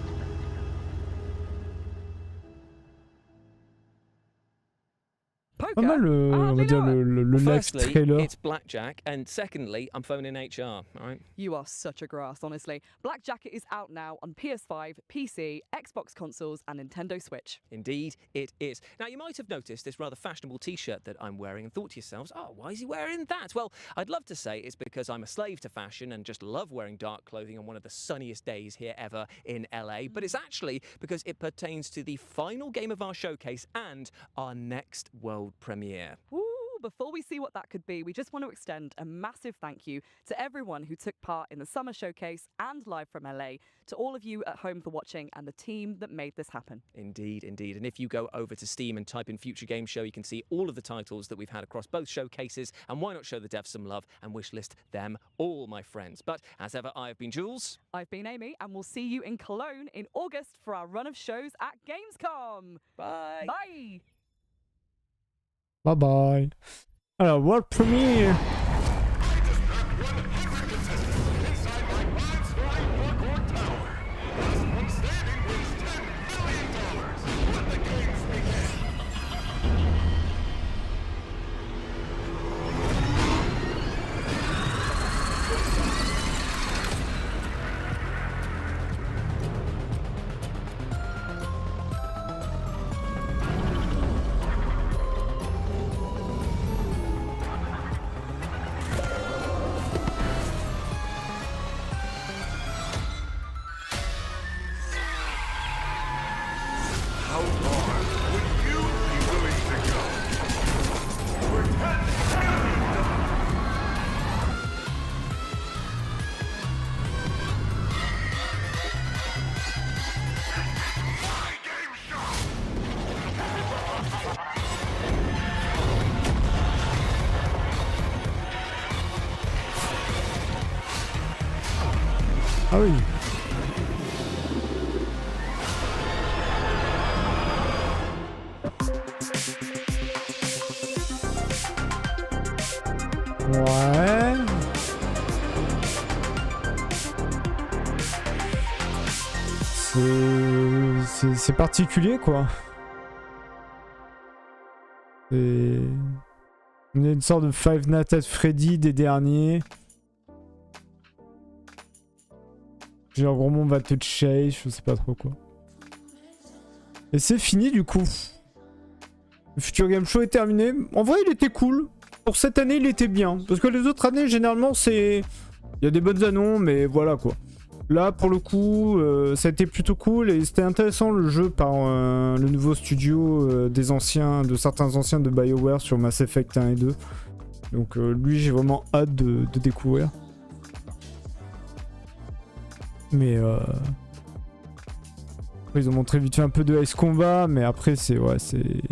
Pas mal on va dire le live Firstly, trailer. it's Blackjack, and secondly, I'm phoning HR, alright? You are such a grass, honestly. Black Jacket is out now on PS5, PC, Xbox consoles, and Nintendo Switch. Indeed, it is. Now, you might have noticed this rather fashionable t-shirt that I'm wearing and thought to yourselves, oh, why is he wearing that? Well, I'd love to say it's because I'm a slave to fashion and just love wearing dark clothing on one of the sunniest days here ever in LA, but it's actually because it pertains to the final game of our showcase and our next world premiere. Ooh, before we see what that could be, we just want to extend a massive thank you to everyone who took part in the summer showcase and live from LA, to all of you at home for watching, and the team that made this happen. Indeed, indeed. And if you go over to Steam and type in Future Game Show, you can see all of the titles that we've had across both showcases, and why not show the devs some love and wishlist them all, my friends. But as ever, I have been Jules. I've been Amy, and we'll see you in Cologne in August for our run of shows at Gamescom. Bye. Bye. Bye bye. Alors, World Premiere. Ah oui. Ouais. C'est particulier quoi. On est une sorte de Five Nights at Freddy des derniers. Genre gros on va te chase, je sais pas trop quoi. Et c'est fini du coup. Le Future Game Show est terminé. En vrai il était cool. Pour cette année il était bien. Parce que les autres années généralement c'est... Il y a des bonnes annonces mais voilà quoi. Là pour le coup ça a été plutôt cool et c'était intéressant le jeu par le nouveau studio des anciens, de certains anciens de BioWare sur Mass Effect 1 et 2. Donc lui j'ai vraiment hâte de découvrir. Mais après, ils ont montré vite fait un peu de Ice Combat, mais après c'est... Ouais, c'est...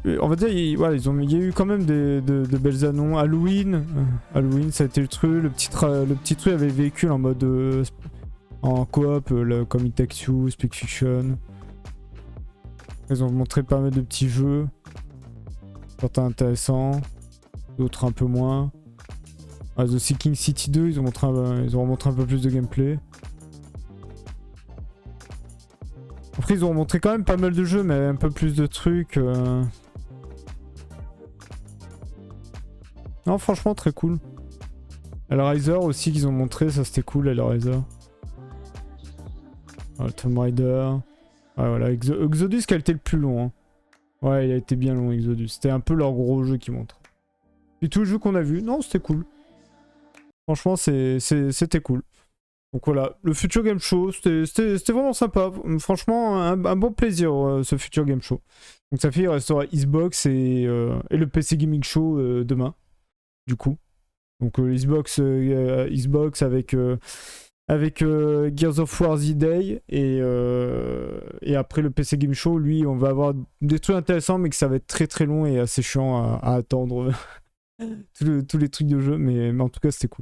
On va dire, il y a eu quand même de belles annonces. Halloween, ça a été le truc. Le petit truc avait le véhicule en mode... en coop, comme It Takes Two, Speak Fiction. Ils ont montré pas mal de petits jeux. Certains intéressants, d'autres un peu moins. Ah, The Seeking City 2, ils ont montré un peu plus de gameplay. Après, ils ont montré quand même pas mal de jeux, mais un peu plus de trucs. Non, franchement, très cool. Hellraiser aussi qu'ils ont montré, ça c'était cool, Hellraiser. Tomb Raider. Ouais, voilà, Exodus qui a été le plus long. Hein. Ouais, il a été bien long, Exodus. C'était un peu leur gros jeu qu'ils montrent. Et tout le jeu qu'on a vu, non, c'était cool. Franchement, c'était cool. Donc voilà, le Future Game Show, c'était vraiment sympa. Franchement, un bon plaisir, ce Future Game Show. Donc ça fait, il restera Xbox et le PC Gaming Show demain, du coup. Donc Xbox avec Gears of War The Day et après le PC Game Show, lui, on va avoir des trucs intéressants, mais que ça va être très très long et assez chiant à attendre tous les trucs de jeu. Mais en tout cas, c'était cool.